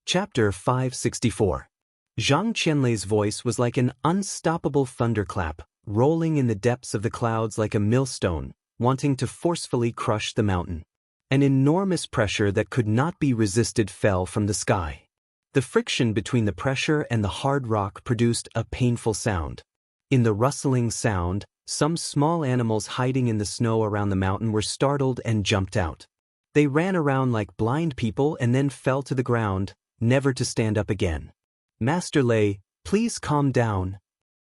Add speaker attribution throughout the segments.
Speaker 1: Chapter 564. Zhang Qianlei's voice was like an unstoppable thunderclap, rolling in the depths of the clouds like a millstone, wanting to forcefully crush the mountain. An enormous pressure that could not be resisted fell from the sky. The friction between the pressure and the hard rock produced a painful sound. In the rustling sound, some small animals hiding in the snow around the mountain were startled and jumped out. They ran around like blind people and then fell to the ground, never to stand up again. "Master Lei, please calm down."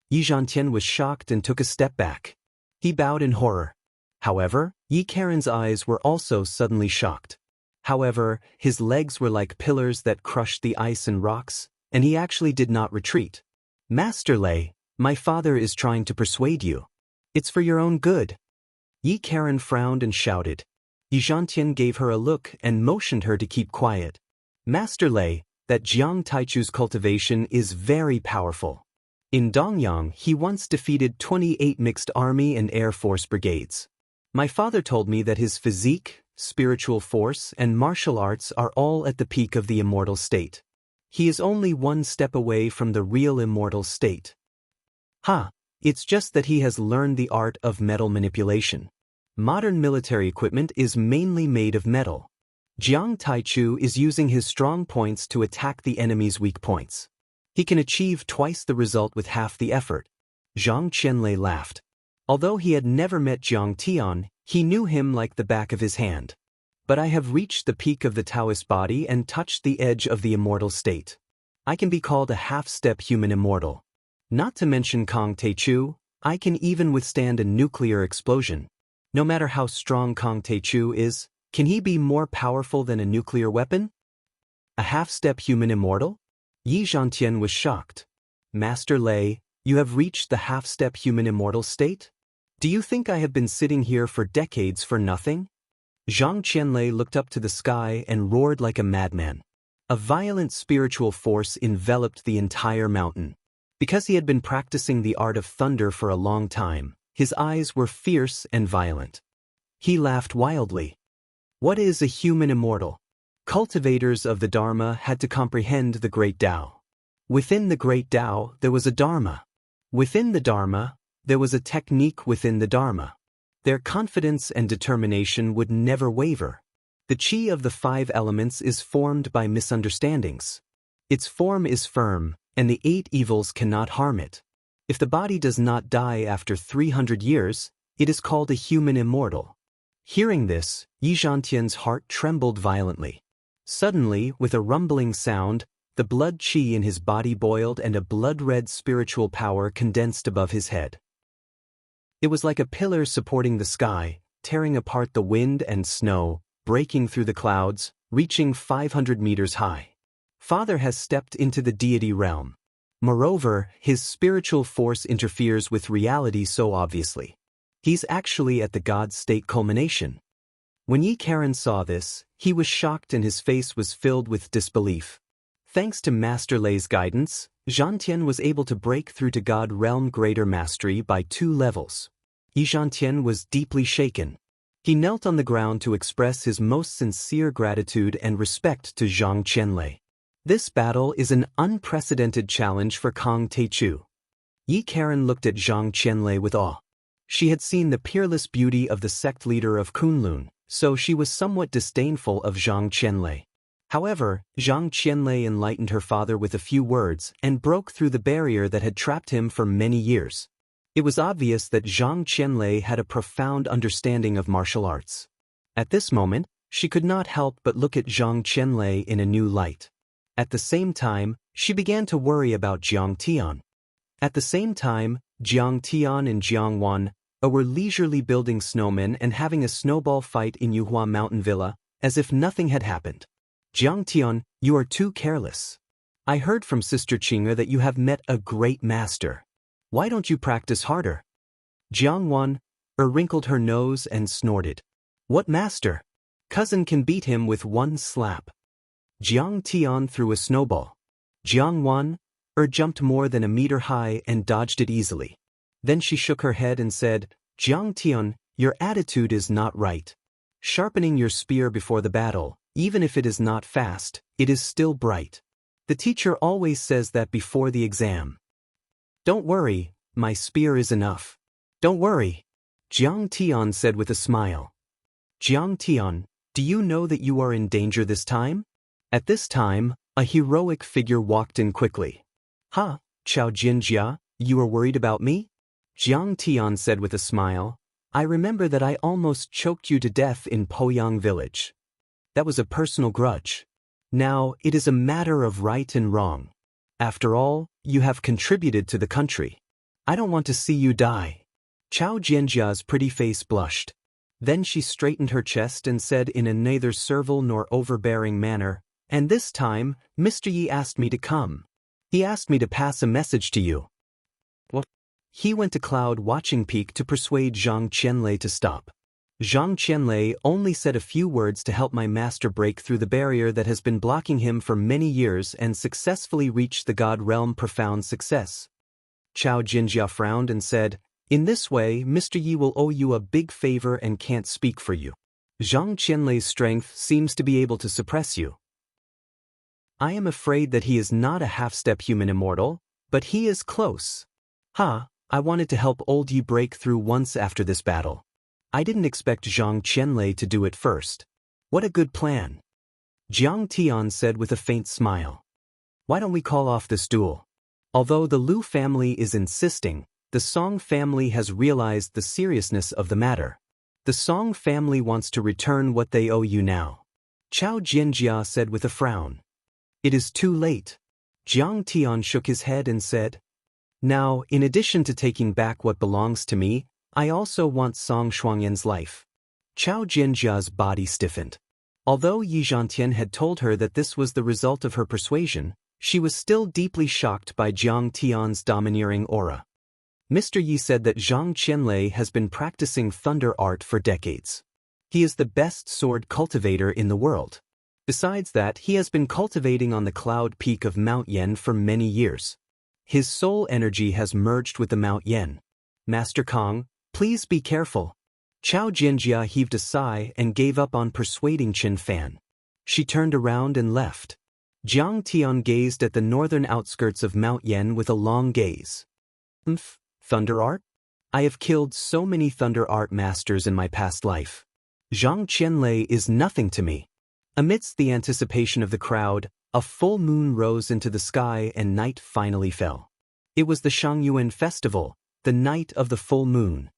Speaker 1: Yi Zhantian was shocked and took a step back. He bowed in horror. However, Yi Karen's eyes were also suddenly shocked. However, his legs were like pillars that crushed the ice and rocks, and he actually did not retreat. "Master Lei, my father is trying to persuade you. It's for your own good." Yi Karen frowned and shouted. Yi Zhantian gave her a look and motioned her to keep quiet. "Master Lei, that Jiang Taichu's cultivation is very powerful. In Dongyang, he once defeated 28 mixed army and air force brigades. My father told me that his physique, spiritual force, and martial arts are all at the peak of the immortal state. He is only one step away from the real immortal state. It's just that he has learned the art of metal manipulation. Modern military equipment is mainly made of metal. Jiang Taichu is using his strong points to attack the enemy's weak points. He can achieve twice the result with half the effort." Zhang Qianlei laughed. Although he had never met Jiang Tian, he knew him like the back of his hand. "But I have reached the peak of the Taoist body and touched the edge of the immortal state. I can be called a half-step human immortal. Not to mention Kong Taichu, I can even withstand a nuclear explosion. No matter how strong Kong Taichu is, can he be more powerful than a nuclear weapon? A half-step human immortal?" Yi Zhantian was shocked. "Master Lei, you have reached the half-step human immortal state? Do you think I have been sitting here for decades for nothing?" Zhang Qianlei looked up to the sky and roared like a madman. A violent spiritual force enveloped the entire mountain. Because he had been practicing the art of thunder for a long time, his eyes were fierce and violent. He laughed wildly. What is a human immortal? Cultivators of the Dharma had to comprehend the great Tao. Within the great Tao, there was a Dharma. Within the Dharma, there was a technique within the Dharma. Their confidence and determination would never waver. The chi of the 5 elements is formed by misunderstandings. Its form is firm, and the 8 evils cannot harm it. If the body does not die after 300 years, it is called a human immortal. Hearing this, Yi Zhantian's heart trembled violently. Suddenly, with a rumbling sound, the blood qi in his body boiled and a blood-red spiritual power condensed above his head. It was like a pillar supporting the sky, tearing apart the wind and snow, breaking through the clouds, reaching 500 meters high. Father has stepped into the deity realm. Moreover, his spiritual force interferes with reality so obviously. He's actually at the God state culmination. When Yi Karen saw this, he was shocked and his face was filled with disbelief. Thanks to Master Lei's guidance, Zhantian was able to break through to God realm greater mastery by 2 levels. Yi Zhantian was deeply shaken. He knelt on the ground to express his most sincere gratitude and respect to Zhang Qianlei. This battle is an unprecedented challenge for Kong Taichu. Yi Karen looked at Zhang Qianlei with awe. She had seen the peerless beauty of the sect leader of Kunlun, so she was somewhat disdainful of Zhang Qianlei. However, Zhang Qianlei enlightened her father with a few words and broke through the barrier that had trapped him for many years. It was obvious that Zhang Qianlei had a profound understanding of martial arts. At this moment, she could not help but look at Zhang Qianlei in a new light. At the same time, she began to worry about Jiang Tian. At the same time, Jiang Tian and Jiang Wan were leisurely building snowmen and having a snowball fight in Yuhua Mountain Villa, as if nothing had happened. "Jiang Tian, you are too careless. I heard from Sister Qing'e that you have met a great master. Why don't you practice harder?" Jiang Wan wrinkled her nose and snorted. "What master? Cousin can beat him with one slap." Jiang Tian threw a snowball. Jiang Wan jumped more than a meter high and dodged it easily. Then she shook her head and said, "Jiang Tian, your attitude is not right. Sharpening your spear before the battle, even if it is not fast, it is still bright. The teacher always says that before the exam. Don't worry, my spear is enough. Don't worry, Jiang Tian said with a smile. Jiang Tian, do you know that you are in danger this time? At this time, a heroic figure walked in quickly. Ha, Chao Jinjia, you are worried about me? Jiang Tian said with a smile. I remember that I almost choked you to death in Poyang village. That was a personal grudge. Now, it is a matter of right and wrong. After all, you have contributed to the country. I don't want to see you die. Chao Jianjia's pretty face blushed. Then she straightened her chest and said in a neither servile nor overbearing manner, and this time, Mr. Yi asked me to come. He asked me to pass a message to you. What? He went to Cloud Watching Peak to persuade Zhang Qianlei to stop. Zhang Qianlei only said a few words to help my master break through the barrier that has been blocking him for many years and successfully reach the God realm. Profound success. Chao Jinjia frowned and said, in this way, Mr. Yi will owe you a big favor and can't speak for you. Zhang Qianlei's strength seems to be able to suppress you. I am afraid that he is not a half-step human immortal, but he is close. Ha, I wanted to help old Yi break through once after this battle. I didn't expect Zhang Qianlei to do it first. What a good plan. Jiang Tian said with a faint smile. Why don't we call off this duel? Although the Lu family is insisting, the Song family has realized the seriousness of the matter. The Song family wants to return what they owe you now. Chao Jinjia said with a frown. It is too late. Jiang Tian shook his head and said, now, in addition to taking back what belongs to me, I also want Song Shuangyan's life. Chao Jinjia's body stiffened. Although Yi Zhantian had told her that this was the result of her persuasion, she was still deeply shocked by Jiang Tian's domineering aura. Mr. Yi said that Zhang Qianlei has been practicing thunder art for decades. He is the best sword cultivator in the world. Besides that, he has been cultivating on the cloud peak of Mount Yen for many years. His soul energy has merged with the Mount Yen. Master Kong, please be careful. Chao Jinjia heaved a sigh and gave up on persuading Qin Fan. She turned around and left. Jiang Tian gazed at the northern outskirts of Mount Yen with a long gaze. Thunder art? I have killed so many thunder art masters in my past life. Zhang Qianlei is nothing to me. Amidst the anticipation of the crowd, a full moon rose into the sky and night finally fell. It was the Shangyuan festival, the night of the full moon.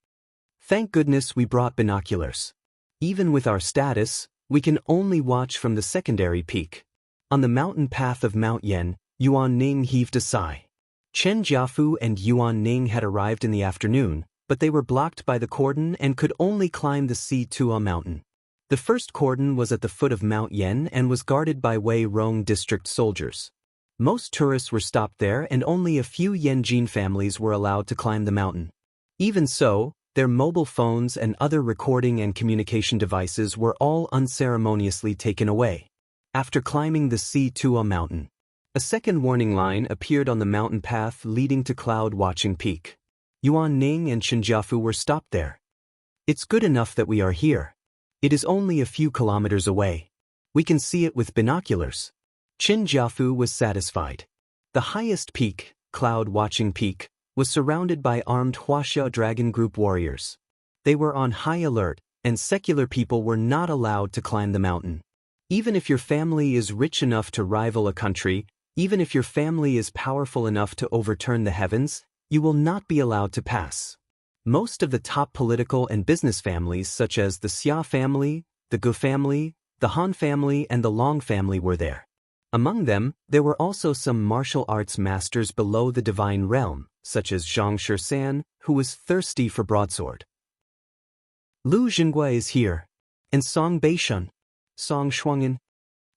Speaker 1: Thank goodness we brought binoculars. Even with our status, we can only watch from the secondary peak. On the mountain path of Mount Yen, Yuan Ning heaved a sigh. Chen Jiafu and Yuan Ning had arrived in the afternoon, but they were blocked by the cordon and could only climb the Si-Tua mountain. The first cordon was at the foot of Mount Yen and was guarded by Wei Rong district soldiers. Most tourists were stopped there and only a few Yanjin families were allowed to climb the mountain. Even so, their mobile phones and other recording and communication devices were all unceremoniously taken away. After climbing the Si-Tua mountain, a second warning line appeared on the mountain path leading to Cloud Watching Peak. Yuan Ning and Chen Jiafu were stopped there. It's good enough that we are here. It is only a few kilometers away. We can see it with binoculars. Chen Jiafu was satisfied. The highest peak, Cloud Watching Peak, was surrounded by armed Huaxia Dragon Group warriors. They were on high alert, and secular people were not allowed to climb the mountain. Even if your family is rich enough to rival a country, even if your family is powerful enough to overturn the heavens, you will not be allowed to pass. Most of the top political and business families such as the Xia family, the Gu family, the Han family and the Long family were there. Among them, there were also some martial arts masters below the divine realm, such as Zhang Shisan, who was thirsty for broadsword. Lu Jingui is here. And Song Beishun. Song Shuangyan.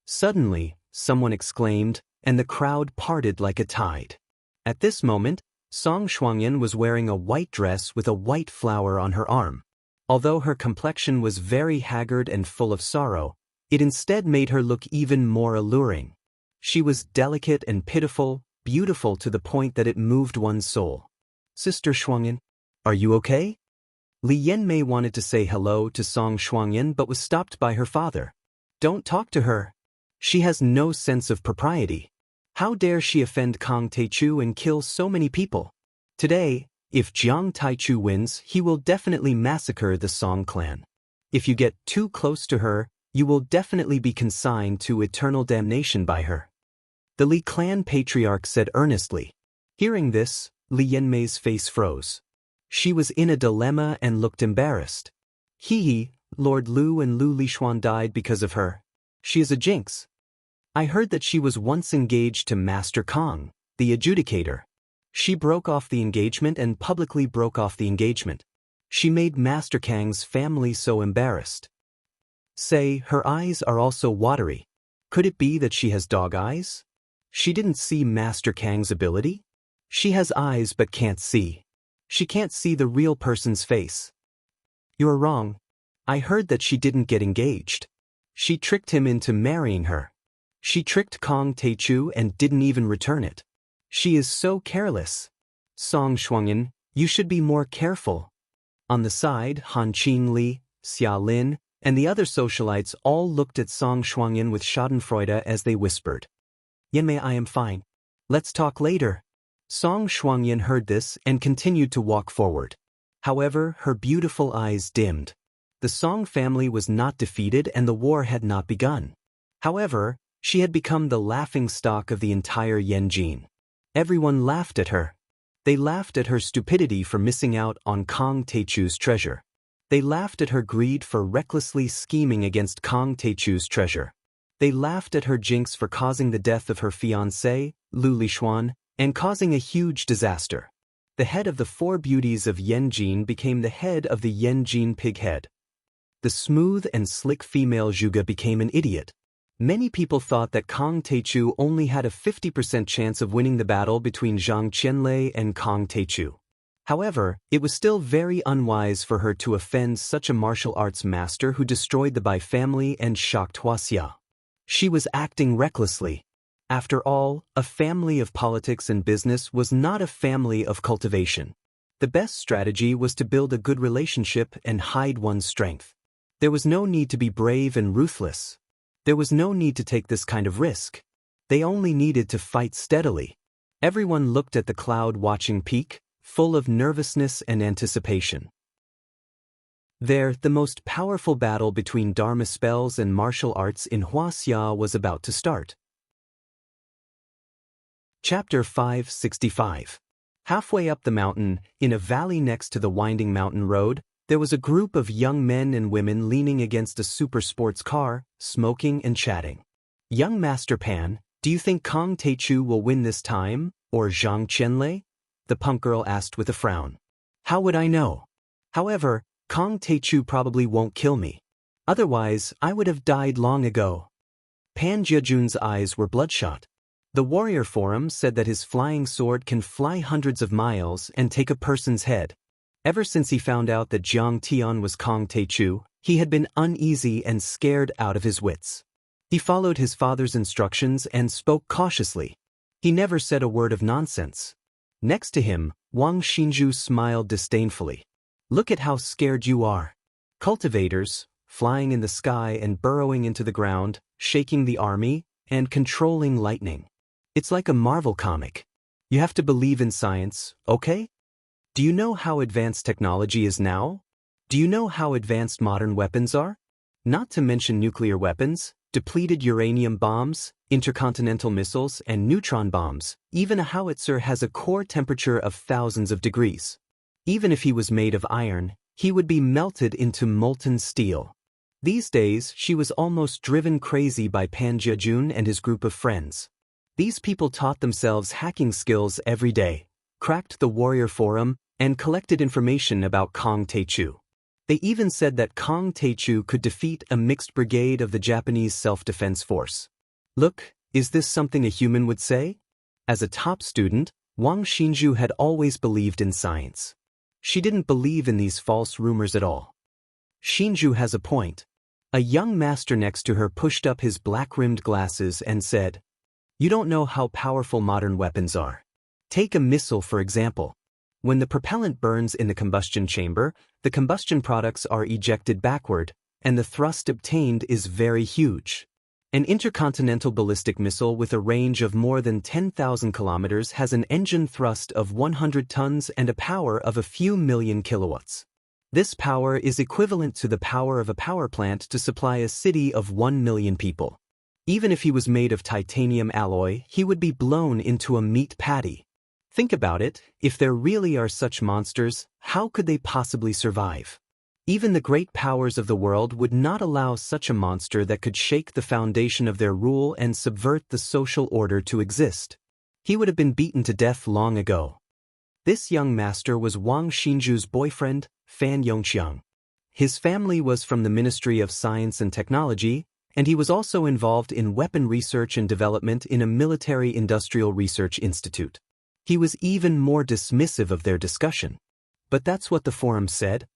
Speaker 1: Suddenly, someone exclaimed, and the crowd parted like a tide. At this moment, Song Shuangyan was wearing a white dress with a white flower on her arm. Although her complexion was very haggard and full of sorrow, it instead made her look even more alluring. She was delicate and pitiful, beautiful to the point that it moved one's soul. Sister Shuangyan, are you okay? Li Yanmei wanted to say hello to Song Shuangyan but was stopped by her father. Don't talk to her. She has no sense of propriety. How dare she offend Kang Taechu and kill so many people? Today, if Jiang Taichu wins, he will definitely massacre the Song clan. If you get too close to her, you will definitely be consigned to eternal damnation by her. The Li clan patriarch said earnestly. Hearing this, Li Yanmei's face froze. She was in a dilemma and looked embarrassed. Hee, Lord Lu and Lu Lishuan died because of her. She is a jinx. I heard that she was once engaged to Master Kang, the adjudicator. She broke off the engagement and publicly broke off the engagement. She made Master Kang's family so embarrassed. Say, her eyes are also watery. Could it be that she has dog eyes? She didn't see Master Kang's ability? She has eyes but can't see. She can't see the real person's face. You're wrong. I heard that she didn't get engaged. She tricked him into marrying her. She tricked Kang Taechu and didn't even return it. She is so careless. Song Shuangyan, you should be more careful. On the side, Han Qing Li, Xia Lin, and the other socialites all looked at Song Shuangyan with schadenfreude as they whispered. Yanmei, I am fine. Let's talk later. Song Shuangyan heard this and continued to walk forward. However, her beautiful eyes dimmed. The Song family was not defeated and the war had not begun. However, she had become the laughingstock of the entire Yanjin. Everyone laughed at her. They laughed at her stupidity for missing out on Kang Taechu's treasure. They laughed at her greed for recklessly scheming against Kang Taechu's treasure. They laughed at her jinx for causing the death of her fiancé, Lu Lishuan, and causing a huge disaster. The head of the four beauties of Yanjin became the head of the Yanjin pighead. The smooth and slick female Zhuge became an idiot. Many people thought that Kang Taechu only had a 50% chance of winning the battle between Zhang Qianlei and Kang Taechu. However, it was still very unwise for her to offend such a martial arts master who destroyed the Bai family and shocked Huaxia. She was acting recklessly. After all, a family of politics and business was not a family of cultivation. The best strategy was to build a good relationship and hide one's strength. There was no need to be brave and ruthless. There was no need to take this kind of risk. They only needed to fight steadily. Everyone looked at the cloud watching peak, full of nervousness and anticipation. There, the most powerful battle between Dharma spells and martial arts in Huaxia was about to start. Chapter 565. Halfway up the mountain, in a valley next to the winding mountain road, there was a group of young men and women leaning against a super sports car, smoking and chatting. Young Master Pan, do you think Kang Taechu will win this time, or Zhang Qianlei? The punk girl asked with a frown. How would I know? However, Kang Taechu probably won't kill me. Otherwise, I would have died long ago. Pan Jiajun's eyes were bloodshot. The warrior forum said that his flying sword can fly hundreds of miles and take a person's head. Ever since he found out that Jiang Tian was Kang Taechu, he had been uneasy and scared out of his wits. He followed his father's instructions and spoke cautiously. He never said a word of nonsense. Next to him, Wang Xinzhu smiled disdainfully. Look at how scared you are. Cultivators, flying in the sky and burrowing into the ground, shaking the army, and controlling lightning. It's like a Marvel comic. You have to believe in science, okay? Do you know how advanced technology is now? Do you know how advanced modern weapons are? Not to mention nuclear weapons, depleted uranium bombs, intercontinental missiles, and neutron bombs. Even a howitzer has a core temperature of thousands of degrees. Even if he was made of iron, he would be melted into molten steel. These days, she was almost driven crazy by Pan Jiajun and his group of friends. These people taught themselves hacking skills every day, cracked the warrior forum, and collected information about Kang Taechu. They even said that Kang Taechu could defeat a mixed brigade of the Japanese self-defense force. Look, is this something a human would say? As a top student, Wang Xinzhu had always believed in science. She didn't believe in these false rumors at all. Xinzhu has a point. A young master next to her pushed up his black-rimmed glasses and said, You don't know how powerful modern weapons are. Take a missile, for example. When the propellant burns in the combustion chamber, the combustion products are ejected backward, and the thrust obtained is very huge. An intercontinental ballistic missile with a range of more than 10,000 kilometers has an engine thrust of 100 tons and a power of a few million kilowatts. This power is equivalent to the power of a power plant to supply a city of 1 million people. Even if he was made of titanium alloy, he would be blown into a meat patty. Think about it, if there really are such monsters, how could they possibly survive? Even the great powers of the world would not allow such a monster that could shake the foundation of their rule and subvert the social order to exist. He would have been beaten to death long ago. This young master was Wang Xinzhu's boyfriend, Fan Yongxiang. His family was from the Ministry of Science and Technology, and he was also involved in weapon research and development in a military-industrial research institute. He was even more dismissive of their discussion. But that's what the forum said.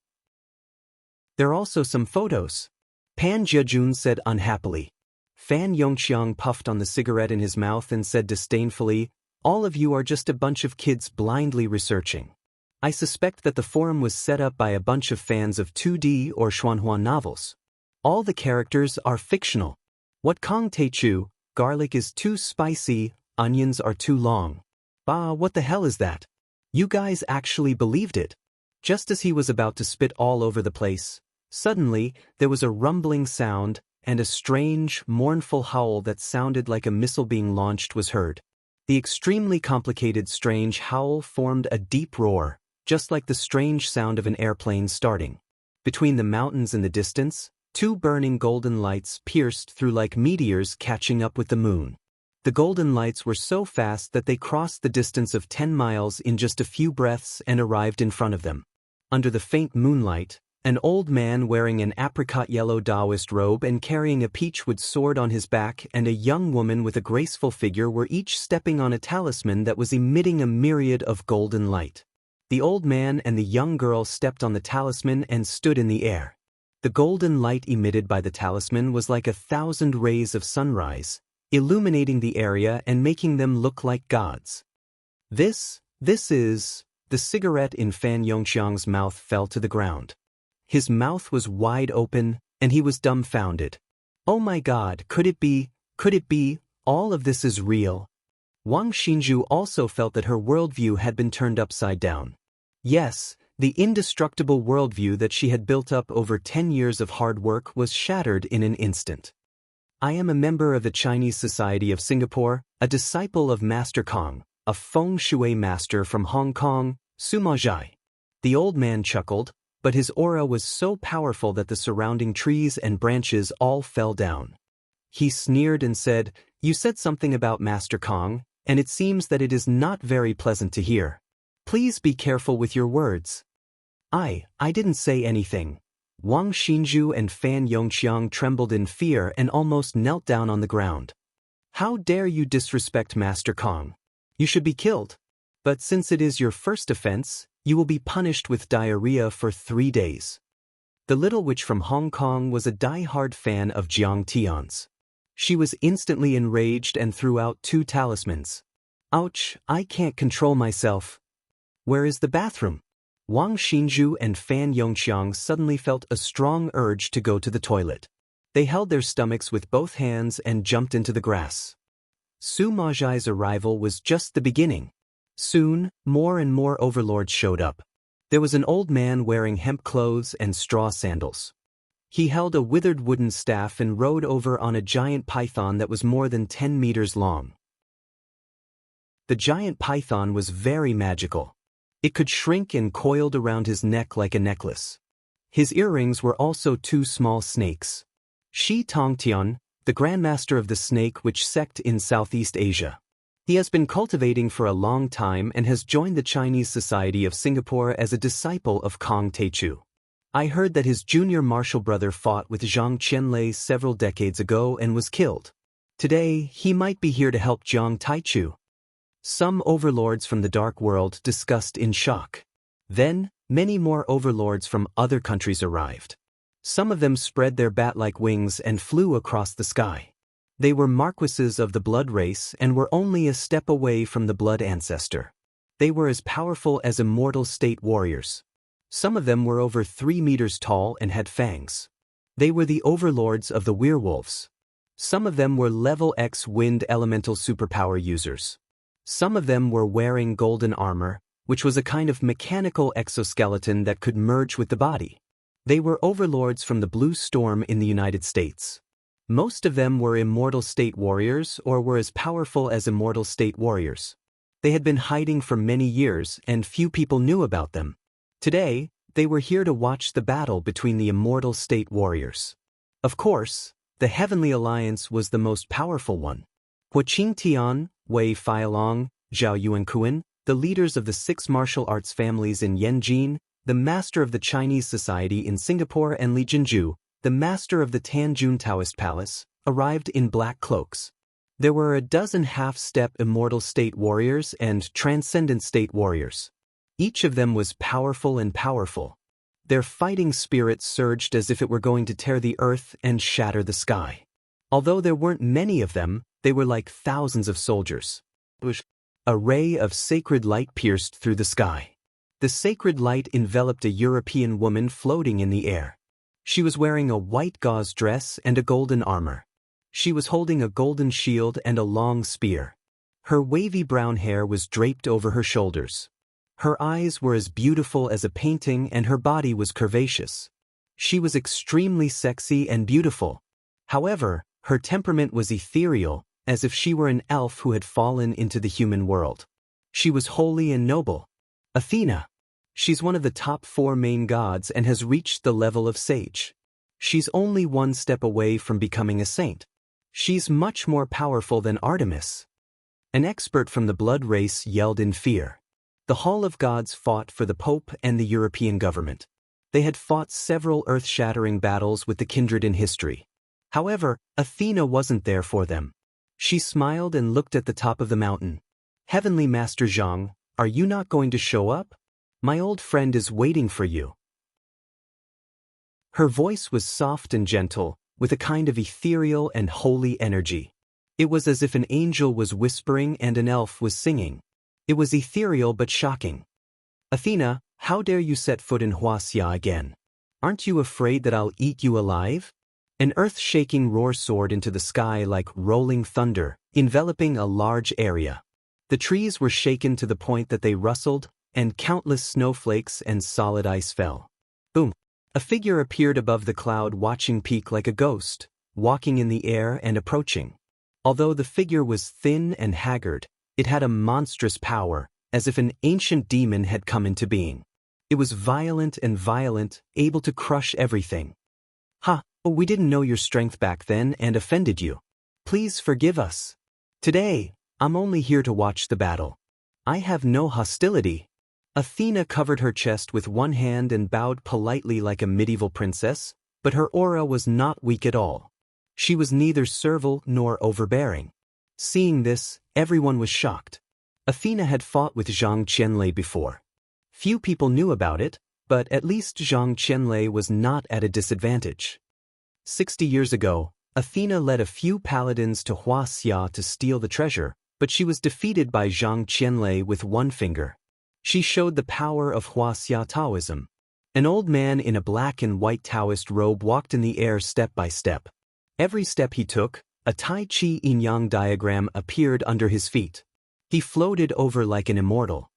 Speaker 1: There are also some photos. Pan Jiajun said unhappily. Fan Yongxiang puffed on the cigarette in his mouth and said disdainfully, "All of you are just a bunch of kids blindly researching. I suspect that the forum was set up by a bunch of fans of 2D or Xuanhua novels. All the characters are fictional. What Kong Teichu, garlic is too spicy, onions are too long. Bah, what the hell is that? You guys actually believed it." Just as he was about to spit all over the place, suddenly, there was a rumbling sound, and a strange, mournful howl that sounded like a missile being launched was heard. The extremely complicated strange howl formed a deep roar, just like the strange sound of an airplane starting. Between the mountains in the distance, two burning golden lights pierced through like meteors catching up with the moon. The golden lights were so fast that they crossed the distance of 10 miles in just a few breaths and arrived in front of them. Under the faint moonlight, an old man wearing an apricot-yellow Taoist robe and carrying a peachwood sword on his back and a young woman with a graceful figure were each stepping on a talisman that was emitting a myriad of golden light. The old man and the young girl stepped on the talisman and stood in the air. The golden light emitted by the talisman was like 1,000 rays of sunrise, illuminating the area and making them look like gods. This is... The cigarette in Fan Yongxiang's mouth fell to the ground. His mouth was wide open, and he was dumbfounded. Oh my God, could it be, all of this is real? Wang Xinzhu also felt that her worldview had been turned upside down. Yes, the indestructible worldview that she had built up over 10 years of hard work was shattered in an instant. I am a member of the Chinese Society of Singapore, a disciple of Master Kong, a feng shui master from Hong Kong, Suma Zhai. The old man chuckled, but his aura was so powerful that the surrounding trees and branches all fell down. He sneered and said, "You said something about Master Kong, and it seems that it is not very pleasant to hear. Please be careful with your words." I didn't say anything." Wang Xinzhu and Fan Yongxiang trembled in fear and almost knelt down on the ground. "How dare you disrespect Master Kong? You should be killed. But since it is your first offense, you will be punished with diarrhea for 3 days." The little witch from Hong Kong was a die-hard fan of Jiang Tian's. She was instantly enraged and threw out 2 talismans. "Ouch, I can't control myself. Where is the bathroom?" Wang Xinzhu and Fan Yongxiang suddenly felt a strong urge to go to the toilet. They held their stomachs with both hands and jumped into the grass. Su Majai's arrival was just the beginning. Soon, more and more overlords showed up. There was an old man wearing hemp clothes and straw sandals. He held a withered wooden staff and rode over on a giant python that was more than 10 meters long. The giant python was very magical. It could shrink and coiled around his neck like a necklace. His earrings were also 2 small snakes. Shi Tongtian, the grandmaster of the snake witch sect in Southeast Asia. He has been cultivating for a long time and has joined the Chinese Society of Singapore as a disciple of Kong Teichu. I heard that his junior martial brother fought with Zhang Qianlei several decades ago and was killed. Today, he might be here to help Jiang Taichu. Some overlords from the dark world discussed in shock. Then, many more overlords from other countries arrived. Some of them spread their bat-like wings and flew across the sky. They were marquises of the blood race and were only a step away from the blood ancestor. They were as powerful as immortal state warriors. Some of them were over 3 meters tall and had fangs. They were the overlords of the werewolves. Some of them were level X wind elemental superpower users. Some of them were wearing golden armor, which was a kind of mechanical exoskeleton that could merge with the body. They were overlords from the Blue Storm in the United States. Most of them were immortal state warriors or were as powerful as immortal state warriors. They had been hiding for many years and few people knew about them. Today, they were here to watch the battle between the immortal state warriors. Of course, the Heavenly Alliance was the most powerful one. Hua Qingtian, Wei Feilong, Zhao Yuankuan, the leaders of the 6 martial arts families in Yanjin, the master of the Chinese society in Singapore, and Li Jinju, the master of the Tanjun Taoist Palace, arrived in black cloaks. There were a dozen half-step immortal state warriors and transcendent state warriors. Each of them was powerful and powerful. Their fighting spirit surged as if it were going to tear the earth and shatter the sky. Although there weren't many of them, they were like thousands of soldiers. A ray of sacred light pierced through the sky. The sacred light enveloped a European woman floating in the air. She was wearing a white gauze dress and a golden armor. She was holding a golden shield and a long spear. Her wavy brown hair was draped over her shoulders. Her eyes were as beautiful as a painting and her body was curvaceous. She was extremely sexy and beautiful. However, her temperament was ethereal, as if she were an elf who had fallen into the human world. She was holy and noble. Athena. She's one of the top 4 main gods and has reached the level of sage. She's only one step away from becoming a saint. She's much more powerful than Artemis. An expert from the blood race yelled in fear. The Hall of Gods fought for the Pope and the European government. They had fought several earth-shattering battles with the kindred in history. However, Athena wasn't there for them. She smiled and looked at the top of the mountain. Heavenly Master Zhang, are you not going to show up? My old friend is waiting for you. Her voice was soft and gentle, with a kind of ethereal and holy energy. It was as if an angel was whispering and an elf was singing. It was ethereal but shocking. Athena, how dare you set foot in Huaxia again? Aren't you afraid that I'll eat you alive? An earth-shaking roar soared into the sky like rolling thunder, enveloping a large area. The trees were shaken to the point that they rustled, and countless snowflakes and solid ice fell. Boom! A figure appeared above the cloud-watching peak like a ghost, walking in the air and approaching. Although the figure was thin and haggard, it had a monstrous power, as if an ancient demon had come into being. It was violent and violent, able to crush everything. We didn't know your strength back then and offended you. Please forgive us. Today, I'm only here to watch the battle. I have no hostility. Athena covered her chest with one hand and bowed politely like a medieval princess, but her aura was not weak at all. She was neither servile nor overbearing. Seeing this, everyone was shocked. Athena had fought with Zhang Qianlei before. Few people knew about it, but at least Zhang Qianlei was not at a disadvantage. 60 years ago, Athena led a few paladins to Huaxia to steal the treasure, but she was defeated by Zhang Qianlei with one finger. She showed the power of Huaxia Taoism. An old man in a black and white Taoist robe walked in the air step by step. Every step he took, a Tai Chi yin-yang diagram appeared under his feet. He floated over like an immortal.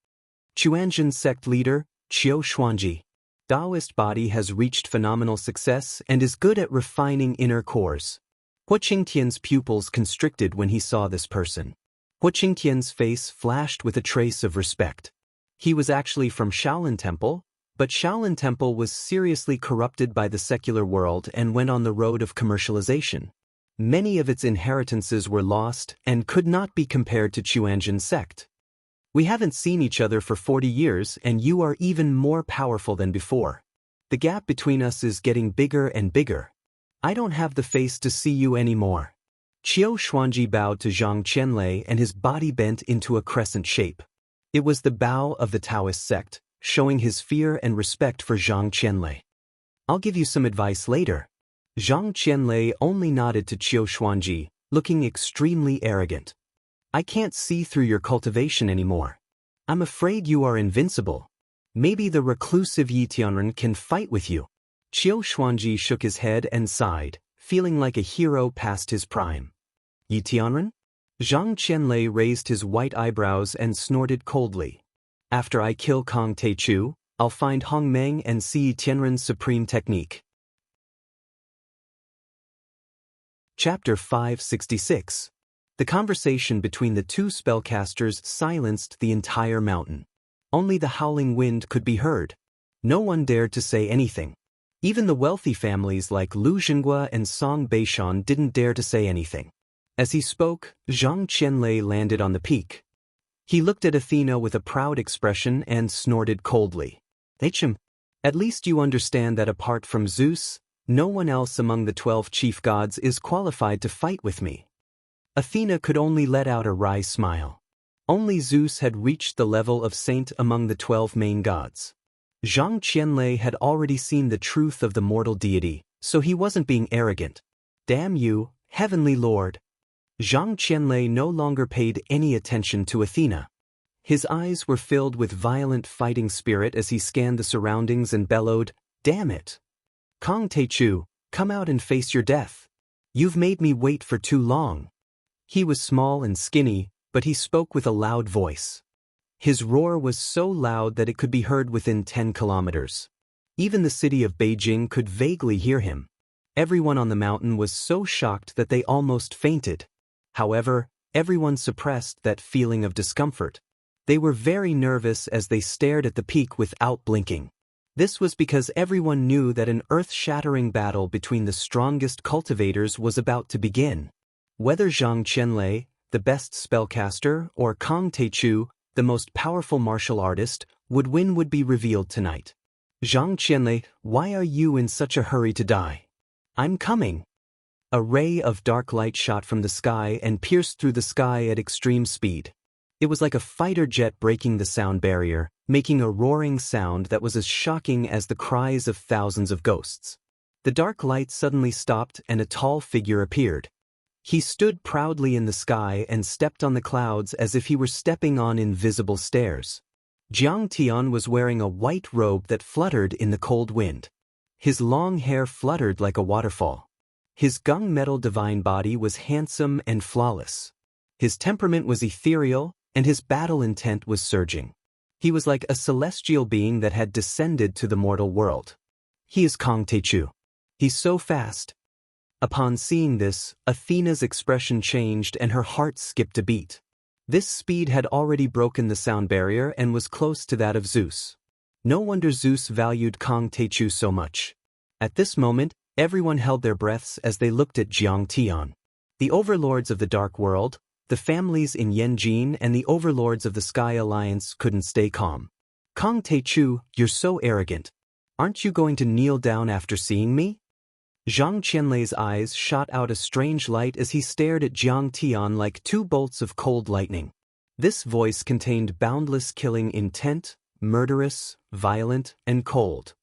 Speaker 1: Chuanzhen sect leader, Qiu Xuanji. Taoist body has reached phenomenal success and is good at refining inner cores. Hua Qingtian's pupils constricted when he saw this person. Hua Qingtian's face flashed with a trace of respect. He was actually from Shaolin Temple, but Shaolin Temple was seriously corrupted by the secular world and went on the road of commercialization. Many of its inheritances were lost and could not be compared to Chuanzhen sect. We haven't seen each other for 40 years and you are even more powerful than before. The gap between us is getting bigger and bigger. I don't have the face to see you anymore. Qiu Xuanji bowed to Zhang Qianlei and his body bent into a crescent shape. It was the bow of the Taoist sect, showing his fear and respect for Zhang Qianlei. I'll give you some advice later. Zhang Qianlei only nodded to Qiu Xuanji, looking extremely arrogant. I can't see through your cultivation anymore. I'm afraid you are invincible. Maybe the reclusive Yi Tianren can fight with you. Qiu Xuanji shook his head and sighed, feeling like a hero past his prime. Yi Tianren? Zhang Qianlei raised his white eyebrows and snorted coldly. After I kill Kong Teichu, I'll find Hong Meng and see Yi Tianren's supreme technique. Chapter 566. The conversation between the two spellcasters silenced the entire mountain. Only the howling wind could be heard. No one dared to say anything. Even the wealthy families like Lu Xinghua and Song Beishan didn't dare to say anything. As he spoke, Zhang Qianlei landed on the peak. He looked at Athena with a proud expression and snorted coldly. "Hm. At least you understand that apart from Zeus, no one else among the 12 chief gods is qualified to fight with me." Athena could only let out a wry smile. Only Zeus had reached the level of saint among the 12 main gods. Zhang Qianlei had already seen the truth of the mortal deity, so he wasn't being arrogant. "Damn you, heavenly lord." Zhang Qianlei no longer paid any attention to Athena. His eyes were filled with violent fighting spirit as he scanned the surroundings and bellowed, "Damn it! Kong Teichu, come out and face your death. You've made me wait for too long." He was small and skinny, but he spoke with a loud voice. His roar was so loud that it could be heard within 10 kilometers. Even the city of Beijing could vaguely hear him. Everyone on the mountain was so shocked that they almost fainted. However, everyone suppressed that feeling of discomfort. They were very nervous as they stared at the peak without blinking. This was because everyone knew that an earth-shattering battle between the strongest cultivators was about to begin. Whether Zhang Qianlei, the best spellcaster, or Kong Teichu, the most powerful martial artist, would win would be revealed tonight. "Zhang Qianlei, why are you in such a hurry to die?" "I'm coming." A ray of dark light shot from the sky and pierced through the sky at extreme speed. It was like a fighter jet breaking the sound barrier, making a roaring sound that was as shocking as the cries of thousands of ghosts. The dark light suddenly stopped and a tall figure appeared. He stood proudly in the sky and stepped on the clouds as if he were stepping on invisible stairs. Jiang Tian was wearing a white robe that fluttered in the cold wind. His long hair fluttered like a waterfall. His gung-metal divine body was handsome and flawless. His temperament was ethereal, and his battle intent was surging. He was like a celestial being that had descended to the mortal world. "He is Kong Teichu. He's so fast." Upon seeing this, Athena's expression changed and her heart skipped a beat. This speed had already broken the sound barrier and was close to that of Zeus. No wonder Zeus valued Kong Teichu so much. At this moment, everyone held their breaths as they looked at Jiang Tian. The overlords of the Dark World, the families in Yanjin and the overlords of the Sky Alliance couldn't stay calm. "Kong Teichu, you're so arrogant. Aren't you going to kneel down after seeing me?" Zhang Qianlei's eyes shot out a strange light as he stared at Jiang Tian like two bolts of cold lightning. This voice contained boundless killing intent, murderous, violent, and cold.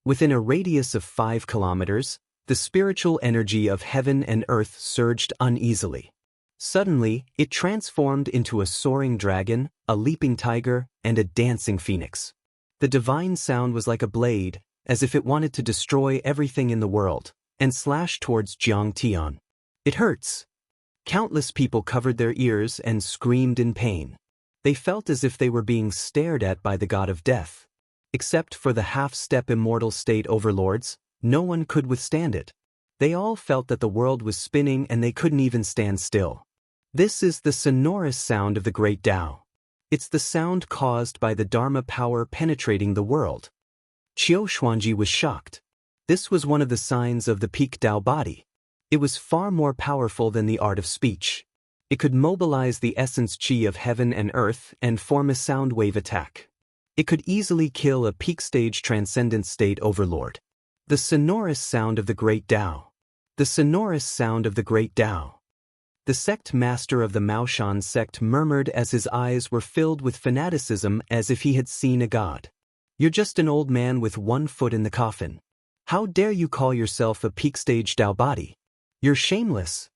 Speaker 1: Within a radius of 5 kilometers, the spiritual energy of heaven and earth surged uneasily. Suddenly, it transformed into a soaring dragon, a leaping tiger, and a dancing phoenix. The divine sound was like a blade, as if it wanted to destroy everything in the world, and slashed towards Jiang Tian. "It hurts." Countless people covered their ears and screamed in pain. They felt as if they were being stared at by the god of death. Except for the half-step immortal state overlords, no one could withstand it. They all felt that the world was spinning and they couldn't even stand still. This is the sonorous sound of the great Tao. It's the sound caused by the Dharma power penetrating the world. Qiu Xuanji was shocked. This was one of the signs of the peak Tao body. It was far more powerful than the art of speech. It could mobilize the essence qi of heaven and earth and form a sound wave attack. It could easily kill a peak stage transcendent state overlord. The sonorous sound of the great Tao. The sonorous sound of the great Tao. The sect master of the Maoshan sect murmured as his eyes were filled with fanaticism as if he had seen a god. "You're just an old man with one foot in the coffin. How dare you call yourself a peak stage Tao body? You're shameless."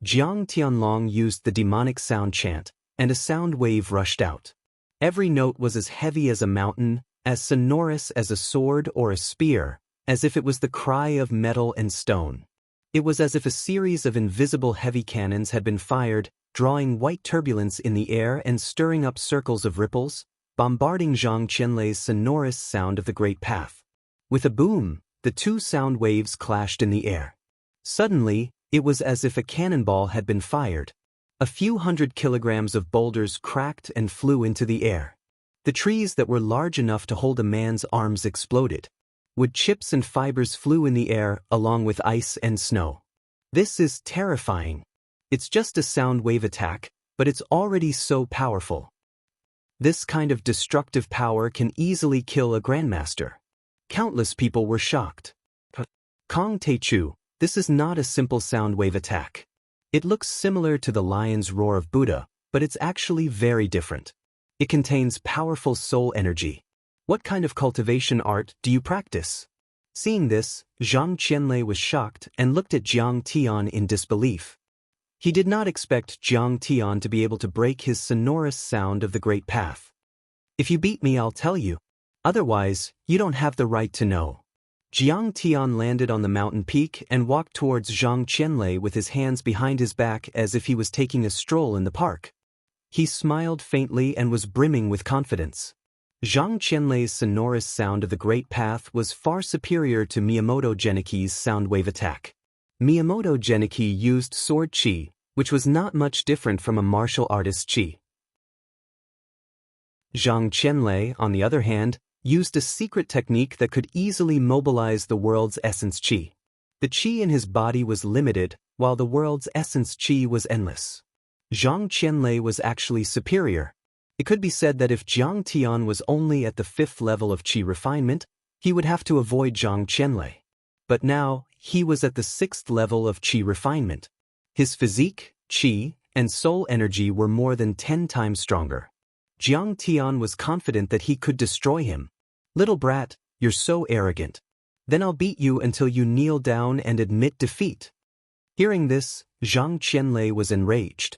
Speaker 1: Jiang Tianlong used the demonic sound chant, and a sound wave rushed out. Every note was as heavy as a mountain, as sonorous as a sword or a spear, as if it was the cry of metal and stone. It was as if a series of invisible heavy cannons had been fired, drawing white turbulence in the air and stirring up circles of ripples, bombarding Zhang Qianlei's sonorous sound of the Great Path. With a boom, the two sound waves clashed in the air. Suddenly, it was as if a cannonball had been fired. A few hundred kilograms of boulders cracked and flew into the air. The trees that were large enough to hold a man's arms exploded. Wood chips and fibers flew in the air along with ice and snow. This is terrifying. It's just a sound wave attack, but it's already so powerful. This kind of destructive power can easily kill a grandmaster. Countless people were shocked. Kong Teichu, this is not a simple sound wave attack. It looks similar to the lion's roar of Buddha, but it's actually very different. It contains powerful soul energy. What kind of cultivation art do you practice? Seeing this, Zhang Qianlei was shocked and looked at Jiang Tian in disbelief. He did not expect Jiang Tian to be able to break his sonorous sound of the Great Path. If you beat me, I'll tell you. Otherwise, you don't have the right to know. Jiang Tian landed on the mountain peak and walked towards Zhang Qianlei with his hands behind his back as if he was taking a stroll in the park. He smiled faintly and was brimming with confidence. Zhang Qianlei's sonorous sound of the Great Path was far superior to Miyamoto Geniki's sound wave attack. Miyamoto Geniki used sword chi, which was not much different from a martial artist's chi. Zhang Qianlei, on the other hand, used a secret technique that could easily mobilize the world's essence chi. The chi in his body was limited, while the world's essence chi was endless. Zhang Qianlei was actually superior. It could be said that if Jiang Tian was only at the 5th level of chi refinement, he would have to avoid Zhang Qianlei. But now, he was at the 6th level of chi refinement. His physique, chi, and soul energy were more than 10 times stronger. Jiang Tian was confident that he could destroy him. "Little brat, you're so arrogant. Then I'll beat you until you kneel down and admit defeat." Hearing this, Zhang Qianlei was enraged.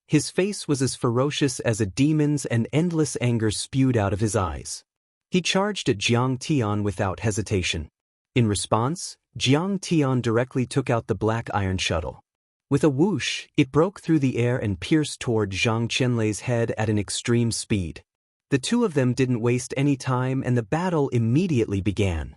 Speaker 1: His face was as ferocious as a demon's and endless anger spewed out of his eyes. He charged at Jiang Tian without hesitation. In response, Jiang Tian directly took out the black iron shuttle. With a whoosh, it broke through the air and pierced toward Zhang Qianlei's head at an extreme speed. The two of them didn't waste any time and the battle immediately began.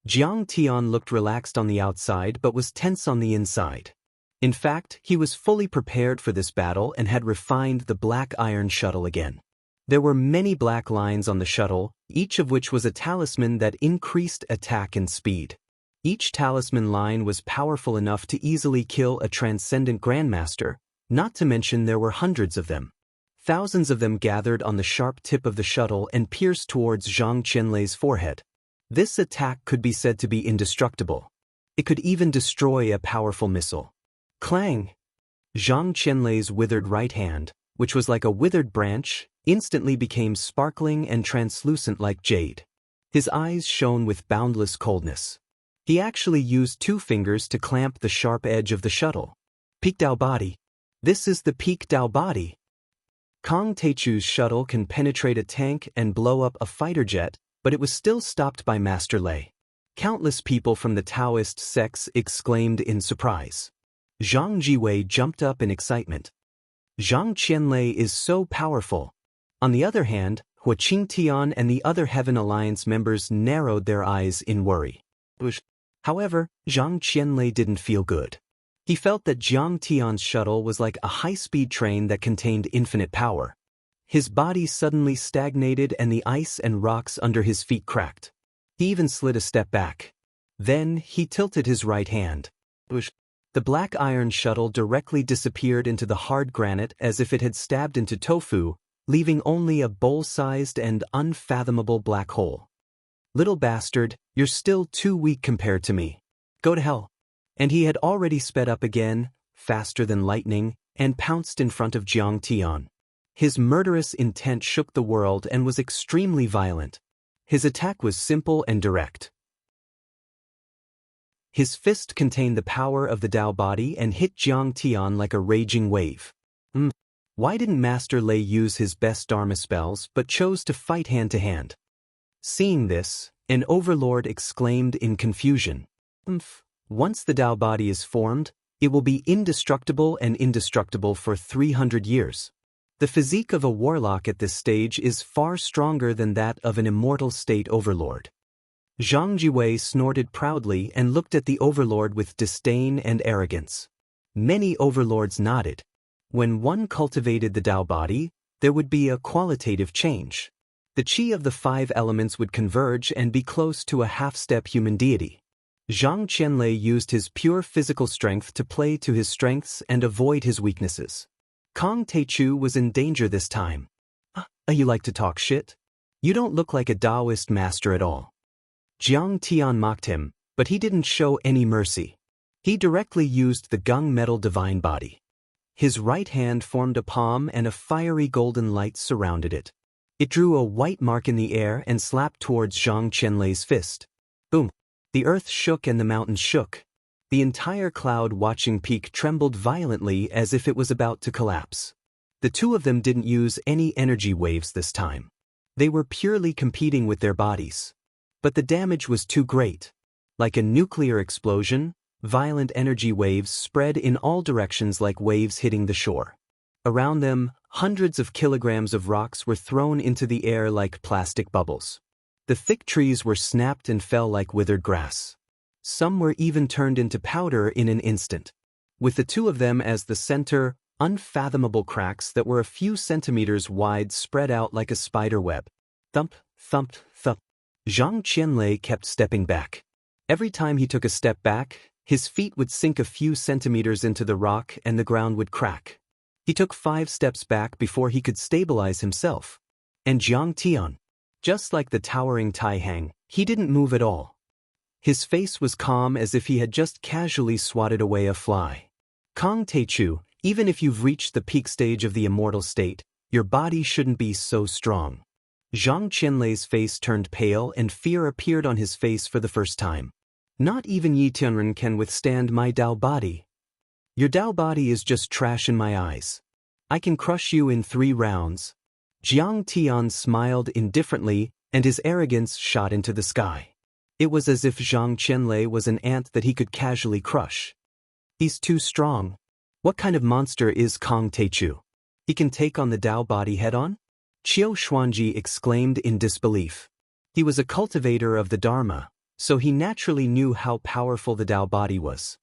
Speaker 1: Jiang Tian looked relaxed on the outside but was tense on the inside. In fact, he was fully prepared for this battle and had refined the black iron shuttle again. There were many black lines on the shuttle, each of which was a talisman that increased attack and speed. Each talisman line was powerful enough to easily kill a transcendent grandmaster, not to mention there were hundreds of them. Thousands of them gathered on the sharp tip of the shuttle and pierced towards Zhang Qianlei's forehead. This attack could be said to be indestructible. It could even destroy a powerful missile. Clang! Zhang Qianlei's withered right hand, which was like a withered branch, instantly became sparkling and translucent like jade. His eyes shone with boundless coldness. He actually used 2 fingers to clamp the sharp edge of the shuttle. Peak Dao body. This is the Peak Dao body. Kong Teichu's shuttle can penetrate a tank and blow up a fighter jet, but it was still stopped by Master Lei. Countless people from the Taoist sects exclaimed in surprise. Zhang Jiwei jumped up in excitement. Zhang Qianlei is so powerful. On the other hand, Hua Qingtian and the other Heaven Alliance members narrowed their eyes in worry. However, Zhang Qianlei didn't feel good. He felt that Jiang Tian's shuttle was like a high-speed train that contained infinite power. His body suddenly stagnated and the ice and rocks under his feet cracked. He even slid a step back. Then, he tilted his right hand. The black iron shuttle directly disappeared into the hard granite as if it had stabbed into tofu, leaving only a bowl-sized and unfathomable black hole. "Little bastard, you're still too weak compared to me. Go to hell." And he had already sped up again, faster than lightning, and pounced in front of Jiang Tian. His murderous intent shook the world and was extremely violent. His attack was simple and direct. His fist contained the power of the Dao body and hit Jiang Tian like a raging wave. Why didn't Master Lei use his best Dharma spells but chose to fight hand-to-hand? Seeing this, An overlord exclaimed in confusion. Once the Tao body is formed, it will be indestructible and indestructible for 300 years. The physique of a warlock at this stage is far stronger than that of an immortal state overlord. Zhang Jiwei snorted proudly and looked at the overlord with disdain and arrogance. Many overlords nodded. When one cultivated the Tao body, there would be a qualitative change. The qi of the 5 elements would converge and be close to a half-step human deity. Zhang Qianlei used his pure physical strength to play to his strengths and avoid his weaknesses. Kong Teichu was in danger this time. You like to talk shit? You don't look like a Taoist master at all. Jiang Tian mocked him, but he didn't show any mercy. He directly used the gung metal divine body. His right hand formed a palm and a fiery golden light surrounded it. It drew a white mark in the air and slapped towards Zhang Qianlei's fist. Boom! The earth shook and the mountains shook. The entire cloud-watching peak trembled violently as if it was about to collapse. The two of them didn't use any energy waves this time. They were purely competing with their bodies. But the damage was too great. Like a nuclear explosion, violent energy waves spread in all directions like waves hitting the shore. Around them, hundreds of kilograms of rocks were thrown into the air like plastic bubbles. The thick trees were snapped and fell like withered grass. Some were even turned into powder in an instant. With the two of them as the center, unfathomable cracks that were a few centimeters wide spread out like a spider web. Thump, thump, thump. Zhang Qianlei kept stepping back. Every time he took a step back, his feet would sink a few centimeters into the rock and the ground would crack. He took 5 steps back before he could stabilize himself. And Jiang Tian, just like the towering Taihang, he didn't move at all. His face was calm as if he had just casually swatted away a fly. Kong Teichu, even if you've reached the peak stage of the immortal state, your body shouldn't be so strong. Zhang Qianlei's face turned pale and fear appeared on his face for the first time. Not even Yi Tianren can withstand my Tao body. Your Tao body is just trash in my eyes. I can crush you in 3 rounds. Jiang Tian smiled indifferently and his arrogance shot into the sky. It was as if Zhang Qianlei was an ant that he could casually crush. He's too strong. What kind of monster is Kong Teichu? He can take on the Tao body head-on? Qiu Xuanji exclaimed in disbelief. He was a cultivator of the Dharma, so he naturally knew how powerful the Tao body was.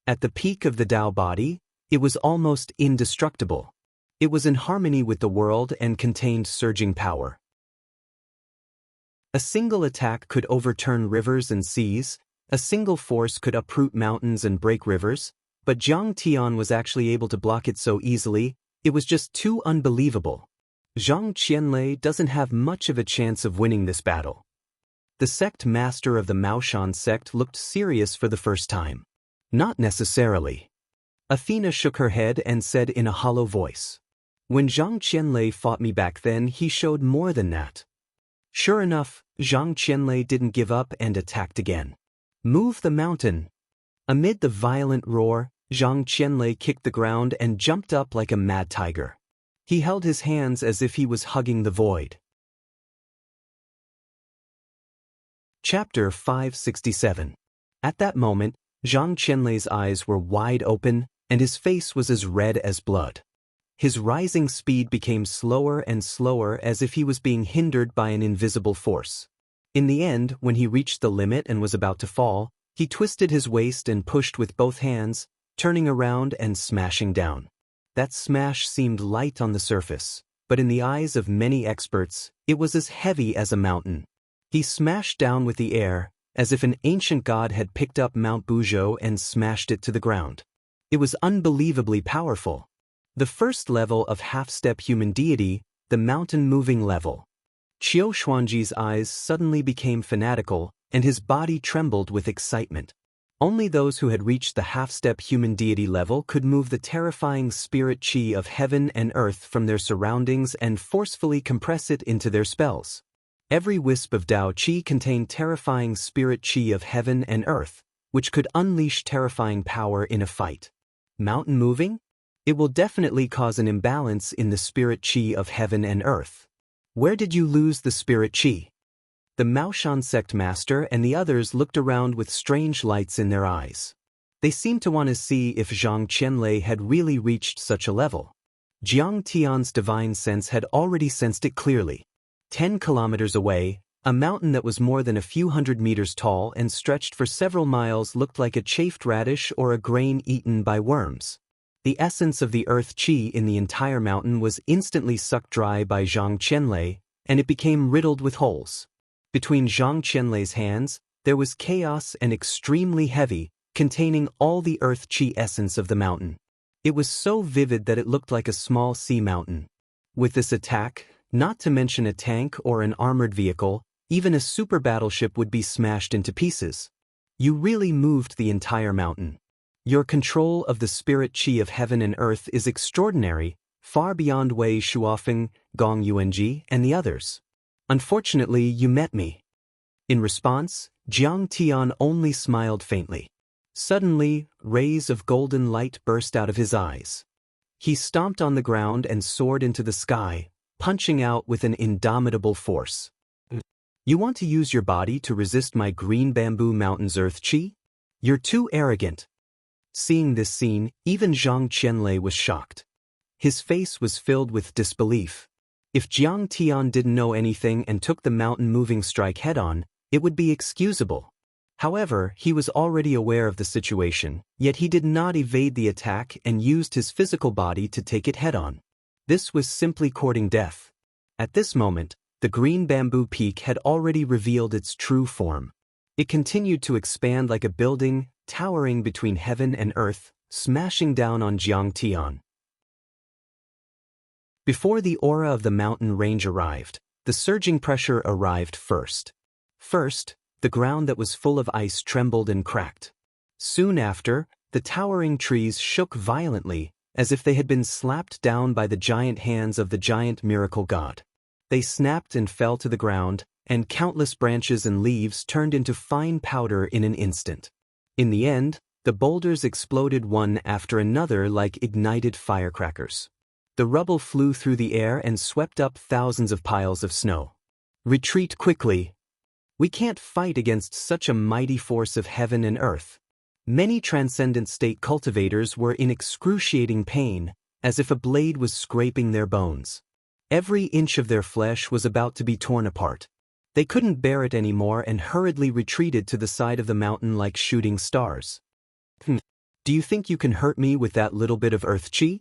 Speaker 1: At the peak of the Tao body, it was almost indestructible. It was in harmony with the world and contained surging power. A single attack could overturn rivers and seas, a single force could uproot mountains and break rivers, but Jiang Tian was actually able to block it so easily, it was just too unbelievable. Zhang Qianlei doesn't have much of a chance of winning this battle. The sect master of the Maoshan sect looked serious for the first time. Not necessarily. Athena shook her head and said in a hollow voice. When Zhang Qianlei fought me back then, he showed more than that. Sure enough, Zhang Qianlei didn't give up and attacked again. Move the mountain. Amid the violent roar, Zhang Qianlei kicked the ground and jumped up like a mad tiger. He held his hands as if he was hugging the void. Chapter 567. At that moment, Zhang Qianlei's eyes were wide open, and his face was as red as blood. His rising speed became slower and slower as if he was being hindered by an invisible force. In the end, when he reached the limit and was about to fall, he twisted his waist and pushed with both hands, turning around and smashing down. That smash seemed light on the surface, but in the eyes of many experts, it was as heavy as a mountain. He smashed down with the air, as if an ancient god had picked up Mount Buzhou and smashed it to the ground. It was unbelievably powerful. The first level of half-step human deity, the mountain-moving level. Qiu Xuanji's eyes suddenly became fanatical, and his body trembled with excitement. Only those who had reached the half-step human deity level could move the terrifying spirit qi of heaven and earth from their surroundings and forcefully compress it into their spells. Every wisp of Tao qi contained terrifying spirit qi of heaven and earth, which could unleash terrifying power in a fight. Mountain moving? It will definitely cause an imbalance in the spirit qi of heaven and earth. Where did you lose the spirit qi? The Maoshan sect master and the others looked around with strange lights in their eyes. They seemed to want to see if Zhang Qianlei had really reached such a level. Jiang Tian's divine sense had already sensed it clearly. 10 kilometers away, a mountain that was more than a few hundred meters tall and stretched for several miles looked like a chafed radish or a grain eaten by worms. The essence of the earth qi in the entire mountain was instantly sucked dry by Zhang Qianlei, and it became riddled with holes. Between Zhang Qianlei's hands, there was chaos and extremely heavy, containing all the earth qi essence of the mountain. It was so vivid that it looked like a small sea mountain. With this attack, not to mention a tank or an armored vehicle, even a super battleship would be smashed into pieces. You really moved the entire mountain. Your control of the spirit qi of heaven and earth is extraordinary, far beyond Wei Shuofeng, Gong Yuanji, and the others. Unfortunately, you met me. In response, Jiang Tian only smiled faintly. Suddenly, rays of golden light burst out of his eyes. He stomped on the ground and soared into the sky, punching out with an indomitable force. You want to use your body to resist my green bamboo mountain's earth qi? You're too arrogant. Seeing this scene, even Zhang Qianlei was shocked. His face was filled with disbelief. If Jiang Tian didn't know anything and took the mountain-moving strike head-on, it would be excusable. However, he was already aware of the situation, yet he did not evade the attack and used his physical body to take it head-on. This was simply courting death. At this moment, the green bamboo peak had already revealed its true form. It continued to expand like a building, towering between heaven and earth, smashing down on Jiang Tian. Before the aura of the mountain range arrived, the surging pressure arrived first. First, the ground that was full of ice trembled and cracked. Soon after, the towering trees shook violently, as if they had been slapped down by the giant hands of the giant miracle god. They snapped and fell to the ground, and countless branches and leaves turned into fine powder in an instant. In the end, the boulders exploded one after another like ignited firecrackers. The rubble flew through the air and swept up thousands of piles of snow. Retreat quickly. We can't fight against such a mighty force of heaven and earth. Many transcendent state cultivators were in excruciating pain, as if a blade was scraping their bones. Every inch of their flesh was about to be torn apart. They couldn't bear it anymore and hurriedly retreated to the side of the mountain like shooting stars. Do you think you can hurt me with that little bit of earth qi?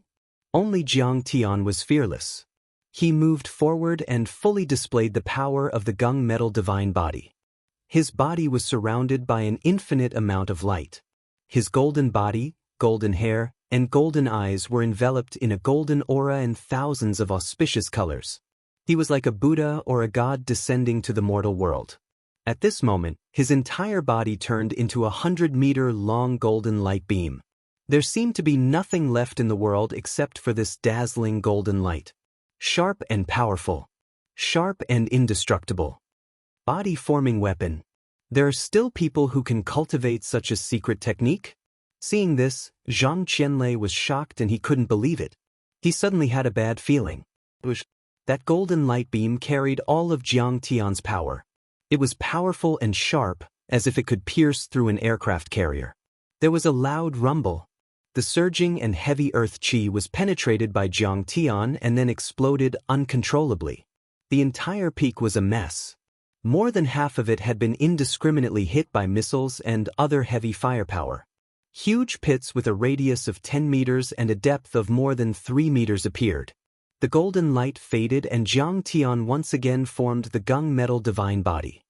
Speaker 1: Only Jiang Tian was fearless. He moved forward and fully displayed the power of the gung metal divine body. His body was surrounded by an infinite amount of light. His golden body, golden hair, and golden eyes were enveloped in a golden aura and thousands of auspicious colors. He was like a Buddha or a god descending to the mortal world. At this moment, his entire body turned into a 100-meter-long golden light beam. There seemed to be nothing left in the world except for this dazzling golden light. Sharp and powerful. Sharp and indestructible. Body-forming weapon. There are still people who can cultivate such a secret technique? Seeing this, Zhang Qianlei was shocked and he couldn't believe it. He suddenly had a bad feeling. That golden light beam carried all of Jiang Tian's power. It was powerful and sharp, as if it could pierce through an aircraft carrier. There was a loud rumble. The surging and heavy earth qi was penetrated by Jiang Tian and then exploded uncontrollably. The entire peak was a mess. More than half of it had been indiscriminately hit by missiles and other heavy firepower. Huge pits with a radius of 10 meters and a depth of more than 3 meters appeared. The golden light faded and Jiang Tian once again formed the gung metal divine body.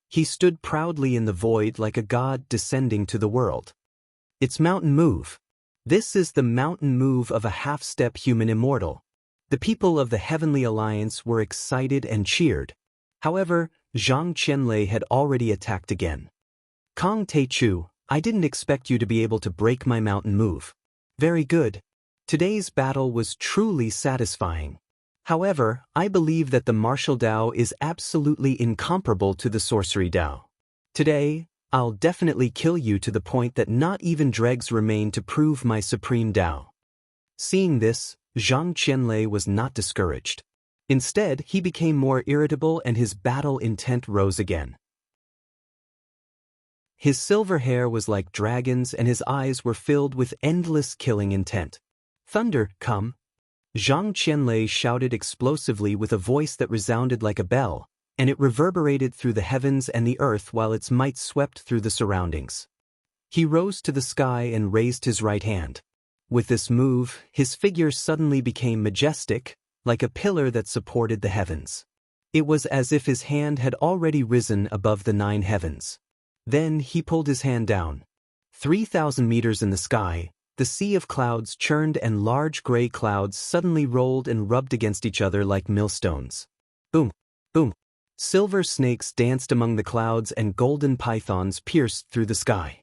Speaker 1: He stood proudly in the void like a god descending to the world. It's mountain move. This is the mountain move of a half-step human immortal. The people of the Heavenly Alliance were excited and cheered. However, Zhang Qianlei had already attacked again. Kong Teichu, I didn't expect you to be able to break my mountain move. Very good. Today's battle was truly satisfying. However, I believe that the martial Dao is absolutely incomparable to the sorcery Dao. Today, I'll definitely kill you to the point that not even dregs remain to prove my supreme Dao. Seeing this, Zhang Qianlei was not discouraged. Instead, he became more irritable and his battle intent rose again. His silver hair was like dragons and his eyes were filled with endless killing intent. "Thunder, come!" Zhang Qianlei shouted explosively with a voice that resounded like a bell, and it reverberated through the heavens and the earth while its might swept through the surroundings. He rose to the sky and raised his right hand. With this move, his figure suddenly became majestic, like a pillar that supported the heavens. It was as if his hand had already risen above the 9 heavens. Then he pulled his hand down. 3,000 meters in the sky, the sea of clouds churned and large gray clouds suddenly rolled and rubbed against each other like millstones. Boom, boom. Silver snakes danced among the clouds and golden pythons pierced through the sky.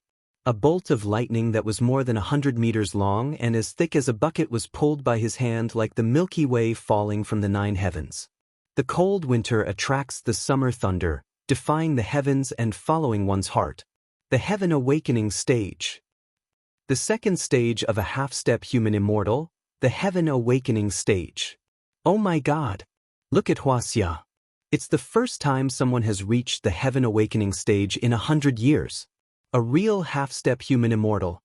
Speaker 1: A bolt of lightning that was more than 100 meters long and as thick as a bucket was pulled by his hand like the Milky Way falling from the 9 heavens. The cold winter attracts the summer thunder, defying the heavens and following one's heart. The Heaven Awakening Stage. The second stage of a half-step human immortal, the Heaven Awakening Stage. Oh my God! Look at Huaxia. It's the first time someone has reached the Heaven Awakening Stage in 100 years. A real half-step human immortal.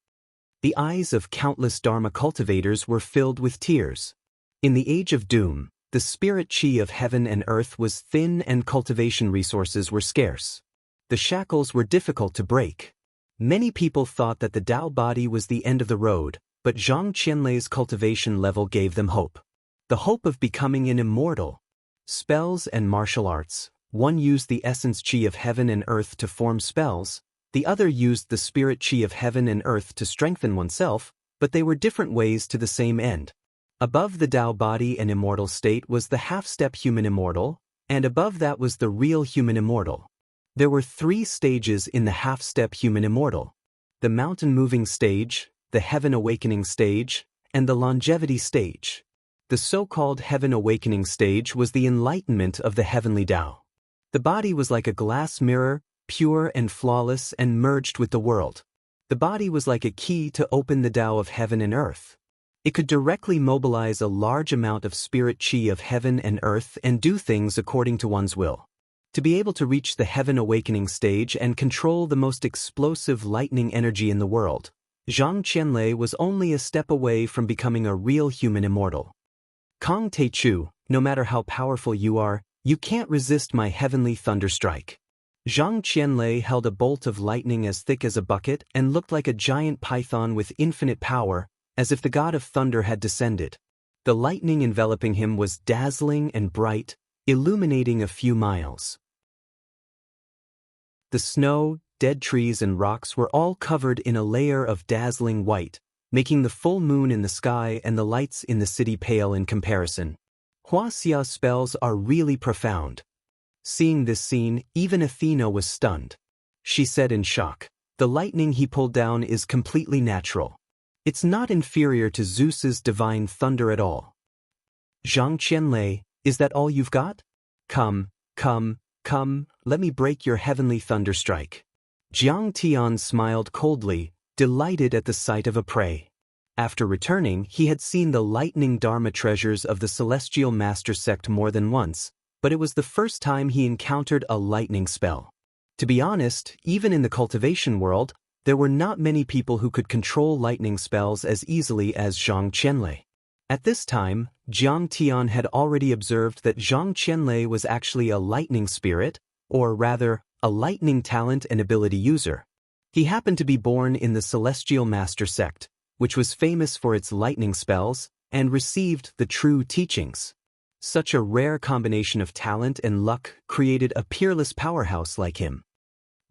Speaker 1: The eyes of countless Dharma cultivators were filled with tears. In the Age of Doom, the spirit chi of heaven and earth was thin and cultivation resources were scarce. The shackles were difficult to break. Many people thought that the Tao body was the end of the road, but Zhang Qianlei's cultivation level gave them hope. The hope of becoming an immortal. Spells and martial arts. One used the essence chi of heaven and earth to form spells, the other used the spirit chi of heaven and earth to strengthen oneself, but they were different ways to the same end. Above the Tao body and immortal state was the half-step human immortal, and above that was the real human immortal. There were 3 stages in the half-step human immortal: the mountain-moving stage, the Heaven Awakening stage, and the longevity stage. The so-called Heaven Awakening stage was the enlightenment of the heavenly Tao. The body was like a glass mirror, pure and flawless and merged with the world. The body was like a key to open the Tao of heaven and earth. It could directly mobilize a large amount of spirit chi of heaven and earth and do things according to one's will. To be able to reach the Heaven Awakening stage and control the most explosive lightning energy in the world, Zhang Qianlei was only a step away from becoming a real human immortal. Kong Te Chu, no matter how powerful you are, you can't resist my heavenly thunder strike. Zhang Qianlei held a bolt of lightning as thick as a bucket and looked like a giant python with infinite power, as if the god of thunder had descended. The lightning enveloping him was dazzling and bright, illuminating a few miles. The snow, dead trees and rocks were all covered in a layer of dazzling white, making the full moon in the sky and the lights in the city pale in comparison. Huaxia's spells are really profound. Seeing this scene, even Athena was stunned. She said in shock, "The lightning he pulled down is completely natural. It's not inferior to Zeus's divine thunder at all." "Zhang Qianlei, is that all you've got? Come, let me break your heavenly thunderstrike." Jiang Tian smiled coldly, delighted at the sight of a prey. After returning, he had seen the lightning Dharma treasures of the Celestial Master sect more than once, but it was the first time he encountered a lightning spell. To be honest, even in the cultivation world, there were not many people who could control lightning spells as easily as Zhang Qianlei. At this time, Jiang Tian had already observed that Zhang Qianlei was actually a lightning spirit, or rather, a lightning talent and ability user. He happened to be born in the Celestial Master sect, which was famous for its lightning spells, and received the true teachings. Such a rare combination of talent and luck created a peerless powerhouse like him.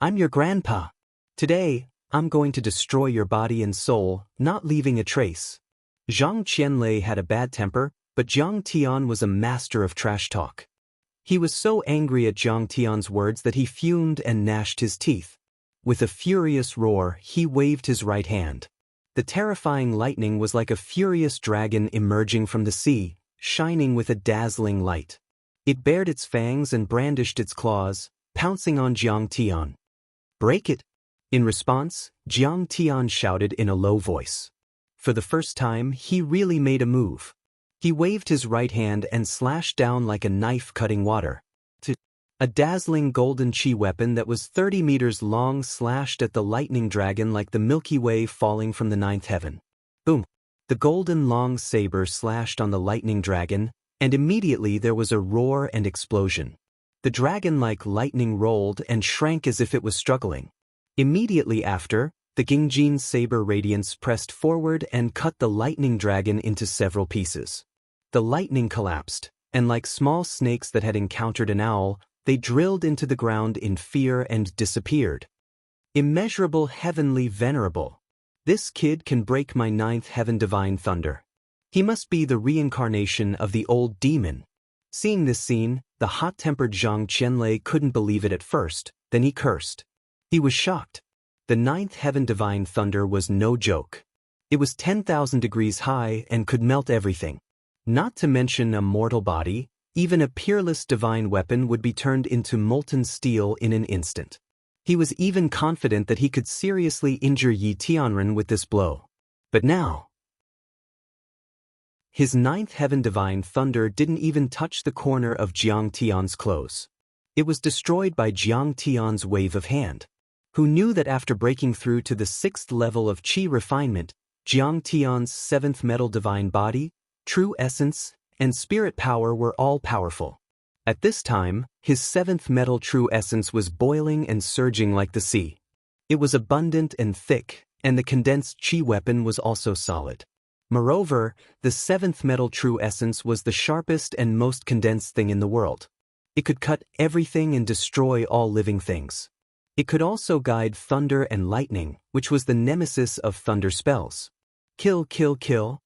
Speaker 1: "I'm your grandpa. Today, I'm going to destroy your body and soul, not leaving a trace." Zhang Qianlei had a bad temper, but Jiang Tian was a master of trash talk. He was so angry at Jiang Tian's words that he fumed and gnashed his teeth. With a furious roar, he waved his right hand. The terrifying lightning was like a furious dragon emerging from the sea, shining with a dazzling light. It bared its fangs and brandished its claws, pouncing on Jiang Tian. "Break it!" In response, Jiang Tian shouted in a low voice. For the first time, he really made a move. He waved his right hand and slashed down like a knife cutting water. A dazzling golden chi weapon that was 30 meters long slashed at the lightning dragon like the Milky Way falling from the ninth heaven. Boom! The golden long saber slashed on the lightning dragon, and immediately there was a roar and explosion. The dragon like lightning rolled and shrank as if it was struggling. Immediately after, the Gingjin saber radiance pressed forward and cut the lightning dragon into several pieces. The lightning collapsed, and like small snakes that had encountered an owl, they drilled into the ground in fear and disappeared. Immeasurable heavenly venerable. This kid can break my ninth heaven divine thunder. He must be the reincarnation of the old demon. Seeing this scene, the hot-tempered Zhang Qianlei couldn't believe it at first, then he cursed. He was shocked. The ninth heaven divine thunder was no joke. It was 10,000 degrees high and could melt everything. Not to mention a mortal body, even a peerless divine weapon would be turned into molten steel in an instant. He was even confident that he could seriously injure Yi Tianren with this blow. But now, his ninth heaven divine thunder didn't even touch the corner of Jiang Tian's clothes. It was destroyed by Jiang Tian's wave of hand. Who knew that after breaking through to the 6th level of Qi refinement, Jiang Tian's 7th metal divine body, true essence, and spirit power were all powerful. At this time, his 7th metal true essence was boiling and surging like the sea. It was abundant and thick, and the condensed Qi weapon was also solid. Moreover, the 7th metal true essence was the sharpest and most condensed thing in the world. It could cut everything and destroy all living things. It could also guide thunder and lightning, which was the nemesis of thunder spells. Kill, kill, kill.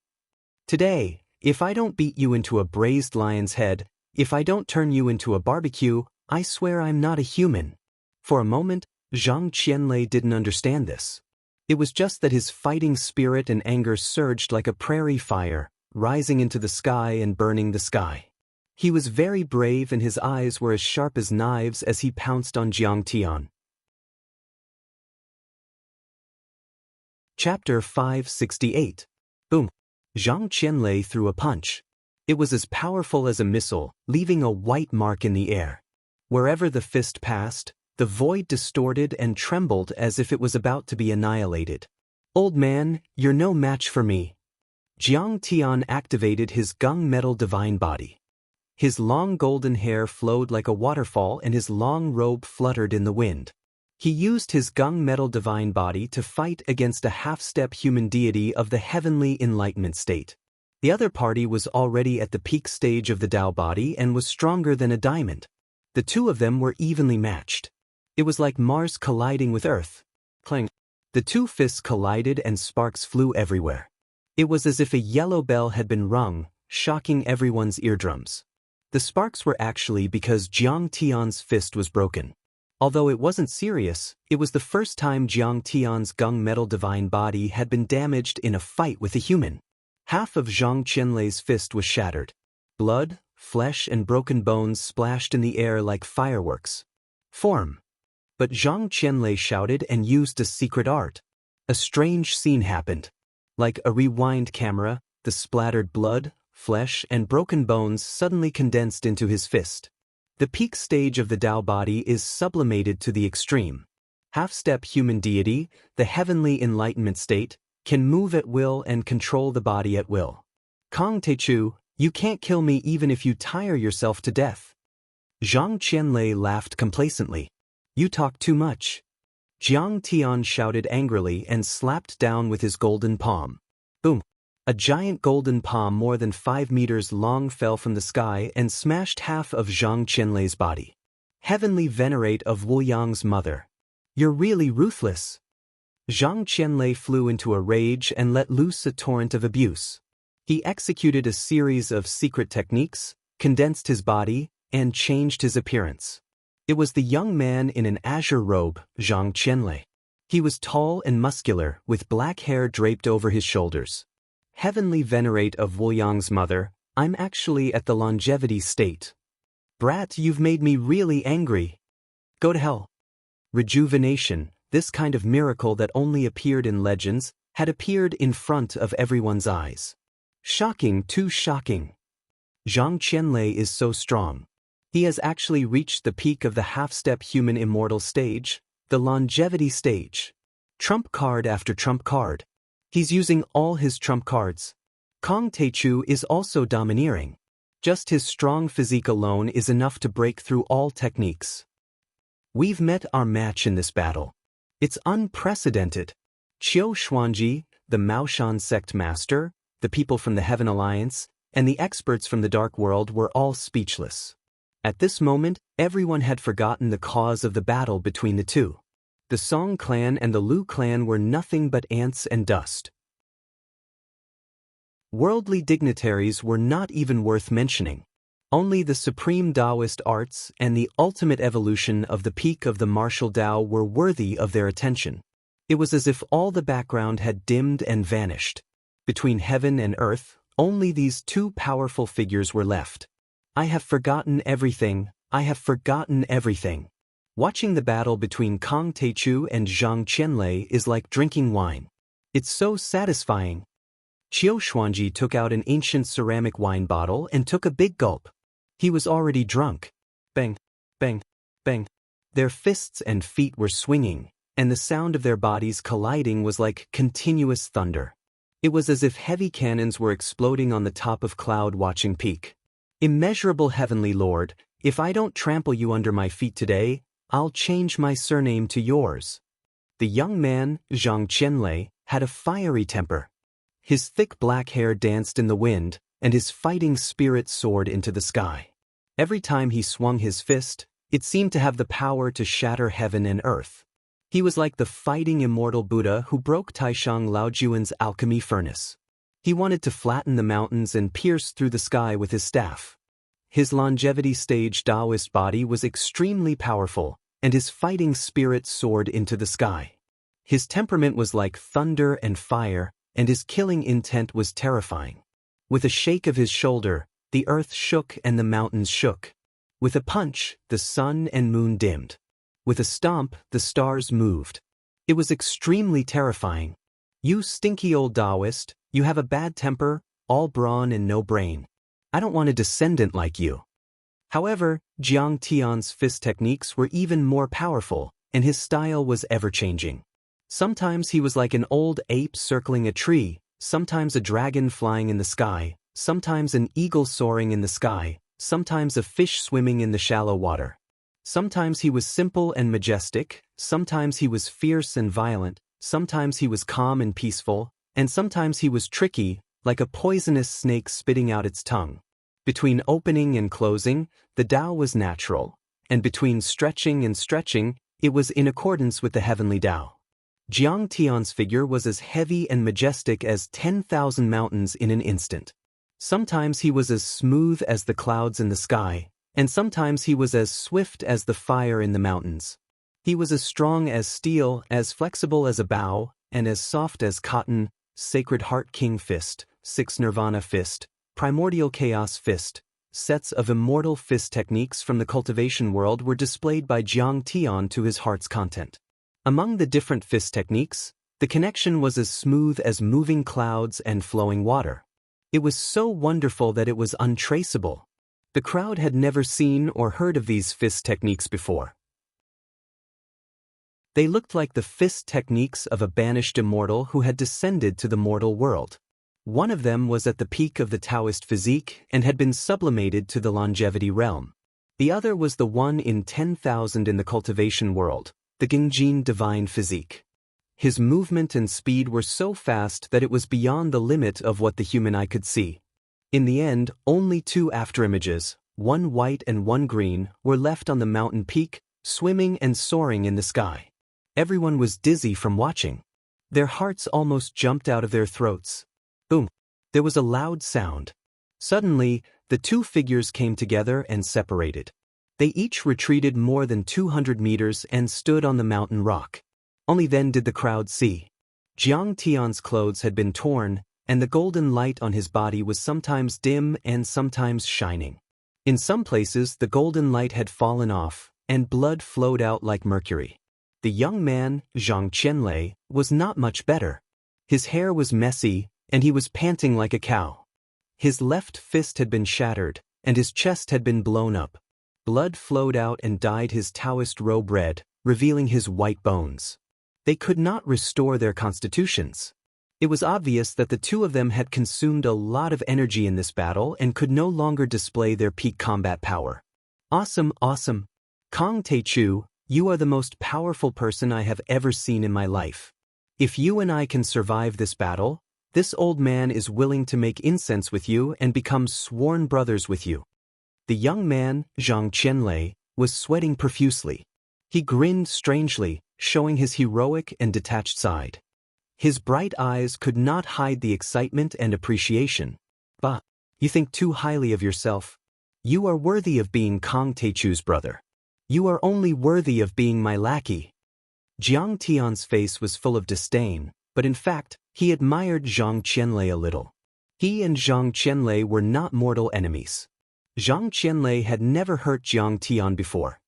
Speaker 1: Today, if I don't beat you into a braised lion's head, if I don't turn you into a barbecue, I swear I'm not a human. For a moment, Zhang Qianlei didn't understand this. It was just that his fighting spirit and anger surged like a prairie fire, rising into the sky and burning the sky. He was very brave and his eyes were as sharp as knives as he pounced on Jiang Tian. Chapter 568. Boom. Zhang Qianlei threw a punch. It was as powerful as a missile, leaving a white mark in the air. Wherever the fist passed, the void distorted and trembled as if it was about to be annihilated. Old man, you're no match for me. Jiang Tian activated his gung metal divine body. His long golden hair flowed like a waterfall and his long robe fluttered in the wind. He used his gung metal divine body to fight against a half-step human deity of the heavenly enlightenment state. The other party was already at the peak stage of the Tao body and was stronger than a diamond. The two of them were evenly matched. It was like Mars colliding with Earth. Clang. The two fists collided and sparks flew everywhere. It was as if a yellow bell had been rung, shocking everyone's eardrums. The sparks were actually because Jiang Tian's fist was broken. Although it wasn't serious, it was the first time Jiang Tian's gung metal divine body had been damaged in a fight with a human. Half of Zhang Qianlei's fist was shattered. Blood, flesh and broken bones splashed in the air like fireworks. Form. But Zhang Qianlei shouted and used a secret art. A strange scene happened. Like a rewind camera, the splattered blood, flesh and broken bones suddenly condensed into his fist. The peak stage of the Tao body is sublimated to the extreme. Half-step human deity, the heavenly enlightenment state, can move at will and control the body at will. Kong Techu, you can't kill me even if you tire yourself to death. Zhang Qianlei laughed complacently. You talk too much. Jiang Tian shouted angrily and slapped down with his golden palm. Boom. A giant golden palm more than 5 meters long fell from the sky and smashed half of Zhang Qianlei's body. Heavenly venerate of Wu Yang's mother. You're really ruthless. Zhang Qianlei flew into a rage and let loose a torrent of abuse. He executed a series of secret techniques, condensed his body, and changed his appearance. It was the young man in an azure robe, Zhang Qianlei. He was tall and muscular, with black hair draped over his shoulders. Heavenly venerate of Wu Yang's mother, I'm actually at the longevity state. Brat, you've made me really angry. Go to hell. Rejuvenation, this kind of miracle that only appeared in legends, had appeared in front of everyone's eyes. Shocking, too shocking. Zhang Qianlei is so strong. He has actually reached the peak of the half-step human immortal stage, the longevity stage. Trump card after trump card. He's using all his trump cards. Kong Teichu is also domineering. Just his strong physique alone is enough to break through all techniques. We've met our match in this battle. It's unprecedented. Qiu Xuanji, the Maoshan sect master, the people from the Heaven Alliance, and the experts from the Dark World were all speechless. At this moment, everyone had forgotten the cause of the battle between the two. The Song clan and the Lu clan were nothing but ants and dust. Worldly dignitaries were not even worth mentioning. Only the supreme Taoist arts and the ultimate evolution of the peak of the martial Tao were worthy of their attention. It was as if all the background had dimmed and vanished. Between heaven and earth, only these two powerful figures were left. I have forgotten everything, I have forgotten everything. Watching the battle between Kong Teichu and Zhang Qianlei is like drinking wine. It's so satisfying. Qiu Xuanji took out an ancient ceramic wine bottle and took a big gulp. He was already drunk. Bang, bang, bang. Their fists and feet were swinging, and the sound of their bodies colliding was like continuous thunder. It was as if heavy cannons were exploding on the top of Cloud-Watching Peak. Immeasurable Heavenly Lord, if I don't trample you under my feet today, I'll change my surname to yours. The young man, Zhang Qianlei, had a fiery temper. His thick black hair danced in the wind, and his fighting spirit soared into the sky. Every time he swung his fist, it seemed to have the power to shatter heaven and earth. He was like the fighting immortal Buddha who broke Taishang Laojuan's alchemy furnace. He wanted to flatten the mountains and pierce through the sky with his staff. His longevity stage Taoist body was extremely powerful, and his fighting spirit soared into the sky. His temperament was like thunder and fire, and his killing intent was terrifying. With a shake of his shoulder, the earth shook and the mountains shook. With a punch, the sun and moon dimmed. With a stomp, the stars moved. It was extremely terrifying. You stinky old Taoist, you have a bad temper, all brawn and no brain. I don't want a descendant like you. However, Jiang Tian's fist techniques were even more powerful, and his style was ever-changing. Sometimes he was like an old ape circling a tree, sometimes a dragon flying in the sky, sometimes an eagle soaring in the sky, sometimes a fish swimming in the shallow water. Sometimes he was simple and majestic, sometimes he was fierce and violent, sometimes he was calm and peaceful, and sometimes he was tricky, like a poisonous snake spitting out its tongue. Between opening and closing, the Tao was natural, and between stretching and stretching, it was in accordance with the heavenly Tao. Jiang Tian's figure was as heavy and majestic as 10,000 mountains in an instant. Sometimes he was as smooth as the clouds in the sky, and sometimes he was as swift as the fire in the mountains. He was as strong as steel, as flexible as a bow, and as soft as cotton. Sacred Heart King Fist, Six Nirvana Fist, Primordial Chaos Fist. Sets of immortal fist techniques from the cultivation world were displayed by Jiang Tian to his heart's content. Among the different fist techniques, the connection was as smooth as moving clouds and flowing water. It was so wonderful that it was untraceable. The crowd had never seen or heard of these fist techniques before. They looked like the fist techniques of a banished immortal who had descended to the mortal world. One of them was at the peak of the Taoist physique and had been sublimated to the longevity realm. The other was the one in 10,000 in the cultivation world, the Gengjin divine physique. His movement and speed were so fast that it was beyond the limit of what the human eye could see. In the end, only two afterimages, one white and one green, were left on the mountain peak, swimming and soaring in the sky. Everyone was dizzy from watching. Their hearts almost jumped out of their throats. Boom! There was a loud sound. Suddenly, the two figures came together and separated. They each retreated more than 200 meters and stood on the mountain rock. Only then did the crowd see. Jiang Tian's clothes had been torn, and the golden light on his body was sometimes dim and sometimes shining. In some places, the golden light had fallen off, and blood flowed out like mercury. The young man, Zhang Qianlei, was not much better. His hair was messy, and he was panting like a cow. His left fist had been shattered, and his chest had been blown up. Blood flowed out and dyed his Taoist robe red, revealing his white bones. They could not restore their constitutions. It was obvious that the two of them had consumed a lot of energy in this battle and could no longer display their peak combat power. Awesome, awesome. Kong Taechu, you are the most powerful person I have ever seen in my life. If you and I can survive this battle, this old man is willing to make incense with you and become sworn brothers with you. The young man, Zhang Qianlei, was sweating profusely. He grinned strangely, showing his heroic and detached side. His bright eyes could not hide the excitement and appreciation. Bah, you think too highly of yourself. You are worthy of being Kong Taechu's brother. You are only worthy of being my lackey. Jiang Tian's face was full of disdain, but in fact, he admired Zhang Qianlei a little. He and Zhang Qianlei were not mortal enemies. Zhang Qianlei had never hurt Jiang Tian before.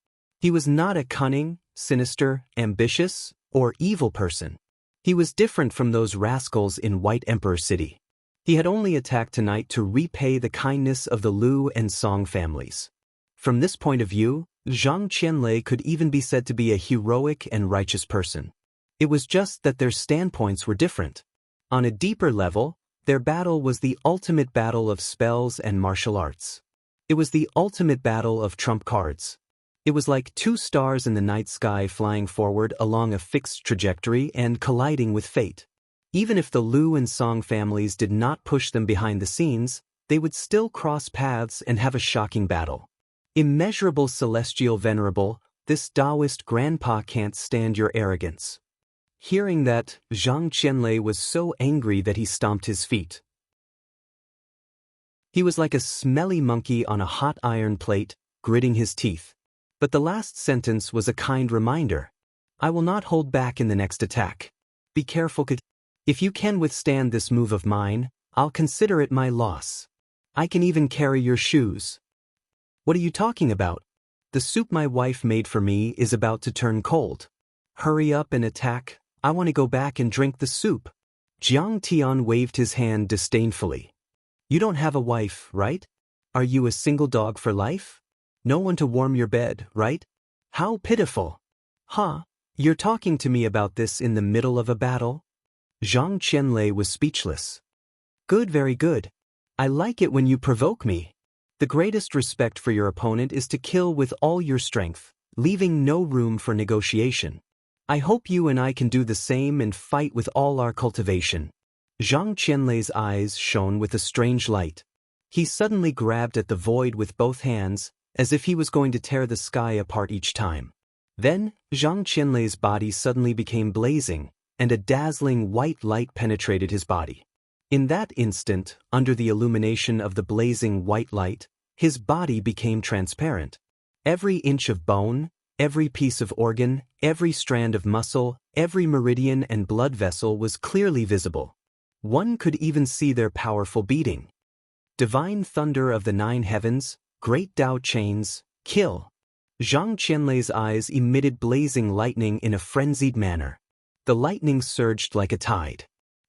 Speaker 1: He was not a cunning, sinister, ambitious, or evil person. He was different from those rascals in White Emperor City. He had only attacked tonight to repay the kindness of the Liu and Song families. From this point of view, Zhang Qianlei could even be said to be a heroic and righteous person. It was just that their standpoints were different. On a deeper level, their battle was the ultimate battle of spells and martial arts. It was the ultimate battle of trump cards. It was like two stars in the night sky flying forward along a fixed trajectory and colliding with fate. Even if the Liu and Song families did not push them behind the scenes, they would still cross paths and have a shocking battle. Immeasurable celestial venerable, this Taoist grandpa can't stand your arrogance. Hearing that, Zhang Qianlei was so angry that he stomped his feet. He was like a smelly monkey on a hot iron plate, gritting his teeth. But the last sentence was a kind reminder. I will not hold back in the next attack. Be careful. If you can withstand this move of mine, I'll consider it my loss. I can even carry your shoes. What are you talking about? The soup my wife made for me is about to turn cold. Hurry up and attack. I want to go back and drink the soup. Jiang Tian waved his hand disdainfully. You don't have a wife, right? Are you a single dog for life? No one to warm your bed, right? How pitiful. Huh? You're talking to me about this in the middle of a battle? Zhang Qianlei was speechless. Good, very good. I like it when you provoke me. The greatest respect for your opponent is to kill with all your strength, leaving no room for negotiation. I hope you and I can do the same and fight with all our cultivation. Zhang Qianlei's eyes shone with a strange light. He suddenly grabbed at the void with both hands, as if he was going to tear the sky apart each time. Then, Zhang Qianlei's body suddenly became blazing, and a dazzling white light penetrated his body. In that instant, under the illumination of the blazing white light, his body became transparent. Every inch of bone, every piece of organ, every strand of muscle, every meridian and blood vessel was clearly visible. One could even see their powerful beating. Divine thunder of the nine heavens, great Tao chains, kill. Zhang Qianlei's eyes emitted blazing lightning in a frenzied manner. The lightning surged like a tide.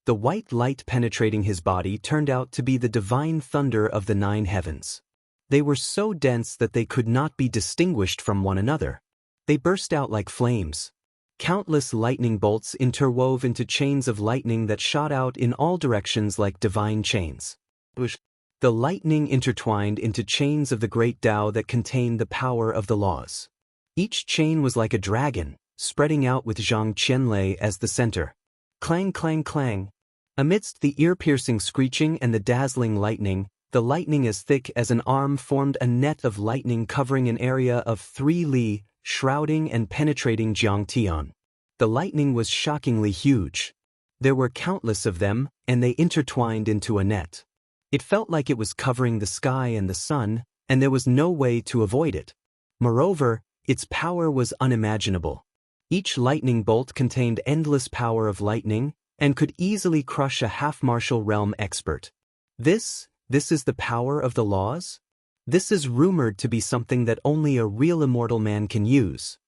Speaker 1: The white light penetrating his body turned out to be the divine thunder of the nine heavens. They were so dense that they could not be distinguished from one another. They burst out like flames. Countless lightning bolts interwove into chains of lightning that shot out in all directions like divine chains. The lightning intertwined into chains of the great Tao that contained the power of the laws. Each chain was like a dragon, spreading out with Zhang Qianlei as the center. Clang, clang, clang. Amidst the ear-piercing screeching and the dazzling lightning as thick as an arm formed a net of lightning covering an area of 3 li, shrouding and penetrating Jiang Tian. The lightning was shockingly huge. There were countless of them, and they intertwined into a net. It felt like it was covering the sky and the sun, and there was no way to avoid it. Moreover, its power was unimaginable. Each lightning bolt contained endless power of lightning, and could easily crush a half-martial realm expert. This is the power of the laws? This is rumored to be something that only a real immortal man can use.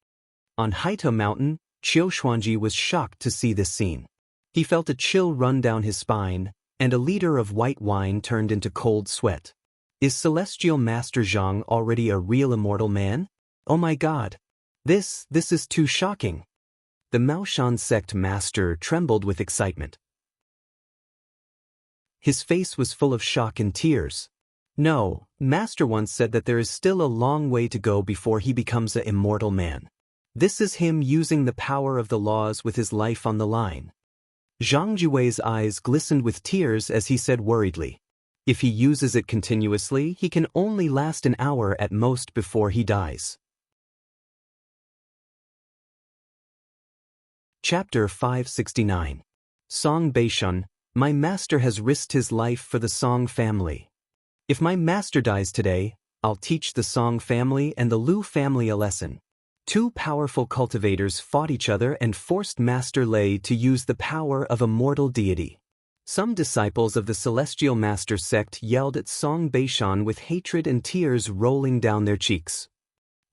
Speaker 1: On Haito Mountain, Qiu Xuanji was shocked to see this scene. He felt a chill run down his spine, and a liter of white wine turned into cold sweat. Is Celestial Master Zhang already a real immortal man? Oh my god. This is too shocking. The Maoshan sect master trembled with excitement. His face was full of shock and tears. No, Master once said that there is still a long way to go before he becomes an immortal man. This is him using the power of the laws with his life on the line. Zhang Juwei's eyes glistened with tears as he said worriedly, if he uses it continuously, he can only last an hour at most before he dies. Chapter 569. Song Beishun, my master has risked his life for the Song family. If my master dies today, I'll teach the Song family and the Lu family a lesson. Two powerful cultivators fought each other and forced Master Lei to use the power of a mortal deity. Some disciples of the Celestial Master sect yelled at Song Beishun with hatred and tears rolling down their cheeks.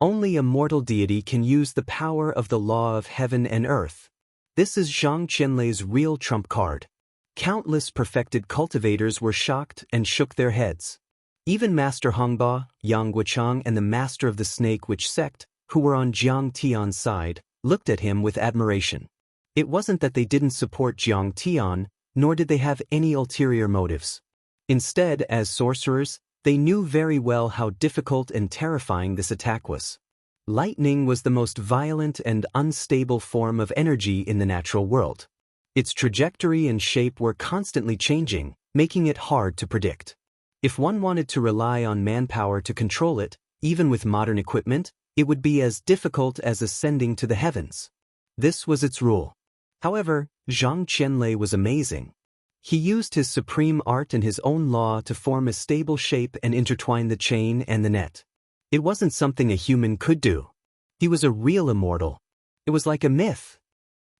Speaker 1: Only a mortal deity can use the power of the law of heaven and earth. This is Zhang Qianlei's real trump card. Countless perfected cultivators were shocked and shook their heads. Even Master Hongba, Yang Guochang and the Master of the Snake Witch sect, who were on Jiang Tian's side, looked at him with admiration. It wasn't that they didn't support Jiang Tian, nor did they have any ulterior motives. Instead, as sorcerers, they knew very well how difficult and terrifying this attack was. Lightning was the most violent and unstable form of energy in the natural world. Its trajectory and shape were constantly changing, making it hard to predict. If one wanted to rely on manpower to control it, even with modern equipment, it would be as difficult as ascending to the heavens. This was its rule. However, Zhang Qianlei was amazing. He used his supreme art and his own law to form a stable shape and intertwine the chain and the net. It wasn't something a human could do. He was a real immortal. It was like a myth.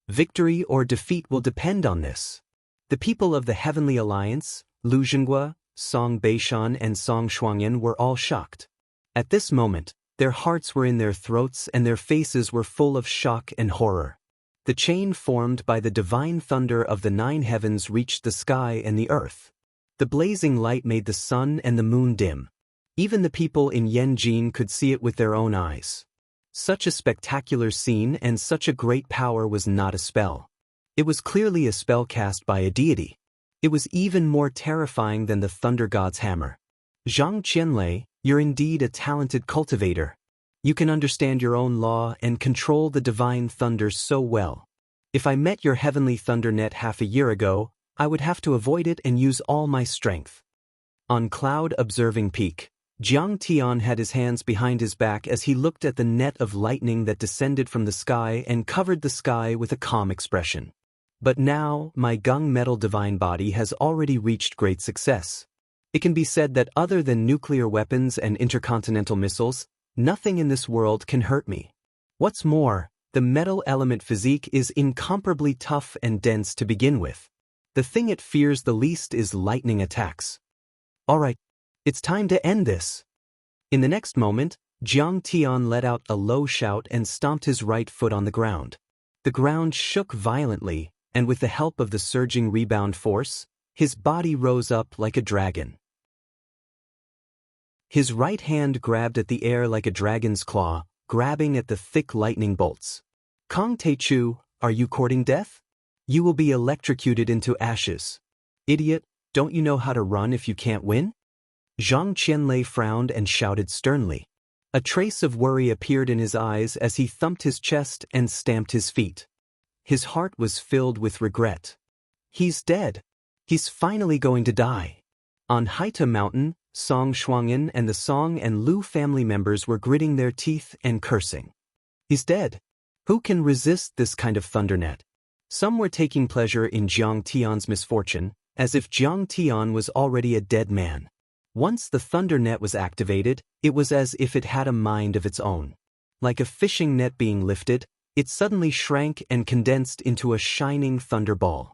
Speaker 1: Victory or defeat will depend on this. The people of the Heavenly Alliance, Lu Zhenghua, Song Beishun and Song Shuangyan were all shocked. At this moment, their hearts were in their throats and their faces were full of shock and horror. The chain formed by the divine thunder of the 9 heavens reached the sky and the earth. The blazing light made the sun and the moon dim. Even the people in Yanjin could see it with their own eyes. Such a spectacular scene and such a great power was not a spell. It was clearly a spell cast by a deity. It was even more terrifying than the thunder god's hammer. Zhang Qianlei, you're indeed a talented cultivator. You can understand your own law and control the divine thunder so well. If I met your heavenly thunder net half a year ago, I would have to avoid it and use all my strength. On Cloud Observing Peak, Jiang Tian had his hands behind his back as he looked at the net of lightning that descended from the sky and covered the sky with a calm expression. But now, my gung metal divine body has already reached great success. It can be said that other than nuclear weapons and intercontinental missiles, nothing in this world can hurt me. What's more, the metal element physique is incomparably tough and dense to begin with. The thing it fears the least is lightning attacks. Alright, it's time to end this. In the next moment, Jiang Tian let out a low shout and stomped his right foot on the ground. The ground shook violently, and with the help of the surging rebound force, his body rose up like a dragon. His right hand grabbed at the air like a dragon's claw, grabbing at the thick lightning bolts. Kong Teichu, are you courting death? You will be electrocuted into ashes. Idiot, don't you know how to run if you can't win? Zhang Qianlei frowned and shouted sternly. A trace of worry appeared in his eyes as he thumped his chest and stamped his feet. His heart was filled with regret. He's dead. He's finally going to die. On Haita Mountain, Song Shuangyan and the Song and Lu family members were gritting their teeth and cursing. He's dead. Who can resist this kind of thundernet? Some were taking pleasure in Jiang Tian's misfortune, as if Jiang Tian was already a dead man. Once the thunder net was activated, it was as if it had a mind of its own. Like a fishing net being lifted, it suddenly shrank and condensed into a shining thunderball.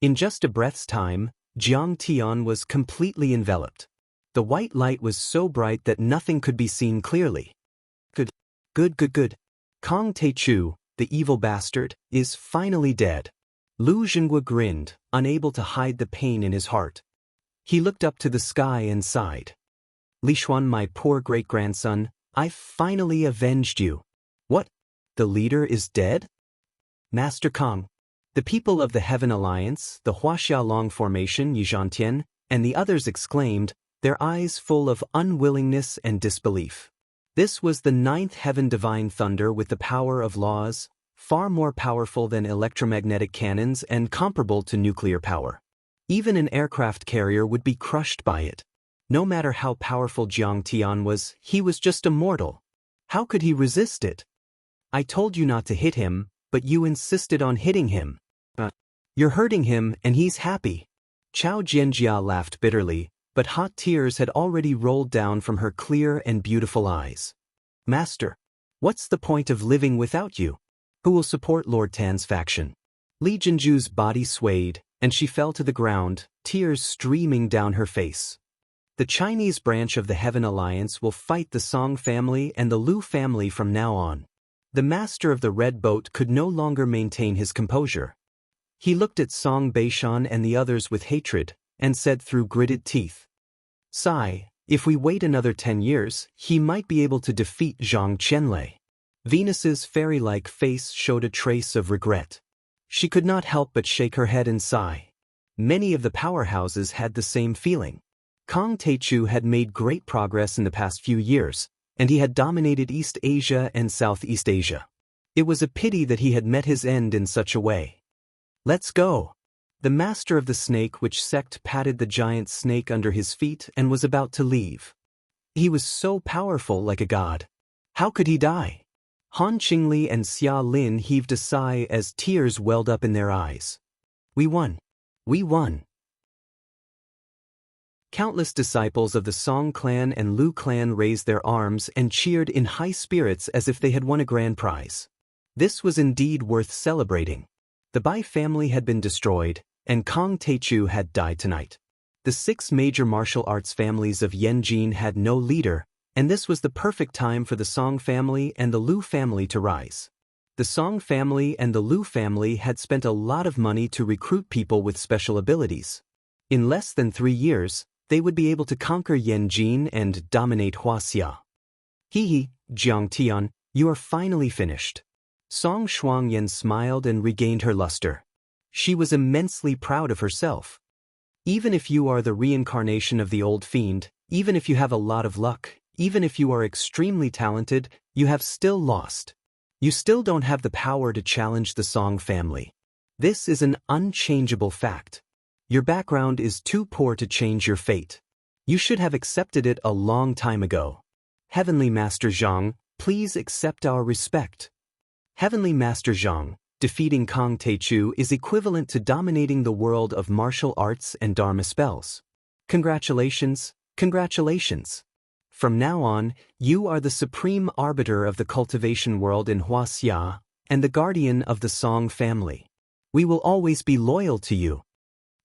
Speaker 1: In just a breath's time, Jiang Tian was completely enveloped. The white light was so bright that nothing could be seen clearly. Good. Kong Teichu, the evil bastard, is finally dead. Lu Zhenghua grinned, unable to hide the pain in his heart. He looked up to the sky and sighed. Li Xuan, my poor great-grandson, I've finally avenged you. What? The leader is dead? Master Kong. The people of the Heaven Alliance, the Huaxiaolong Formation Yizhantian, and the others exclaimed, their eyes full of unwillingness and disbelief. This was the 9th heaven divine thunder with the power of laws, far more powerful than electromagnetic cannons and comparable to nuclear power. Even an aircraft carrier would be crushed by it. No matter how powerful Jiang Tian was, he was just a mortal. How could he resist it? I told you not to hit him, but you insisted on hitting him. You're hurting him and he's happy. Chao Jianjia laughed bitterly, but hot tears had already rolled down from her clear and beautiful eyes. Master, what's the point of living without you? Who will support Lord Tan's faction? Li Jinju's body swayed, and she fell to the ground, tears streaming down her face. The Chinese branch of the Heaven Alliance will fight the Song family and the Lu family from now on. The master of the Red Boat could no longer maintain his composure. He looked at Song Beishan and the others with hatred, and said through gritted teeth, Sai, if we wait another 10 years, he might be able to defeat Zhang Qianlei. Venus's fairy-like face showed a trace of regret. She could not help but shake her head and sigh. Many of the powerhouses had the same feeling. Kong Teichu had made great progress in the past few years, and he had dominated East Asia and Southeast Asia. It was a pity that he had met his end in such a way. Let's go. The master of the snake witch sect patted the giant snake under his feet and was about to leave. He was so powerful, like a god. How could he die? Han Qingli and Xia Lin heaved a sigh as tears welled up in their eyes. We won. We won. Countless disciples of the Song clan and Lu clan raised their arms and cheered in high spirits as if they had won a grand prize. This was indeed worth celebrating. The Bai family had been destroyed, and Kong Teichu had died tonight. The 6 major martial arts families of Yanjin had no leader, and this was the perfect time for the Song family and the Lu family to rise. The Song family and the Lu family had spent a lot of money to recruit people with special abilities. In less than 3 years, they would be able to conquer Yanjin and dominate Huaxia. Hee, Jiang Tian, you are finally finished. Song Shuangyan smiled and regained her luster. She was immensely proud of herself. Even if you are the reincarnation of the old fiend, even if you have a lot of luck, even if you are extremely talented, you have still lost. You still don't have the power to challenge the Song family. This is an unchangeable fact. Your background is too poor to change your fate. You should have accepted it a long time ago. Heavenly Master Zhang, please accept our respect. Heavenly Master Zhang, defeating Kong Teichu is equivalent to dominating the world of martial arts and Dharma spells. Congratulations, congratulations. From now on, you are the supreme arbiter of the cultivation world in Huaxia, and the guardian of the Song family. We will always be loyal to you.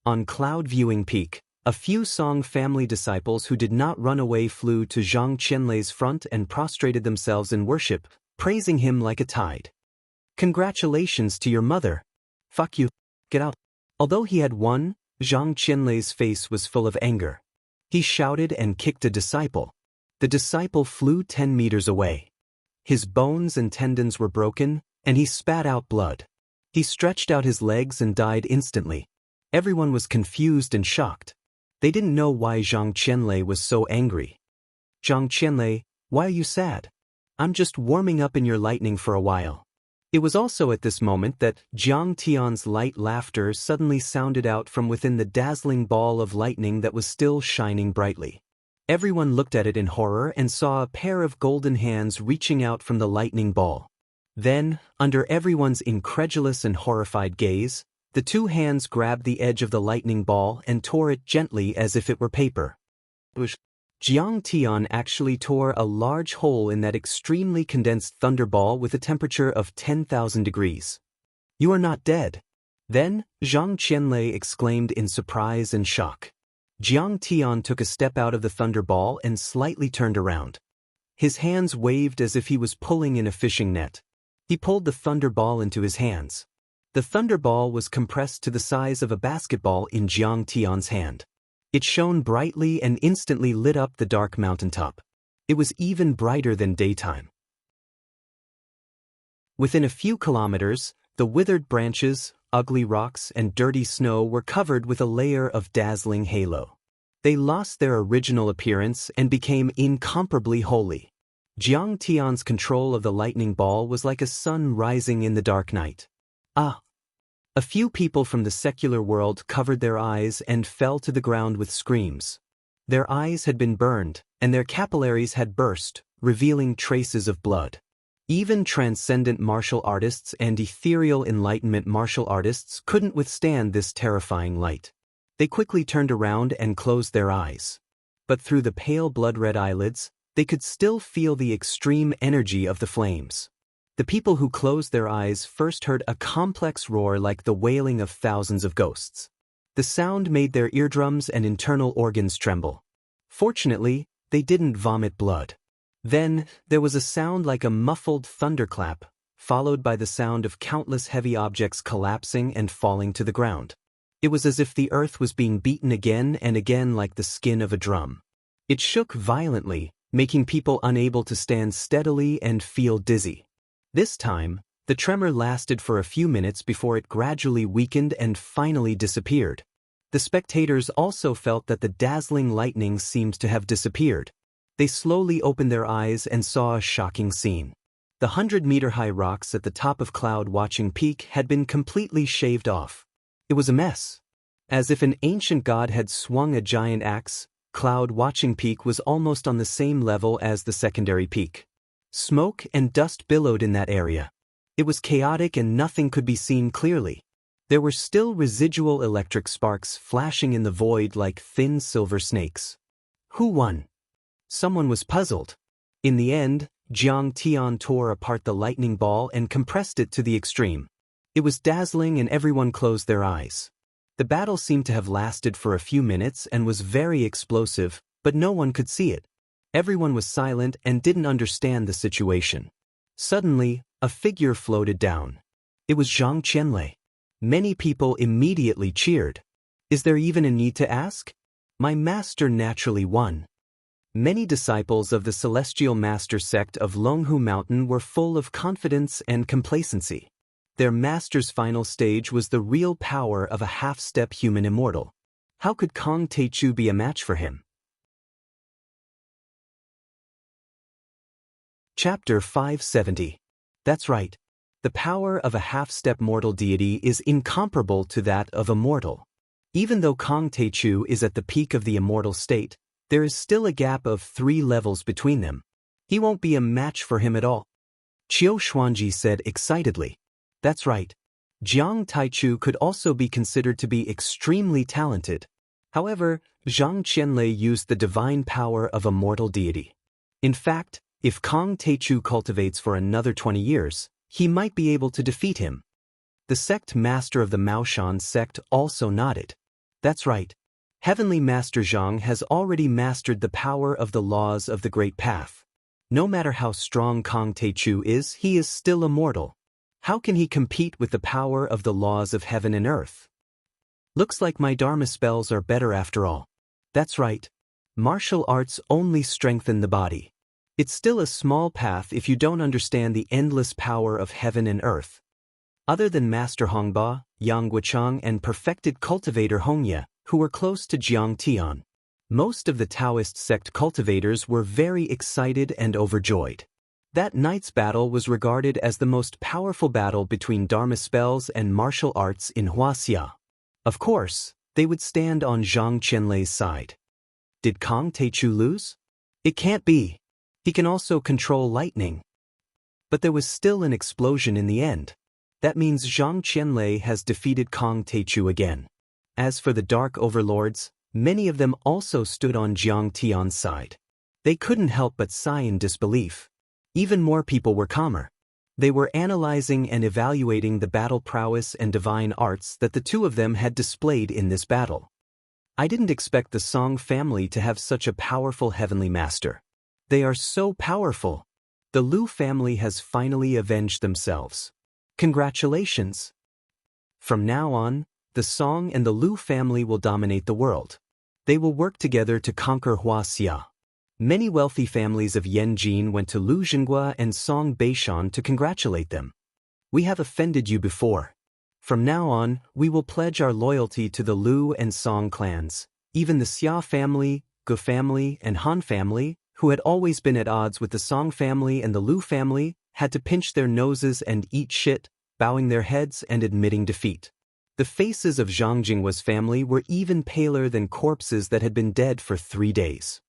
Speaker 1: On Cloud Viewing Peak, a few Song family disciples who did not run away flew to Zhang Qianlei's front and prostrated themselves in worship, praising him like a tide. Congratulations to your mother. Fuck you. Get out. Although he had won, Zhang Qianlei's face was full of anger. He shouted and kicked a disciple. The disciple flew 10 meters away. His bones and tendons were broken, and he spat out blood. He stretched out his legs and died instantly. Everyone was confused and shocked. They didn't know why Zhang Qianlei was so angry. Zhang Qianlei, why are you sad? I'm just warming up in your lightning for a while. It was also at this moment that Jiang Tian's light laughter suddenly sounded out from within the dazzling ball of lightning that was still shining brightly. Everyone looked at it in horror and saw a pair of golden hands reaching out from the lightning ball. Then, under everyone's incredulous and horrified gaze, the 2 hands grabbed the edge of the lightning ball and tore it gently as if it were paper. Jiang Tian actually tore a large hole in that extremely condensed thunderball with a temperature of 10,000 degrees. You are not dead. Then, Zhang Qianlei exclaimed in surprise and shock. Jiang Tian took a step out of the thunderball and slightly turned around. His hands waved as if he was pulling in a fishing net. He pulled the thunderball into his hands. The thunderball was compressed to the size of a basketball in Jiang Tian's hand. It shone brightly and instantly lit up the dark mountaintop. It was even brighter than daytime. Within a few kilometers, the withered branches, ugly rocks, and dirty snow were covered with a layer of dazzling halo. They lost their original appearance and became incomparably holy. Jiang Tian's control of the lightning ball was like a sun rising in the dark night. Ah! A few people from the secular world covered their eyes and fell to the ground with screams. Their eyes had been burned, and their capillaries had burst, revealing traces of blood. Even transcendent martial artists and ethereal enlightenment martial artists couldn't withstand this terrifying light. They quickly turned around and closed their eyes. But through the pale blood-red eyelids, they could still feel the extreme energy of the flames. The people who closed their eyes first heard a complex roar like the wailing of thousands of ghosts. The sound made their eardrums and internal organs tremble. Fortunately, they didn't vomit blood. Then, there was a sound like a muffled thunderclap, followed by the sound of countless heavy objects collapsing and falling to the ground. It was as if the earth was being beaten again and again like the skin of a drum. It shook violently, making people unable to stand steadily and feel dizzy. This time, the tremor lasted for a few minutes before it gradually weakened and finally disappeared. The spectators also felt that the dazzling lightning seemed to have disappeared. They slowly opened their eyes and saw a shocking scene. The 100-meter-high rocks at the top of Cloud Watching Peak had been completely shaved off. It was a mess. As if an ancient god had swung a giant axe, Cloud Watching Peak was almost on the same level as the secondary peak. Smoke and dust billowed in that area. It was chaotic and nothing could be seen clearly. There were still residual electric sparks flashing in the void like thin silver snakes. Who won? Someone was puzzled. In the end, Jiang Tian tore apart the lightning ball and compressed it to the extreme. It was dazzling and everyone closed their eyes. The battle seemed to have lasted for a few minutes and was very explosive, but no one could see it. Everyone was silent and didn't understand the situation. Suddenly, a figure floated down. It was Zhang Qianlei. Many people immediately cheered. Is there even a need to ask? My master naturally won. Many disciples of the Celestial Master sect of Longhu Mountain were full of confidence and complacency. Their master's final stage was the real power of a half-step human immortal. How could Kong Teichu be a match for him? Chapter 570. That's right. The power of a half-step mortal deity is incomparable to that of a mortal. Even though Kong Teichu is at the peak of the immortal state, there is still a gap of 3 levels between them. He won't be a match for him at all. Qiu Xuanji said excitedly. That's right. Jiang Taichu could also be considered to be extremely talented. However, Zhang Qianlei used the divine power of a mortal deity. In fact, if Kong Teichu cultivates for another 20 years, he might be able to defeat him. The sect master of the Maoshan sect also nodded. That's right. Heavenly Master Zhang has already mastered the power of the laws of the Great Path. No matter how strong Kong Teichu is, he is still immortal. How can he compete with the power of the laws of heaven and earth? Looks like my Dharma spells are better after all. That's right. Martial arts only strengthen the body. It's still a small path if you don't understand the endless power of heaven and earth. Other than Master Hongba, Yang Guochang, and perfected cultivator Hongye, who were close to Jiang Tian, most of the Taoist sect cultivators were very excited and overjoyed. That night's battle was regarded as the most powerful battle between Dharma spells and martial arts in Huaxia. Of course, they would stand on Zhang Qianlei's side. Did Kong Teichu lose? It can't be. He can also control lightning. But there was still an explosion in the end. That means Zhang Qianlei has defeated Kong Teichu again. As for the Dark Overlords, many of them also stood on Jiang Tian's side. They couldn't help but sigh in disbelief. Even more people were calmer. They were analyzing and evaluating the battle prowess and divine arts that the two of them had displayed in this battle. I didn't expect the Song family to have such a powerful heavenly master. They are so powerful. The Lu family has finally avenged themselves. Congratulations. From now on, the Song and the Lu family will dominate the world. They will work together to conquer Huaxia. Many wealthy families of Yanjin went to Lu Jingua and Song Beishan to congratulate them. We have offended you before. From now on, we will pledge our loyalty to the Lu and Song clans. Even the Xia family, Gu family, and Han family, who had always been at odds with the Song family and the Lu family, had to pinch their noses and eat shit, bowing their heads and admitting defeat. The faces of Zhang Jingwa's family were even paler than corpses that had been dead for 3 days.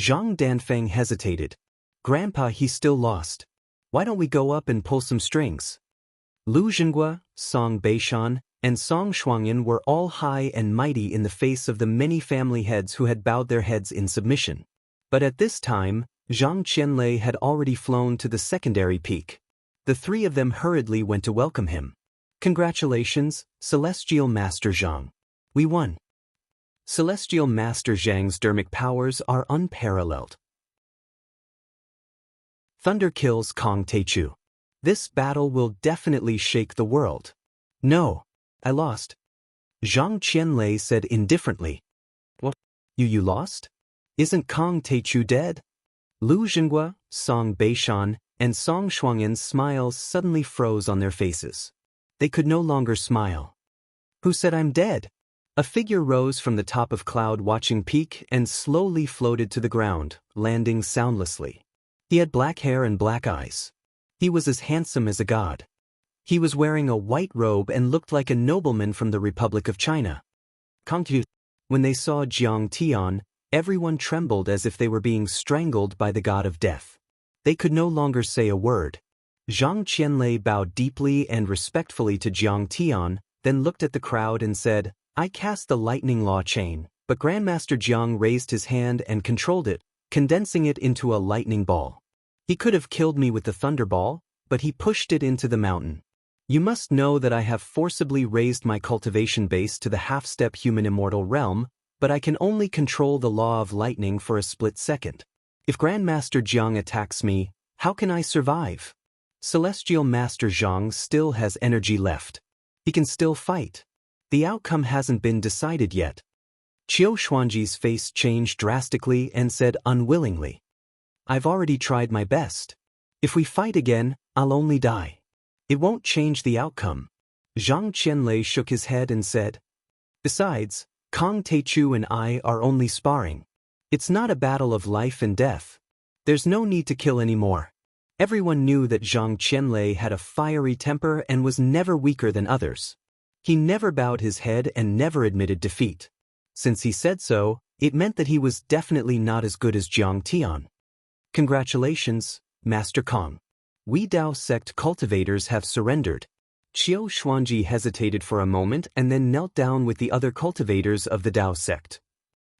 Speaker 1: Zhang Danfeng hesitated. Grandpa, he's still lost. Why don't we go up and pull some strings? Lu Jingua, Song Beishan, and Song Shuangyan were all high and mighty in the face of the many family heads who had bowed their heads in submission. But at this time, Zhang Qianlei had already flown to the secondary peak. The 3 of them hurriedly went to welcome him. Congratulations, Celestial Master Zhang. We won. Celestial Master Zhang's dermic powers are unparalleled. Thunder kills Kong Teichu. This battle will definitely shake the world. No, I lost. Zhang Qianlei said indifferently. What? You lost? Isn't Kong Teichu dead? Lu Jingua, Song Beishan, and Song Shuangyan's smiles suddenly froze on their faces. They could no longer smile. Who said I'm dead? A figure rose from the top of Cloud Watching Peak and slowly floated to the ground, landing soundlessly. He had black hair and black eyes. He was as handsome as a god. He was wearing a white robe and looked like a nobleman from the Republic of China. When they saw Jiang Tian, everyone trembled as if they were being strangled by the god of death. They could no longer say a word. Zhang Qianlei bowed deeply and respectfully to Jiang Tian, then looked at the crowd and said, I cast the lightning law chain, but Grandmaster Jiang raised his hand and controlled it, condensing it into a lightning ball. He could have killed me with the thunderball, but he pushed it into the mountain. You must know that I have forcibly raised my cultivation base to the half-step human immortal realm, but I can only control the law of lightning for a split second. If Grandmaster Jiang attacks me, how can I survive? Celestial Master Zhang still has energy left. He can still fight. The outcome hasn't been decided yet. Qiu Xuanji's face changed drastically and said unwillingly, I've already tried my best. If we fight again, I'll only die. It won't change the outcome. Zhang Qianlei shook his head and said, Besides, Kong Teichu and I are only sparring. It's not a battle of life and death. There's no need to kill anymore. Everyone knew that Zhang Qianlei had a fiery temper and was never weaker than others. He never bowed his head and never admitted defeat. Since he said so, it meant that he was definitely not as good as Jiang Tian. Congratulations, Master Kong. We Dao sect cultivators have surrendered. Qiu Xuanji hesitated for a moment and then knelt down with the other cultivators of the Dao sect.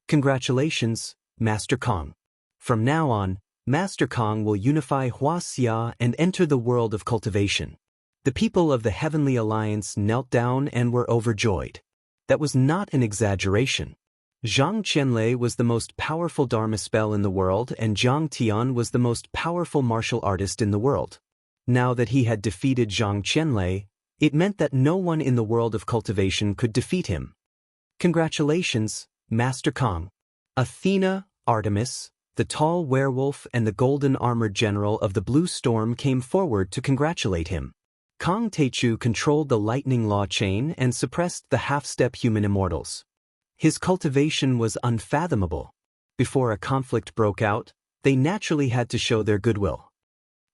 Speaker 1: Congratulations, Master Kong. From now on, Master Kong will unify Huaxia and enter the world of cultivation. The people of the Heavenly Alliance knelt down and were overjoyed. That was not an exaggeration. Zhang Qianlei was the most powerful Dharma spell in the world and Jiang Tian was the most powerful martial artist in the world. Now that he had defeated Zhang Qianlei, it meant that no one in the world of cultivation could defeat him. Congratulations, Master Kong. Athena, Artemis, the tall werewolf and the golden-armored general of the Blue Storm came forward to congratulate him. Kong Teichu controlled the lightning law chain and suppressed the half-step human immortals. His cultivation was unfathomable. Before a conflict broke out, they naturally had to show their goodwill.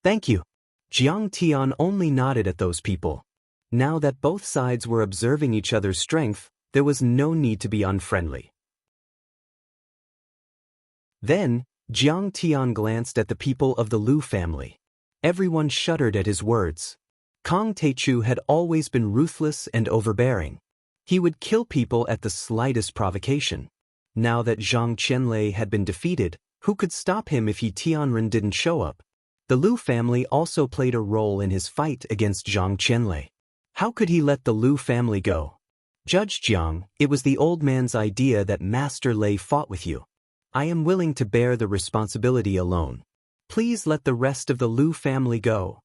Speaker 1: Thank you. Jiang Tian only nodded at those people. Now that both sides were observing each other's strength, there was no need to be unfriendly. Then, Jiang Tian glanced at the people of the Lu family. Everyone shuddered at his words. Kong Teichu had always been ruthless and overbearing. He would kill people at the slightest provocation. Now that Zhang Qianlei had been defeated, who could stop him if Tianren didn't show up? The Lu family also played a role in his fight against Zhang Qianlei. How could he let the Lu family go? Judge Jiang, it was the old man's idea that Master Lei fought with you. I am willing to bear the responsibility alone. Please let the rest of the Lu family go.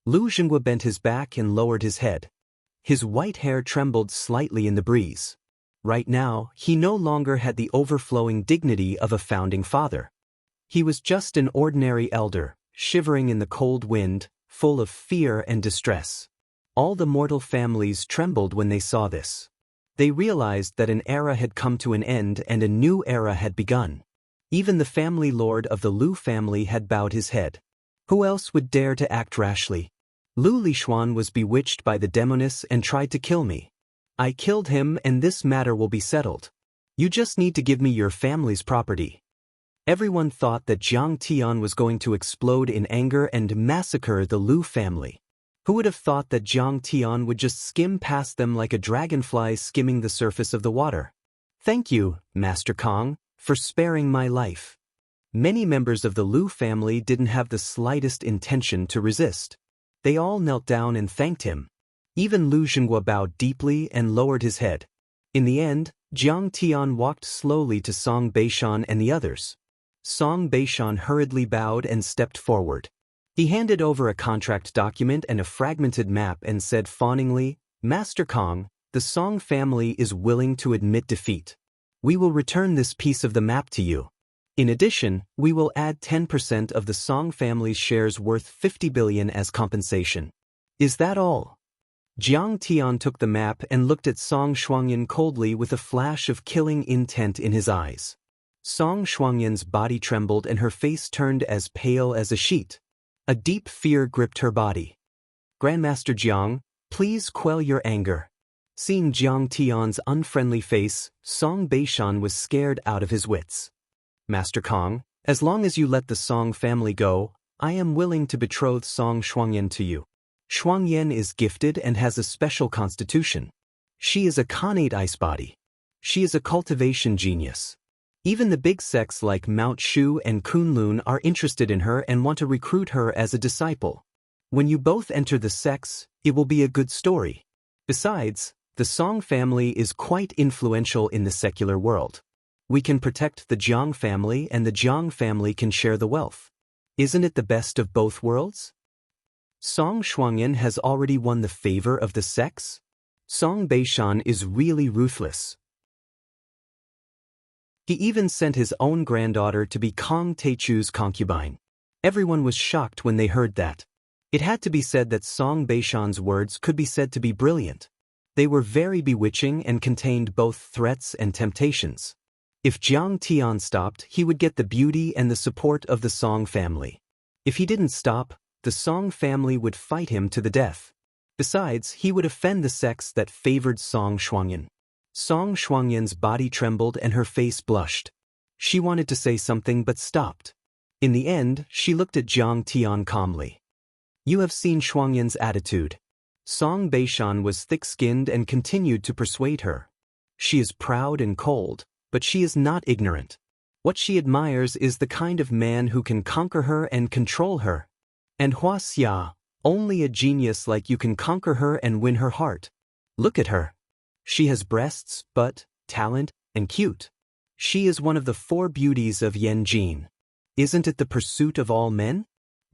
Speaker 1: Lu Jingwa bent his back and lowered his head. His white hair trembled slightly in the breeze. Right now, he no longer had the overflowing dignity of a founding father. He was just an ordinary elder, shivering in the cold wind, full of fear and distress. All the mortal families trembled when they saw this. They realized that an era had come to an end and a new era had begun. Even the family lord of the Lu family had bowed his head. Who else would dare to act rashly? Lu Lishuan was bewitched by the demoness and tried to kill me. I killed him and this matter will be settled. You just need to give me your family's property. Everyone thought that Jiang Tian was going to explode in anger and massacre the Lu family. Who would have thought that Jiang Tian would just skim past them like a dragonfly skimming the surface of the water? Thank you, Master Kong, for sparing my life. Many members of the Lu family didn't have the slightest intention to resist. They all knelt down and thanked him. Even Lu Zhenghua bowed deeply and lowered his head. In the end, Jiang Tian walked slowly to Song Beishan and the others. Song Beishan hurriedly bowed and stepped forward. He handed over a contract document and a fragmented map and said fawningly, Master Kong, the Song family is willing to admit defeat. We will return this piece of the map to you. In addition, we will add 10% of the Song family's shares worth 50 billion as compensation. Is that all? Jiang Tian took the map and looked at Song Shuangyan coldly with a flash of killing intent in his eyes. Song Shuangyan's body trembled and her face turned as pale as a sheet. A deep fear gripped her body. Grandmaster Jiang, please quell your anger. Seeing Jiang Tian's unfriendly face, Song Beishan was scared out of his wits. Master Kong, as long as you let the Song family go, I am willing to betroth Song Shuangyan to you. Shuangyan is gifted and has a special constitution. She is a Khanate ice body. She is a cultivation genius. Even the big sects like Mount Shu and Kunlun are interested in her and want to recruit her as a disciple. When you both enter the sects, it will be a good story. Besides, the Song family is quite influential in the secular world. We can protect the Jiang family and the Jiang family can share the wealth. Isn't it the best of both worlds? Song Shuangyan has already won the favor of the sects. Song Beishan is really ruthless. He even sent his own granddaughter to be Kong Teichu's concubine. Everyone was shocked when they heard that. It had to be said that Song Beishan's words could be said to be brilliant. They were very bewitching and contained both threats and temptations. If Jiang Tian stopped, he would get the beauty and the support of the Song family. If he didn't stop, the Song family would fight him to the death. Besides, he would offend the sects that favored Song Shuangyan. Song Shuangyan's body trembled and her face blushed. She wanted to say something but stopped. In the end, she looked at Jiang Tian calmly. You have seen Shuangyan's attitude. Song Beishan was thick-skinned and continued to persuade her. She is proud and cold, but she is not ignorant. What she admires is the kind of man who can conquer her and control her. And Hua Xia, only a genius like you can conquer her and win her heart. Look at her. She has breasts, butt, talent, and cute. She is one of the 4 beauties of Yanjin. Isn't it the pursuit of all men?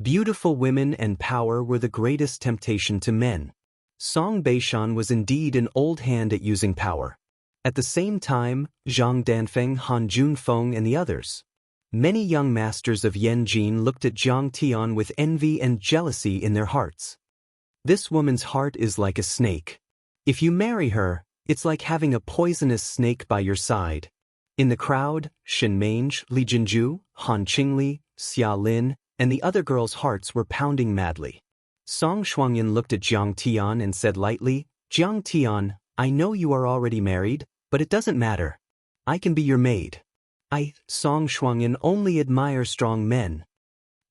Speaker 1: Beautiful women and power were the greatest temptation to men. Song Beishan was indeed an old hand at using power. At the same time, Zhang Danfeng, Han Junfeng, and the others. Many young masters of Yanjin looked at Jiang Tian with envy and jealousy in their hearts. This woman's heart is like a snake. If you marry her, it's like having a poisonous snake by your side. In the crowd, Shen Mange, Li Jinju, Han Qingli, Xia Lin, and the other girls' hearts were pounding madly. Song Shuangyan looked at Jiang Tian and said lightly, Jiang Tian, I know you are already married, but it doesn't matter. I can be your maid. Song Shuangyan, only admire strong men.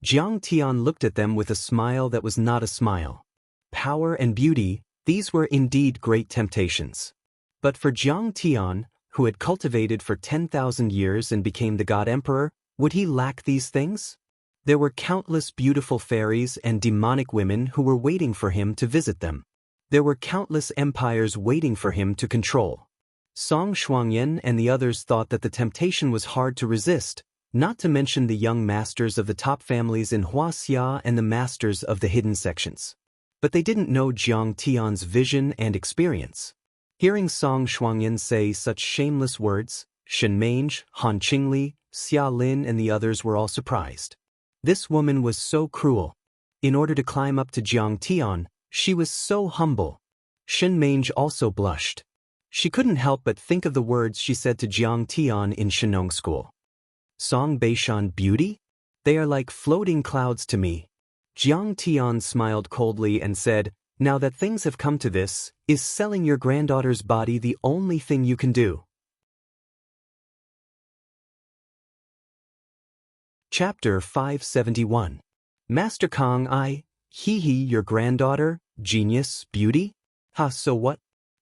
Speaker 1: Jiang Tian looked at them with a smile that was not a smile. Power and beauty, these were indeed great temptations. But for Jiang Tian, who had cultivated for 10,000 years and became the God Emperor, would he lack these things? There were countless beautiful fairies and demonic women who were waiting for him to visit them. There were countless empires waiting for him to control. Song Shuangyan and the others thought that the temptation was hard to resist, not to mention the young masters of the top families in Huaxia and the masters of the hidden sections. But they didn't know Jiang Tian's vision and experience. Hearing Song Shuangyan say such shameless words, Shen Mange, Han Qingli, Xia Lin and the others were all surprised. This woman was so cruel. In order to climb up to Jiang Tian, she was so humble. Shen Mange also blushed. She couldn't help but think of the words she said to Jiang Tian in Shenong school. Song Beishan beauty? They are like floating clouds to me. Jiang Tian smiled coldly and said, now that things have come to this, is selling your granddaughter's body the only thing you can do? Chapter 571. Master Kong your granddaughter, genius, beauty? Ha, so what?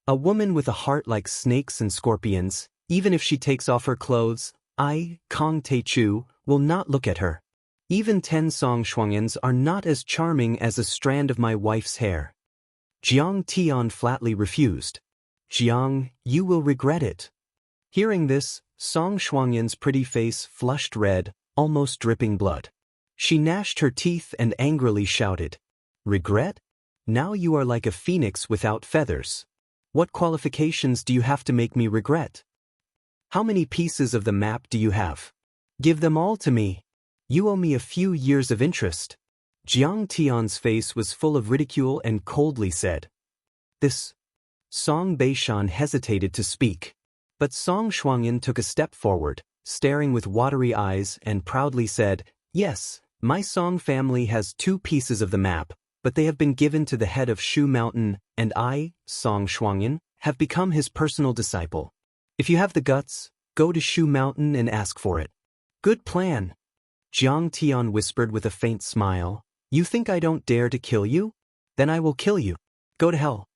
Speaker 1: A woman with a heart like snakes and scorpions, even if she takes off her clothes, Kong Teichu, will not look at her. Even 10 Song Shuangyans are not as charming as a strand of my wife's hair. Jiang Tian flatly refused. Jiang, you will regret it. Hearing this, Song Shuangyan's pretty face flushed red, almost dripping blood. She gnashed her teeth and angrily shouted, regret? Now you are like a phoenix without feathers. What qualifications do you have to make me regret? How many pieces of the map do you have? Give them all to me. You owe me a few years of interest. Jiang Tian's face was full of ridicule and coldly said, this. Song Beishan hesitated to speak. But Song Shuangyan took a step forward, staring with watery eyes and proudly said, yes, my Song family has 2 pieces of the map, but they have been given to the head of Shu Mountain, and I, Song Shuangyan, have become his personal disciple. If you have the guts, go to Shu Mountain and ask for it. Good plan. Jiang Tian whispered with a faint smile, you think I don't dare to kill you? Then I will kill you. Go to hell.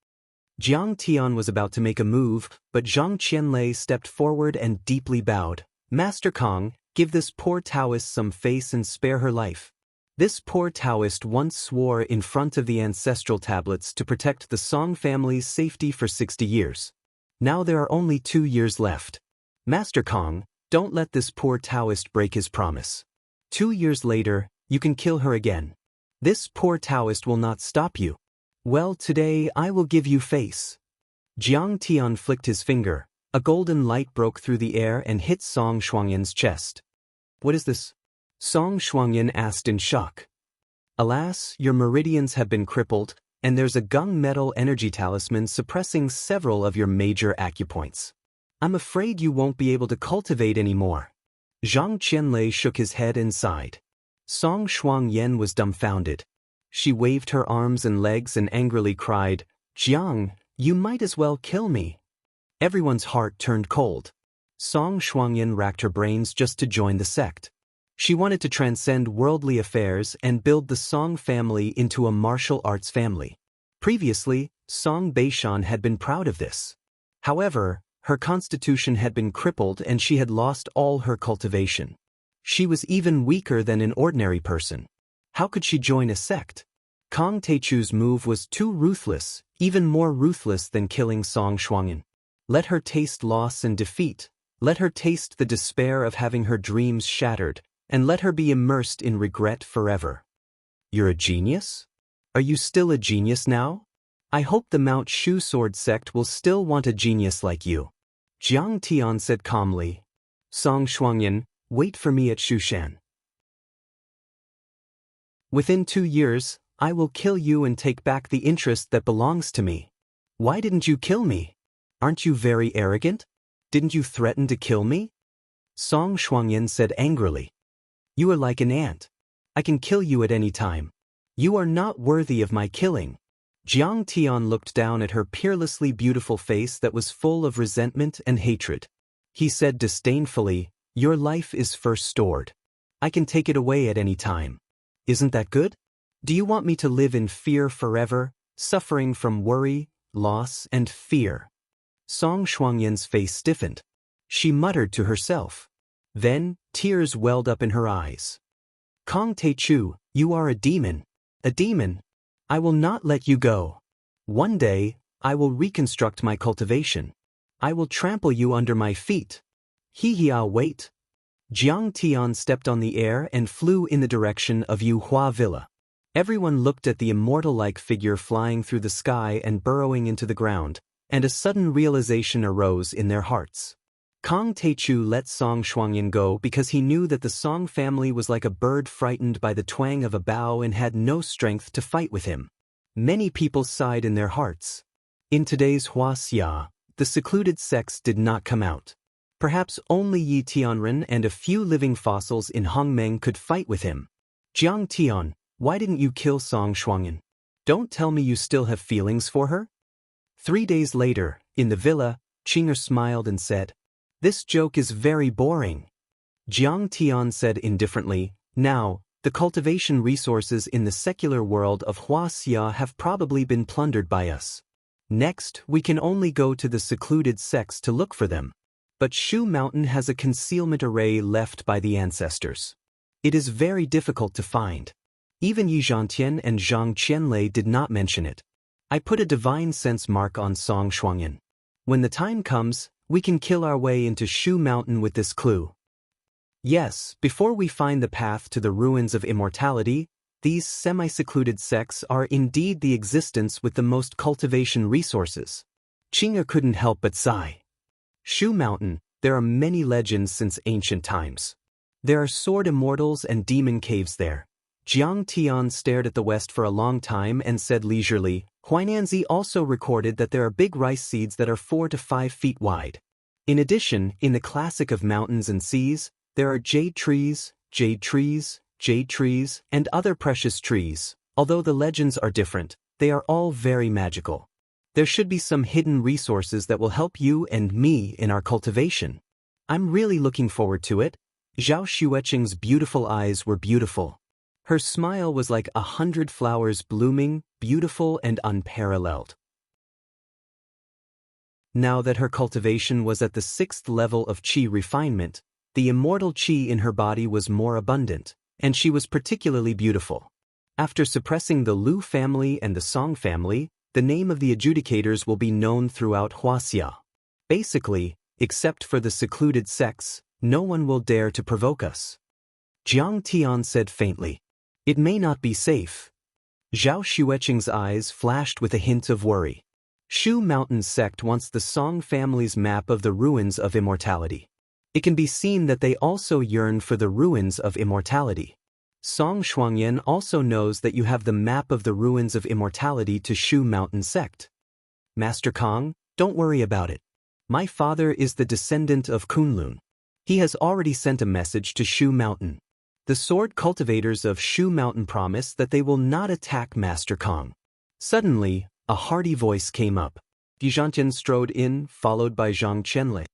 Speaker 1: Jiang Tian was about to make a move, but Zhang Qianlei stepped forward and deeply bowed. Master Kong, give this poor Taoist some face and spare her life. This poor Taoist once swore in front of the ancestral tablets to protect the Song family's safety for 60 years. Now there are only 2 years left. Master Kong, don't let this poor Taoist break his promise. 2 years later, you can kill her again. This poor Taoist will not stop you. Well, today I will give you face. Jiang Tian flicked his finger. A golden light broke through the air and hit Song Shuangyan's chest. What is this? Song Shuangyan asked in shock. Alas, your meridians have been crippled, and there's a gung metal energy talisman suppressing several of your major acupoints. I'm afraid you won't be able to cultivate anymore. Zhang Qianlei shook his head and sighed. Song Shuangyan was dumbfounded. She waved her arms and legs and angrily cried, Jiang, you might as well kill me. Everyone's heart turned cold. Song Shuangyan racked her brains just to join the sect. She wanted to transcend worldly affairs and build the Song family into a martial arts family. Previously, Song Beishan had been proud of this. However, her constitution had been crippled and she had lost all her cultivation. She was even weaker than an ordinary person. How could she join a sect? Kong Teichu's move was too ruthless, even more ruthless than killing Song Shuangyan. Let her taste loss and defeat. Let her taste the despair of having her dreams shattered, and let her be immersed in regret forever. You're a genius? Are you still a genius now? I hope the Mount Shu Sword sect will still want a genius like you. Jiang Tian said calmly. Song Shuangyan, wait for me at Shushan. Within 2 years, I will kill you and take back the interest that belongs to me. Why didn't you kill me? Aren't you very arrogant? Didn't you threaten to kill me? Song Shuangyan said angrily. You are like an ant. I can kill you at any time. You are not worthy of my killing. Jiang Tian looked down at her peerlessly beautiful face that was full of resentment and hatred. He said disdainfully, your life is first stored. I can take it away at any time. Isn't that good? Do you want me to live in fear forever, suffering from worry, loss, and fear? Song Shuangyan's face stiffened. She muttered to herself. Then, tears welled up in her eyes. Kong Teichu, you are a demon. A demon. I will not let you go. One day, I will reconstruct my cultivation. I will trample you under my feet. I'll wait. Jiang Tian stepped on the air and flew in the direction of Yu Hua Villa. Everyone looked at the immortal-like figure flying through the sky and burrowing into the ground, and a sudden realization arose in their hearts. Kang Taechu let Song Shuangyan go because he knew that the Song family was like a bird frightened by the twang of a bow and had no strength to fight with him. Many people sighed in their hearts. In today's Huaxia, the secluded sects did not come out. Perhaps only Yi Tianren and a few living fossils in Hongmeng could fight with him. Jiang Tian, why didn't you kill Song Shuangyan? Don't tell me you still have feelings for her? 3 days later, in the villa, Qinger smiled and said, "This joke is very boring." Jiang Tian said indifferently, "Now, the cultivation resources in the secular world of Huaxia have probably been plundered by us. Next, we can only go to the secluded sects to look for them. But Shu Mountain has a concealment array left by the ancestors. It is very difficult to find. Even Yi Zhantian and Zhang Qianlei did not mention it. I put a divine sense mark on Song Shuangyan. When the time comes, we can kill our way into Shu Mountain with this clue. Yes, before we find the path to the ruins of immortality, these semi-secluded sects are indeed the existence with the most cultivation resources." Qinger couldn't help but sigh. Shu Mountain, there are many legends since ancient times. There are sword immortals and demon caves there. Jiang Tian stared at the west for a long time and said leisurely, Huainanzi also recorded that there are big rice seeds that are 4 to 5 feet wide. In addition, in the classic of mountains and seas, there are jade trees, and other precious trees. Although the legends are different, they are all very magical. There should be some hidden resources that will help you and me in our cultivation. I'm really looking forward to it. Zhao Xueqing's beautiful eyes were beautiful. Her smile was like 100 flowers blooming, beautiful and unparalleled. Now that her cultivation was at the 6th level of qi refinement, the immortal qi in her body was more abundant, and she was particularly beautiful. After suppressing the Lu family and the Song family, the name of the adjudicators will be known throughout Huaxia. Basically, except for the secluded sects, no one will dare to provoke us. Jiang Tian said faintly, "It may not be safe." Zhao Xueqing's eyes flashed with a hint of worry. Shu Mountain sect wants the Song family's map of the ruins of immortality. It can be seen that they also yearn for the ruins of immortality. Song Shuangyan also knows that you have the map of the ruins of immortality to Shu Mountain sect. Master Kong, don't worry about it. My father is the descendant of Kunlun. He has already sent a message to Shu Mountain. The sword cultivators of Shu Mountain promise that they will not attack Master Kong. Suddenly, a hearty voice came up. Yi Zhantian strode in, followed by Zhang Qianlei.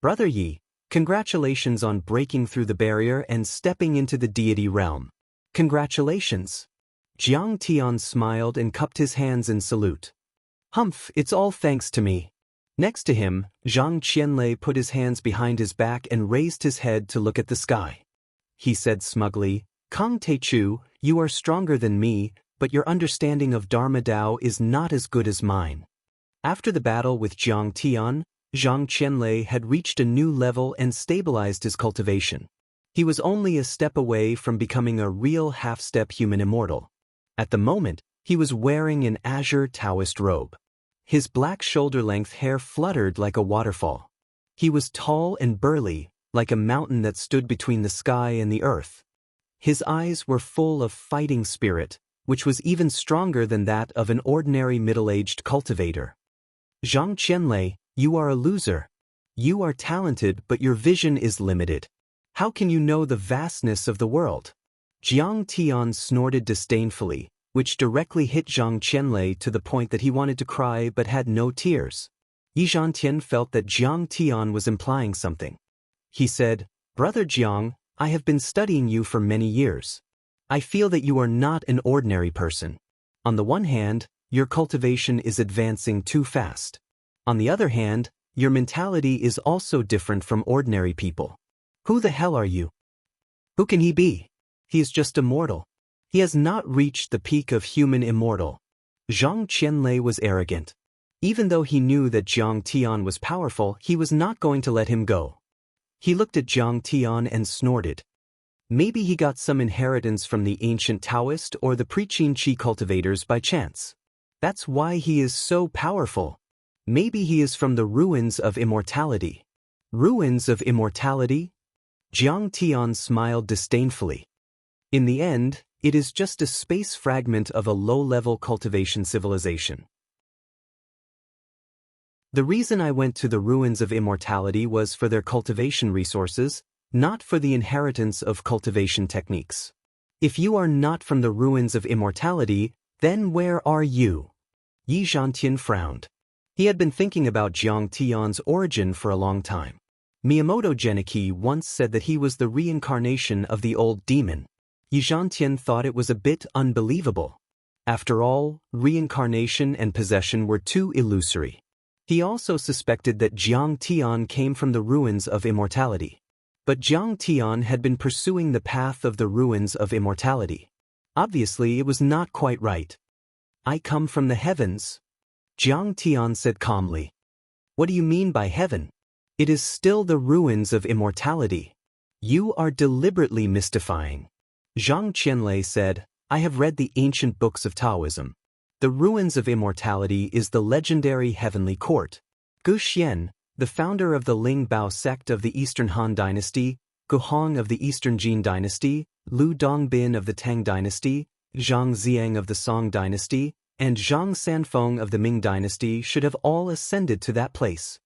Speaker 1: Brother Yi, congratulations on breaking through the barrier and stepping into the deity realm. Congratulations. Jiang Tian smiled and cupped his hands in salute. Humph, it's all thanks to me. Next to him, Zhang Qianlei put his hands behind his back and raised his head to look at the sky. He said smugly, Kang Taechu, you are stronger than me, but your understanding of Dharma Tao is not as good as mine. After the battle with Jiang Tian, Zhang Qianlei had reached a new level and stabilized his cultivation. He was only a step away from becoming a real half-step human immortal. At the moment, he was wearing an azure Taoist robe. His black shoulder-length hair fluttered like a waterfall. He was tall and burly, like a mountain that stood between the sky and the earth. His eyes were full of fighting spirit, which was even stronger than that of an ordinary middle-aged cultivator. Zhang Qianlei, you are a loser. You are talented, but your vision is limited. How can you know the vastness of the world? Jiang Tian snorted disdainfully, which directly hit Zhang Qianlei to the point that he wanted to cry but had no tears. Yi Zhantian felt that Jiang Tian was implying something. He said, Brother Jiang, I have been studying you for many years. I feel that you are not an ordinary person. On the one hand, your cultivation is advancing too fast. On the other hand, your mentality is also different from ordinary people. Who the hell are you? Who can he be? He is just a mortal. He has not reached the peak of human immortal. Zhang Qianlei was arrogant. Even though he knew that Jiang Tian was powerful, he was not going to let him go. He looked at Jiang Tian and snorted. Maybe he got some inheritance from the ancient Taoist or the preaching Qi cultivators by chance. That's why he is so powerful. Maybe he is from the ruins of immortality. Ruins of immortality? Jiang Tian smiled disdainfully. In the end, it is just a space fragment of a low-level cultivation civilization. The reason I went to the ruins of immortality was for their cultivation resources, not for the inheritance of cultivation techniques. If you are not from the ruins of immortality, then where are you? Yi Zhantian frowned. He had been thinking about Jiang Tian's origin for a long time. Miyamoto Genichi once said that he was the reincarnation of the old demon. Yi Zhantian thought it was a bit unbelievable. After all, reincarnation and possession were too illusory. He also suspected that Jiang Tian came from the ruins of immortality. But Jiang Tian had been pursuing the path of the ruins of immortality. Obviously, it was not quite right. I come from the heavens, Jiang Tian said calmly. What do you mean by heaven? It is still the ruins of immortality. You are deliberately mystifying. Zhang Qianlei said, I have read the ancient books of Taoism. The ruins of immortality is the legendary heavenly court. Gu Xian, the founder of the Ling Bao sect of the Eastern Han Dynasty, Gu Hong of the Eastern Jin Dynasty, Lu Dongbin of the Tang Dynasty, Zhang Xiang of the Song Dynasty, and Zhang Sanfeng of the Ming Dynasty should have all ascended to that place.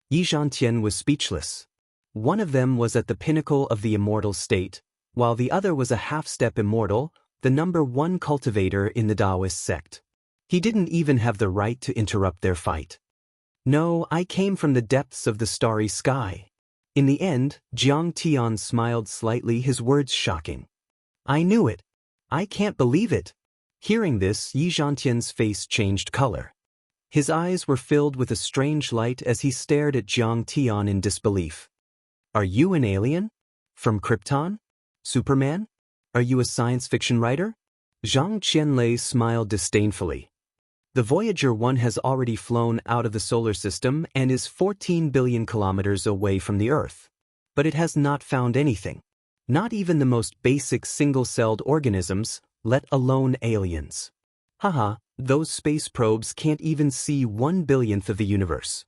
Speaker 1: Yi Zhantian was speechless. One of them was at the pinnacle of the immortal state, while the other was a half-step immortal, the number one cultivator in the Taoist sect. He didn't even have the right to interrupt their fight. No, I came from the depths of the starry sky. In the end, Jiang Tian smiled slightly, his words shocking. I knew it. I can't believe it. Hearing this, Yi Zhantian's face changed color. His eyes were filled with a strange light as he stared at Jiang Tian in disbelief. Are you an alien? From Krypton? Superman? Are you a science fiction writer? Zhang Qianlei smiled disdainfully. The Voyager 1 has already flown out of the solar system and is 14 billion kilometers away from the Earth. But it has not found anything. Not even the most basic single-celled organisms, let alone aliens. Haha, those space probes can't even see 1/1000th of the universe.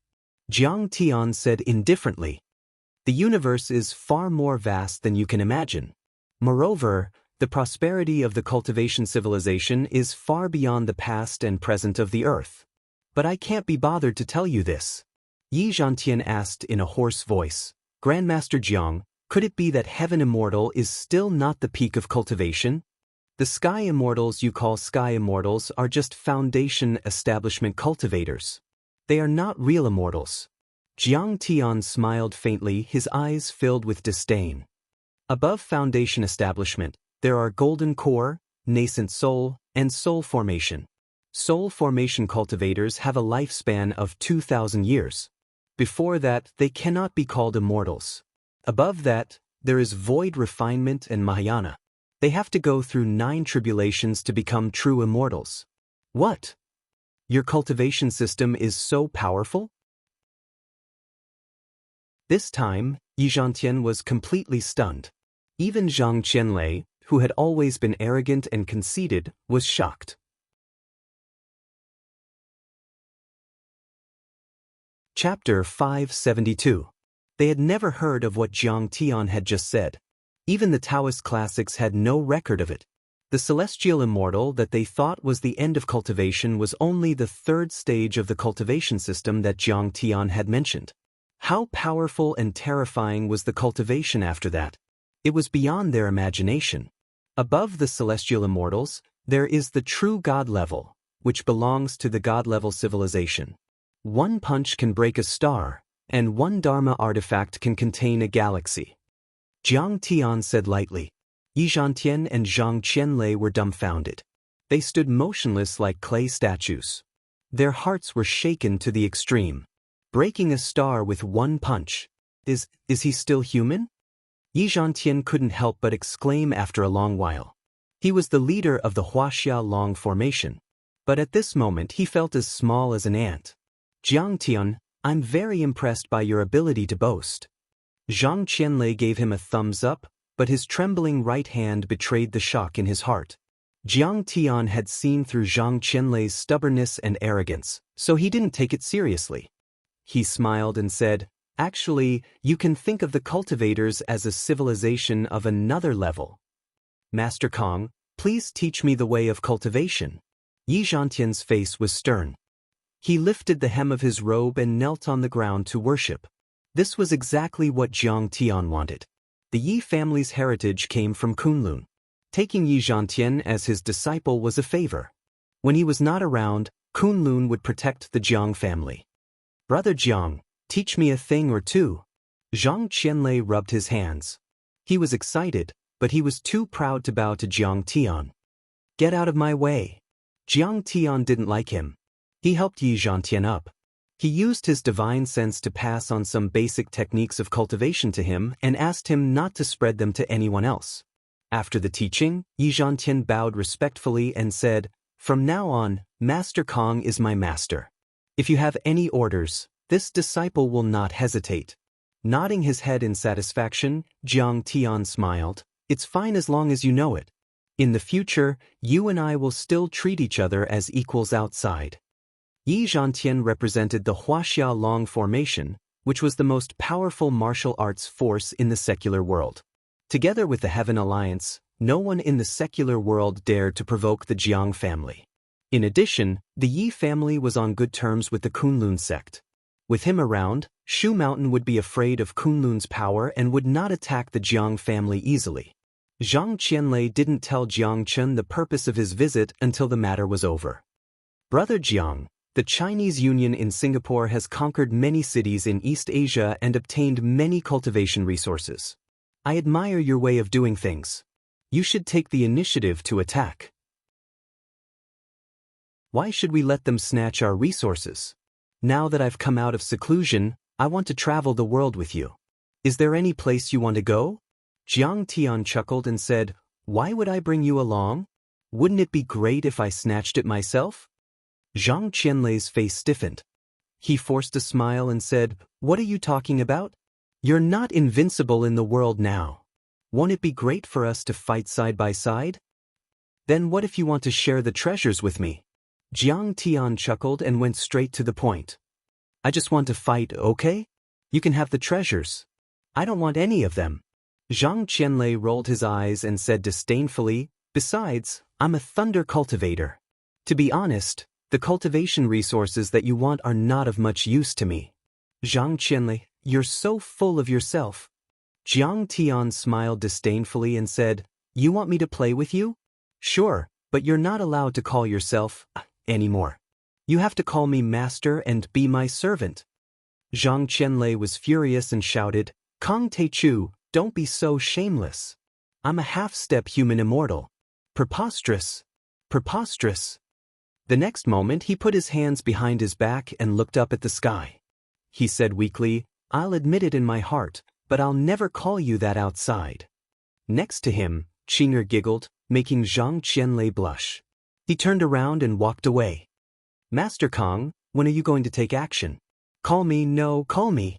Speaker 1: Jiang Tian said indifferently. The universe is far more vast than you can imagine. Moreover, the prosperity of the cultivation civilization is far beyond the past and present of the Earth. But I can't be bothered to tell you this. Yi Zhantian asked in a hoarse voice, Grandmaster Jiang, could it be that Heaven Immortal is still not the peak of cultivation? The Sky Immortals you call Sky Immortals are just Foundation Establishment cultivators. They are not real immortals. Jiang Tian smiled faintly, his eyes filled with disdain. Above Foundation Establishment, there are Golden Core, Nascent Soul, and Soul Formation. Soul Formation cultivators have a lifespan of 2,000 years. Before that, they cannot be called immortals. Above that, there is Void Refinement and Mahayana. They have to go through 9 tribulations to become true immortals. What? Your cultivation system is so powerful? This time, Yi Zhantian was completely stunned. Even Zhang Qianlei, who had always been arrogant and conceited, was shocked. Chapter 572. They had never heard of what Jiang Tian had just said. Even the Taoist classics had no record of it. The celestial immortal that they thought was the end of cultivation was only the 3rd stage of the cultivation system that Jiang Tian had mentioned. How powerful and terrifying was the cultivation after that? It was beyond their imagination. Above the celestial immortals, there is the true God level, which belongs to the God level civilization. One punch can break a star, and one Dharma artifact can contain a galaxy. Jiang Tian said lightly. Yi Zhantian and Zhang Qianlei were dumbfounded. They stood motionless like clay statues. Their hearts were shaken to the extreme. Breaking a star with one punch. Is he still human? Yi Zhantian couldn't help but exclaim after a long while. He was the leader of the Huaxia Long formation. But at this moment he felt as small as an ant. Jiang Tian, I'm very impressed by your ability to boast. Zhang Qianlei gave him a thumbs up, but his trembling right hand betrayed the shock in his heart. Jiang Tian had seen through Zhang Qianlei's stubbornness and arrogance, so he didn't take it seriously. He smiled and said, "Actually, you can think of the cultivators as a civilization of another level. Master Kong, please teach me the way of cultivation." Yi Zhantian's face was stern. He lifted the hem of his robe and knelt on the ground to worship. This was exactly what Jiang Tian wanted. The Yi family's heritage came from Kunlun. Taking Yi Zhantian as his disciple was a favor. When he was not around, Kunlun would protect the Jiang family. "Brother Jiang, teach me a thing or two." Zhang Qianlei rubbed his hands. He was excited, but he was too proud to bow to Jiang Tian. "Get out of my way." Jiang Tian didn't like him. He helped Yi Zhantian up. He used his divine sense to pass on some basic techniques of cultivation to him and asked him not to spread them to anyone else. After the teaching, Yi Zhantian bowed respectfully and said, "From now on, Master Kong is my master. If you have any orders, this disciple will not hesitate." Nodding his head in satisfaction, Jiang Tian smiled. "It's fine as long as you know it. In the future, you and I will still treat each other as equals outside." Yi Zhantian represented the Huaxia Long formation, which was the most powerful martial arts force in the secular world. Together with the Heaven Alliance, no one in the secular world dared to provoke the Jiang family. In addition, the Yi family was on good terms with the Kunlun sect. With him around, Shu Mountain would be afraid of Kunlun's power and would not attack the Jiang family easily. Zhang Qianlei didn't tell Jiang Chen the purpose of his visit until the matter was over. "Brother Jiang, the Chinese Union in Singapore has conquered many cities in East Asia and obtained many cultivation resources. I admire your way of doing things. You should take the initiative to attack. Why should we let them snatch our resources? Now that I've come out of seclusion, I want to travel the world with you. Is there any place you want to go?" Jiang Tian chuckled and said, "Why would I bring you along? Wouldn't it be great if I snatched it myself?" Zhang Qianlei's face stiffened. He forced a smile and said, "What are you talking about? You're not invincible in the world now. Won't it be great for us to fight side by side? Then what if you want to share the treasures with me?" Jiang Tian chuckled and went straight to the point. "I just want to fight, okay? You can have the treasures. I don't want any of them." Zhang Qianlei rolled his eyes and said disdainfully, "Besides, I'm a thunder cultivator. To be honest, the cultivation resources that you want are not of much use to me." Zhang Qianlei, "You're so full of yourself." Jiang Tian smiled disdainfully and said, "You want me to play with you? Sure, but you're not allowed to call yourself anymore. You have to call me master and be my servant." Zhang Qianlei was furious and shouted, "Kong Teichu, don't be so shameless. I'm a half-step human immortal. Preposterous. Preposterous." The next moment he put his hands behind his back and looked up at the sky. He said weakly, "I'll admit it in my heart, but I'll never call you that outside." Next to him, Qing'er giggled, making Zhang Qianlei blush. He turned around and walked away. "Master Kong, when are you going to take action? Call me, no, call me."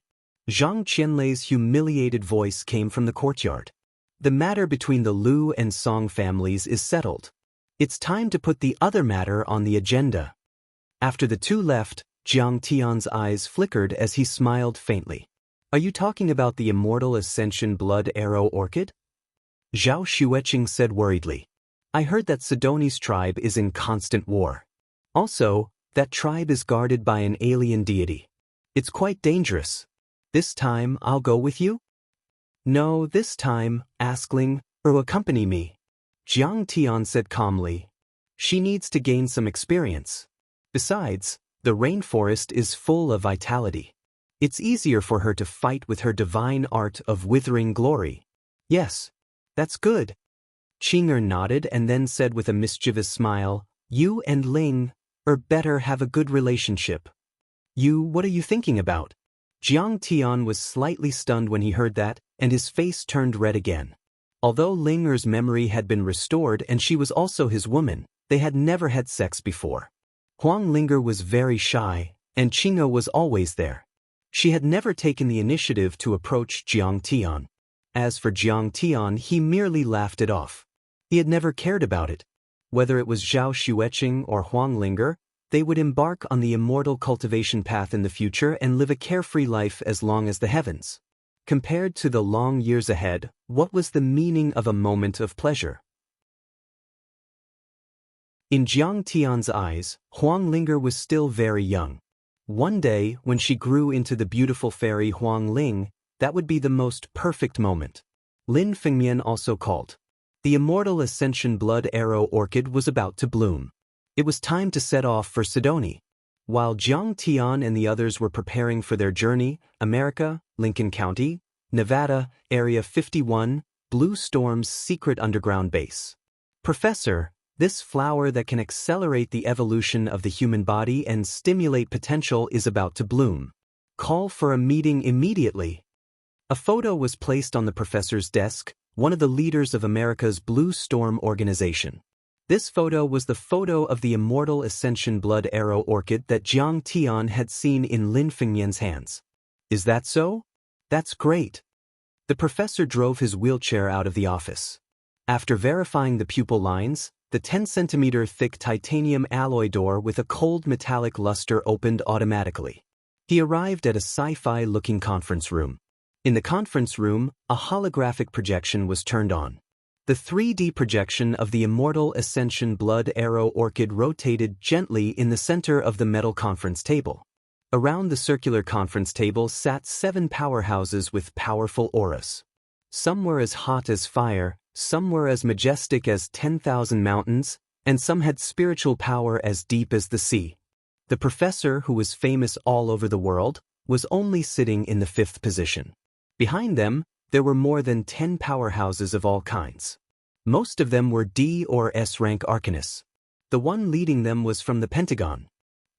Speaker 1: Zhang Qianlei's humiliated voice came from the courtyard. "The matter between the Lu and Song families is settled. It's time to put the other matter on the agenda." After the two left, Jiang Tian's eyes flickered as he smiled faintly. "Are you talking about the immortal Ascension Blood Arrow Orchid?" Zhao Xueqing said worriedly. "I heard that Sidoni's tribe is in constant war. Also, that tribe is guarded by an alien deity. It's quite dangerous. This time I'll go with you?" "No, this time, Askling, or accompany me," Jiang Tian said calmly. "She needs to gain some experience. Besides, the rainforest is full of vitality. It's easier for her to fight with her divine art of withering glory." "Yes, that's good." Qing'er nodded and then said with a mischievous smile, "You and Ling, or better have a good relationship." What are you thinking about?" Jiang Tian was slightly stunned when he heard that, and his face turned red again. Although Ling'er's memory had been restored and she was also his woman, they had never had sex before. Huang Ling'er was very shy, and Qing'er was always there. She had never taken the initiative to approach Jiang Tian. As for Jiang Tian, he merely laughed it off. He had never cared about it. Whether it was Zhao Xueqing or Huang Linger, they would embark on the immortal cultivation path in the future and live a carefree life as long as the heavens. Compared to the long years ahead, what was the meaning of a moment of pleasure? In Jiang Tian's eyes, Huang Linger was still very young. One day, when she grew into the beautiful fairy Huang Ling, that would be the most perfect moment. Lin Fengmian also called. The immortal Ascension Blood Arrow Orchid was about to bloom. It was time to set off for Sidoni. While Jiang Tian and the others were preparing for their journey, America, Lincoln County, Nevada, Area 51, Blue Storm's secret underground base. Professor, this flower that can accelerate the evolution of the human body and stimulate potential is about to bloom. Call for a meeting immediately. A photo was placed on the professor's desk, one of the leaders of America's Blue Storm organization. This photo was the photo of the immortal Ascension Blood Arrow Orchid that Jiang Tian had seen in Lin Fengmian's hands. Is that so? That's great. The professor drove his wheelchair out of the office. After verifying the pupil lines, the 10-centimeter thick titanium alloy door with a cold metallic luster opened automatically. He arrived at a sci-fi looking conference room. In the conference room, a holographic projection was turned on. The 3D projection of the immortal Ascension Blood Arrow Orchid rotated gently in the center of the metal conference table. Around the circular conference table sat 7 powerhouses with powerful auras. Some were as hot as fire, some were as majestic as 10,000 mountains, and some had spiritual power as deep as the sea. The professor, who was famous all over the world, was only sitting in the 5th position. Behind them, there were more than 10 powerhouses of all kinds. Most of them were D or S rank arcanists. The one leading them was from the Pentagon.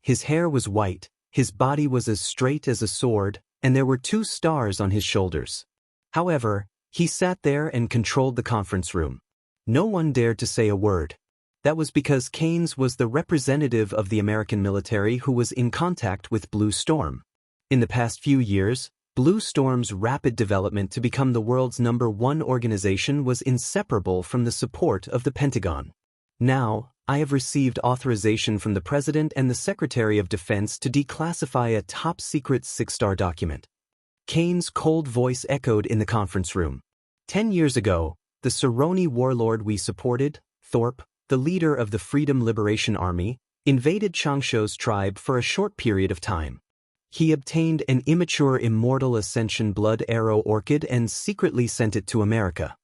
Speaker 1: His hair was white, his body was as straight as a sword, and there were 2 stars on his shoulders. However, he sat there and controlled the conference room. No one dared to say a word. That was because Keynes was the representative of the American military who was in contact with Blue Storm. In the past few years, Blue Storm's rapid development to become the world's #1 organization was inseparable from the support of the Pentagon. Now, I have received authorization from the President and the Secretary of Defense to declassify a top-secret 6-star document. Keynes' cold voice echoed in the conference room. 10 years ago, the Saroni warlord we supported, Thorpe, the leader of the Freedom Liberation Army, invaded Changsho's tribe for a short period of time. He obtained an immature immortal Ascension Blood Arrow Orchid and secretly sent it to America.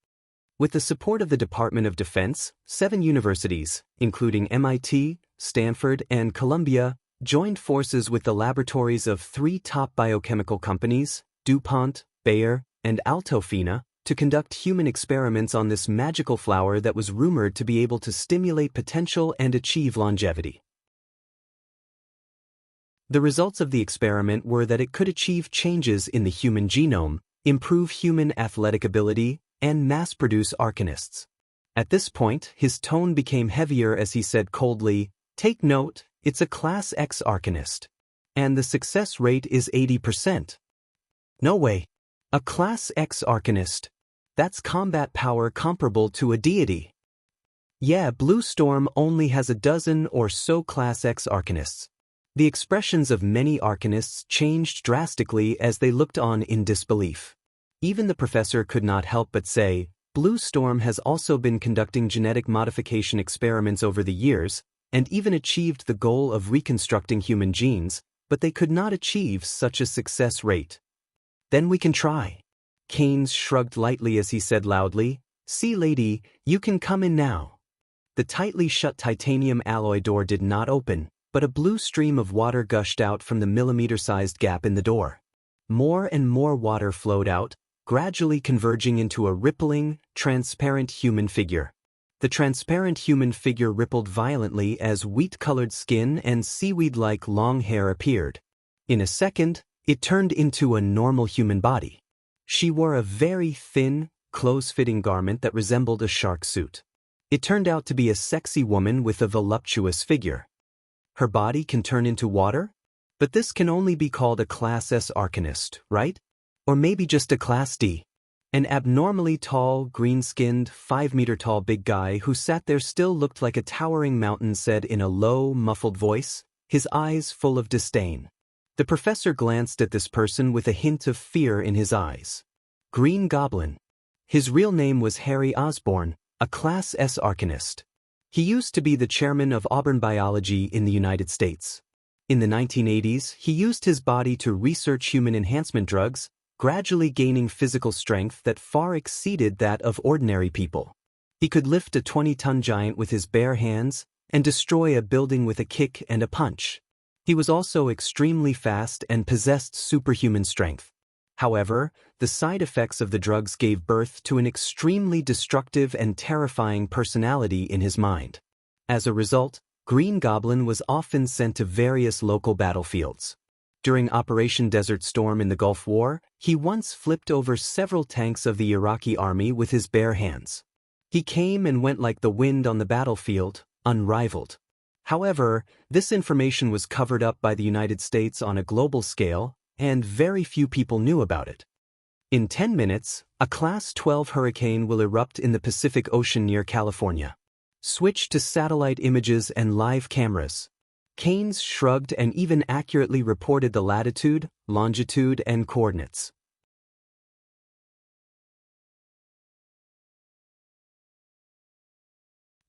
Speaker 1: With the support of the Department of Defense, 7 universities, including MIT, Stanford, and Columbia, joined forces with the laboratories of 3 top biochemical companies, DuPont, Bayer, and Altofina, to conduct human experiments on this magical flower that was rumored to be able to stimulate potential and achieve longevity. The results of the experiment were that it could achieve changes in the human genome, improve human athletic ability, and mass-produce arcanists. At this point, his tone became heavier as he said coldly, "Take note, it's a Class X arcanist. And the success rate is 80%. No way. A Class X arcanist. That's combat power comparable to a deity. Yeah, Blue Storm only has a dozen or so Class X arcanists." The expressions of many arcanists changed drastically as they looked on in disbelief. Even the professor could not help but say, "Blue Storm has also been conducting genetic modification experiments over the years, and even achieved the goal of reconstructing human genes, but they could not achieve such a success rate." "Then we can try." Keynes shrugged lightly as he said loudly, "See, lady, you can come in now." The tightly shut titanium alloy door did not open, but a blue stream of water gushed out from the millimeter-sized gap in the door. More and more water flowed out, gradually converging into a rippling, transparent human figure. The transparent human figure rippled violently as wheat-colored skin and seaweed-like long hair appeared. In a second, it turned into a normal human body. She wore a very thin, close-fitting garment that resembled a shark suit. It turned out to be a sexy woman with a voluptuous figure. Her body can turn into water? But this can only be called a Class S arcanist, right? Or maybe just a Class D. An abnormally tall, green-skinned, 5-meter-tall big guy who sat there still looked like a towering mountain said in a low, muffled voice, his eyes full of disdain. The professor glanced at this person with a hint of fear in his eyes. Green Goblin. His real name was Harry Osborne, a Class S arcanist. He used to be the chairman of Auburn Biology in the United States. In the 1980s, he used his body to research human enhancement drugs, gradually gaining physical strength that far exceeded that of ordinary people. He could lift a 20-ton giant with his bare hands and destroy a building with a kick and a punch. He was also extremely fast and possessed superhuman strength. However, the side effects of the drugs gave birth to an extremely destructive and terrifying personality in his mind. As a result, Green Goblin was often sent to various local battlefields. During Operation Desert Storm in the Gulf War, he once flipped over several tanks of the Iraqi army with his bare hands. He came and went like the wind on the battlefield, unrivaled. However, this information was covered up by the United States on a global scale, and very few people knew about it. In 10 minutes, a Class 12 hurricane will erupt in the Pacific Ocean near California. Switch to satellite images and live cameras. Keynes shrugged and even accurately reported the latitude, longitude, and coordinates.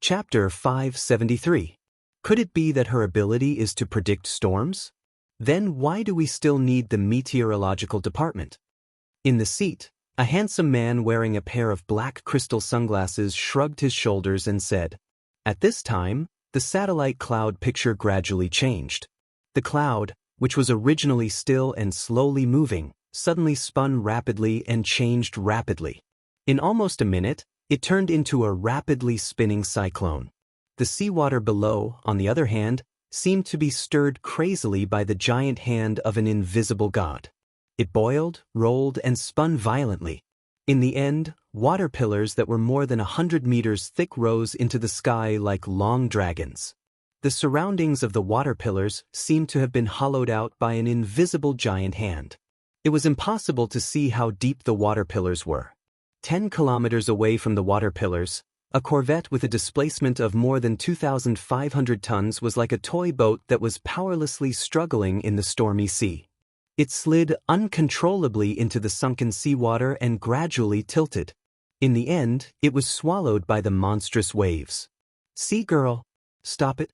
Speaker 1: Chapter 573. Could it be that her ability is to predict storms? Then why do we still need the meteorological department? In the seat, a handsome man wearing a pair of black crystal sunglasses shrugged his shoulders and said, "At this time, the satellite cloud picture gradually changed. The cloud, which was originally still and slowly moving, suddenly spun rapidly and changed rapidly. In almost a minute, it turned into a rapidly spinning cyclone. The seawater below, on the other hand, seemed to be stirred crazily by the giant hand of an invisible god. It boiled, rolled, and spun violently. In the end, water pillars that were more than 100 meters thick rose into the sky like long dragons. The surroundings of the water pillars seemed to have been hollowed out by an invisible giant hand. It was impossible to see how deep the water pillars were. 10 kilometers away from the water pillars, a corvette with a displacement of more than 2,500 tons was like a toy boat that was powerlessly struggling in the stormy sea. It slid uncontrollably into the sunken seawater and gradually tilted. In the end, it was swallowed by the monstrous waves. "Sea girl, stop it."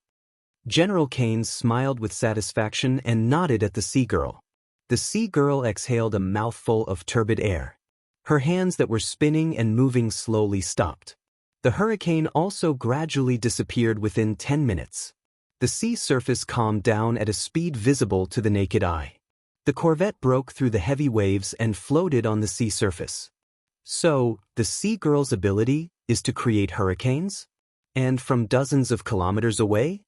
Speaker 1: General Keynes smiled with satisfaction and nodded at the sea girl. The sea girl exhaled a mouthful of turbid air. Her hands that were spinning and moving slowly stopped. The hurricane also gradually disappeared within 10 minutes. The sea surface calmed down at a speed visible to the naked eye. The corvette broke through the heavy waves and floated on the sea surface. So, the sea girl's ability is to create hurricanes? And from dozens of kilometers away?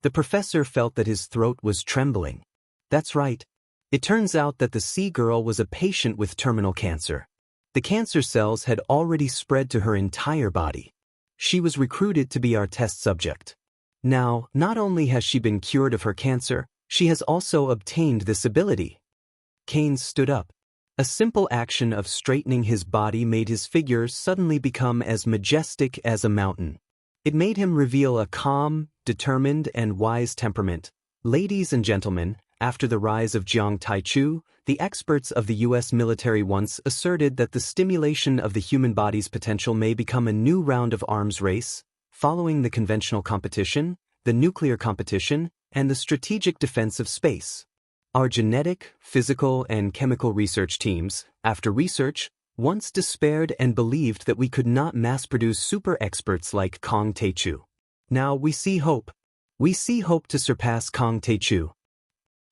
Speaker 1: The professor felt that his throat was trembling. That's right. It turns out that the sea girl was a patient with terminal cancer. The cancer cells had already spread to her entire body. She was recruited to be our test subject. Now, not only has she been cured of her cancer, she has also obtained this ability. Keynes stood up. A simple action of straightening his body made his figure suddenly become as majestic as a mountain. It made him reveal a calm, determined, and wise temperament. Ladies and gentlemen, after the rise of Jiang Taichu, the experts of the U.S. military once asserted that the stimulation of the human body's potential may become a new round of arms race, following the conventional competition, the nuclear competition, and the strategic defense of space. Our genetic, physical, and chemical research teams, after research, once despaired and believed that we could not mass-produce super experts like Kong Taichu. Now we see hope. We see hope to surpass Kong Taichu.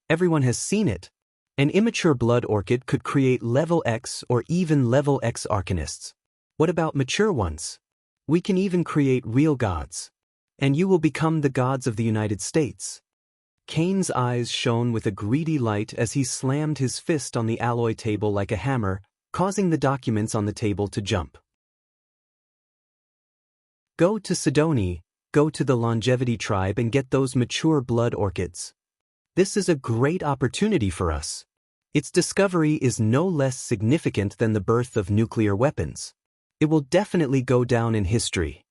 Speaker 1: Everyone has seen it. An immature blood orchid could create level X or even level X arcanists. What about mature ones? We can even create real gods. And you will become the gods of the United States. Keynes' eyes shone with a greedy light as he slammed his fist on the alloy table like a hammer, causing the documents on the table to jump. Go to Sidoni, go to the longevity tribe and get those mature blood orchids. This is a great opportunity for us. Its discovery is no less significant than the birth of nuclear weapons. It will definitely go down in history.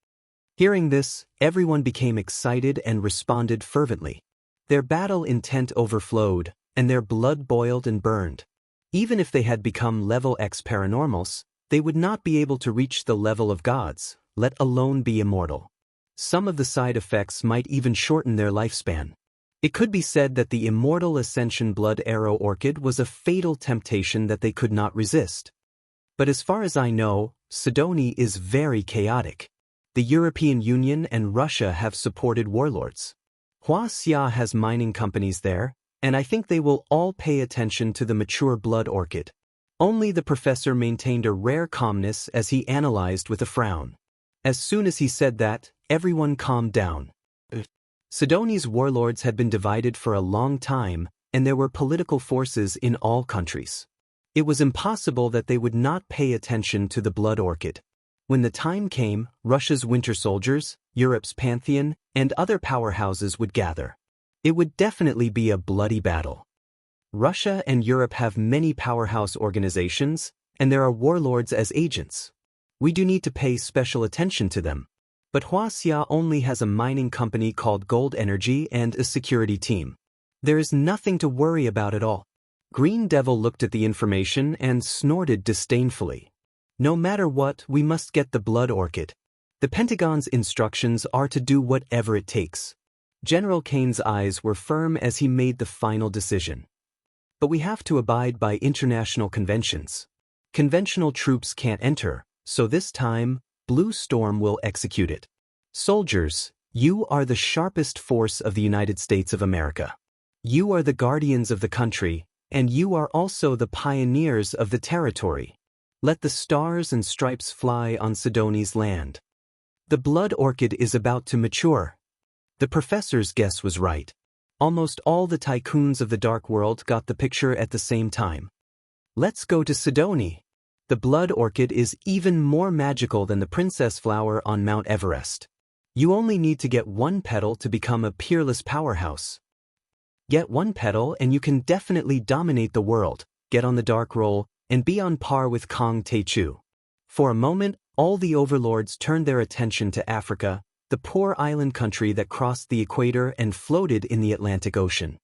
Speaker 1: Hearing this, everyone became excited and responded fervently. Their battle intent overflowed, and their blood boiled and burned. Even if they had become level X paranormals, they would not be able to reach the level of gods, let alone be immortal. Some of the side effects might even shorten their lifespan. It could be said that the immortal Ascension Blood Arrow Orchid was a fatal temptation that they could not resist. But as far as I know, Sidonie is very chaotic. The European Union and Russia have supported warlords. Huaxia has mining companies there, and I think they will all pay attention to the mature blood orchid. Only the professor maintained a rare calmness as he analyzed with a frown. As soon as he said that, everyone calmed down. Sidonie's warlords had been divided for a long time, and there were political forces in all countries. It was impossible that they would not pay attention to the blood orchid. When the time came, Russia's winter soldiers, Europe's pantheon, and other powerhouses would gather. It would definitely be a bloody battle. Russia and Europe have many powerhouse organizations, and there are warlords as agents. We do need to pay special attention to them. But Huaxia only has a mining company called Gold Energy and a security team. There is nothing to worry about at all. Green Devil looked at the information and snorted disdainfully. No matter what, we must get the blood orchid. The Pentagon's instructions are to do whatever it takes. General Kane's eyes were firm as he made the final decision. But we have to abide by international conventions. Conventional troops can't enter, so this time, Blue Storm will execute it. Soldiers, you are the sharpest force of the United States of America. You are the guardians of the country, and you are also the pioneers of the territory. Let the stars and stripes fly on Sidonie's land. The blood orchid is about to mature. The professor's guess was right. Almost all the tycoons of the dark world got the picture at the same time. Let's go to Sidonie. The blood orchid is even more magical than the princess flower on Mount Everest. You only need to get one petal to become a peerless powerhouse. Get one petal and you can definitely dominate the world, get on the dark roll, and be on par with Kong Taechu. For a moment, all the overlords turned their attention to Africa, the poor island country that crossed the equator and floated in the Atlantic Ocean.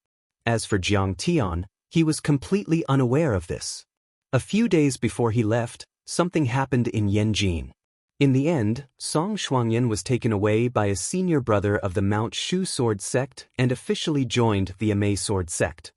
Speaker 1: As for Jiang Tian, he was completely unaware of this. A few days before he left, something happened in Yanjin. In the end, Song Shuangyan was taken away by a senior brother of the Mount Shu sword sect and officially joined the Amei sword sect.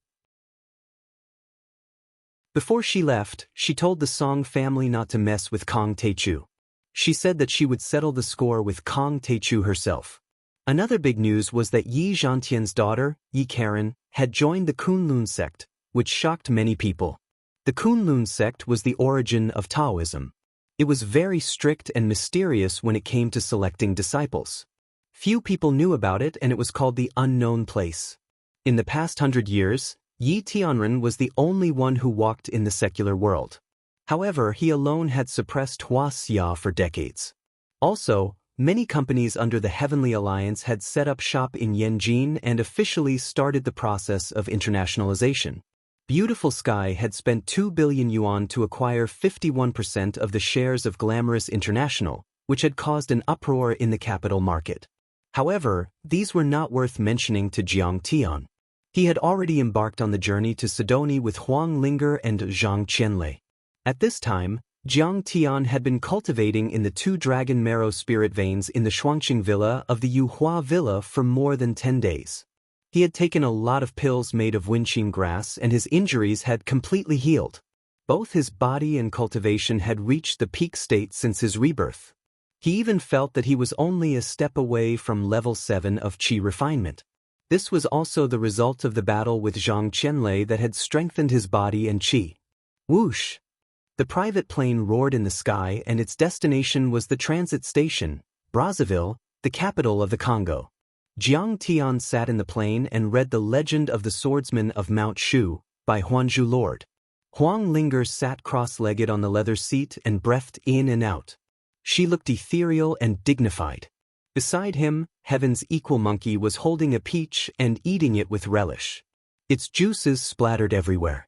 Speaker 1: Before she left, she told the Song family not to mess with Kong Taechu. She said that she would settle the score with Kong Taechu herself. Another big news was that Yi Zhantian's daughter, Yi Karen, had joined the Kunlun sect, which shocked many people. The Kunlun sect was the origin of Taoism. It was very strict and mysterious when it came to selecting disciples. Few people knew about it, and it was called the unknown place. In the past 100 years, Yi Tianren was the only one who walked in the secular world. However, he alone had suppressed Huaxia for decades. Also, many companies under the Heavenly Alliance had set up shop in Yanjin and officially started the process of internationalization. Beautiful Sky had spent 2 billion yuan to acquire 51% of the shares of Glamorous International, which had caused an uproar in the capital market. However, these were not worth mentioning to Jiang Tian. He had already embarked on the journey to Sidonie with Huang Linger and Zhang Qianlei. At this time, Jiang Tian had been cultivating in the 2 dragon marrow spirit veins in the Shuangqing villa of the Yuhua villa for more than 10 days. He had taken a lot of pills made of Wenqing grass and his injuries had completely healed. Both his body and cultivation had reached the peak state since his rebirth. He even felt that he was only a step away from level 7 of qi refinement. This was also the result of the battle with Zhang Qianlei that had strengthened his body and qi. Whoosh! The private plane roared in the sky and its destination was the transit station, Brazzaville, the capital of the Congo. Jiang Tian sat in the plane and read The Legend of the Swordsman of Mount Shu, by Huanzhu Lord. Huang Linger sat cross-legged on the leather seat and breathed in and out. She looked ethereal and dignified. Beside him, Heaven's equal monkey was holding a peach and eating it with relish. Its juices splattered everywhere.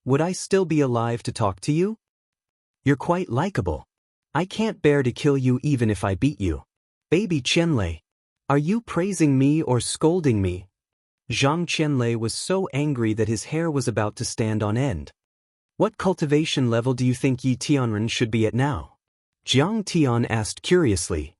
Speaker 1: would I still be alive to talk to you? You're quite likable. I can't bear to kill you even if I beat you. Baby Qianlei, are you praising me or scolding me? Zhang Qianlei was so angry that his hair was about to stand on end. What cultivation level do you think Yi Tianren should be at now? Jiang Tian asked curiously.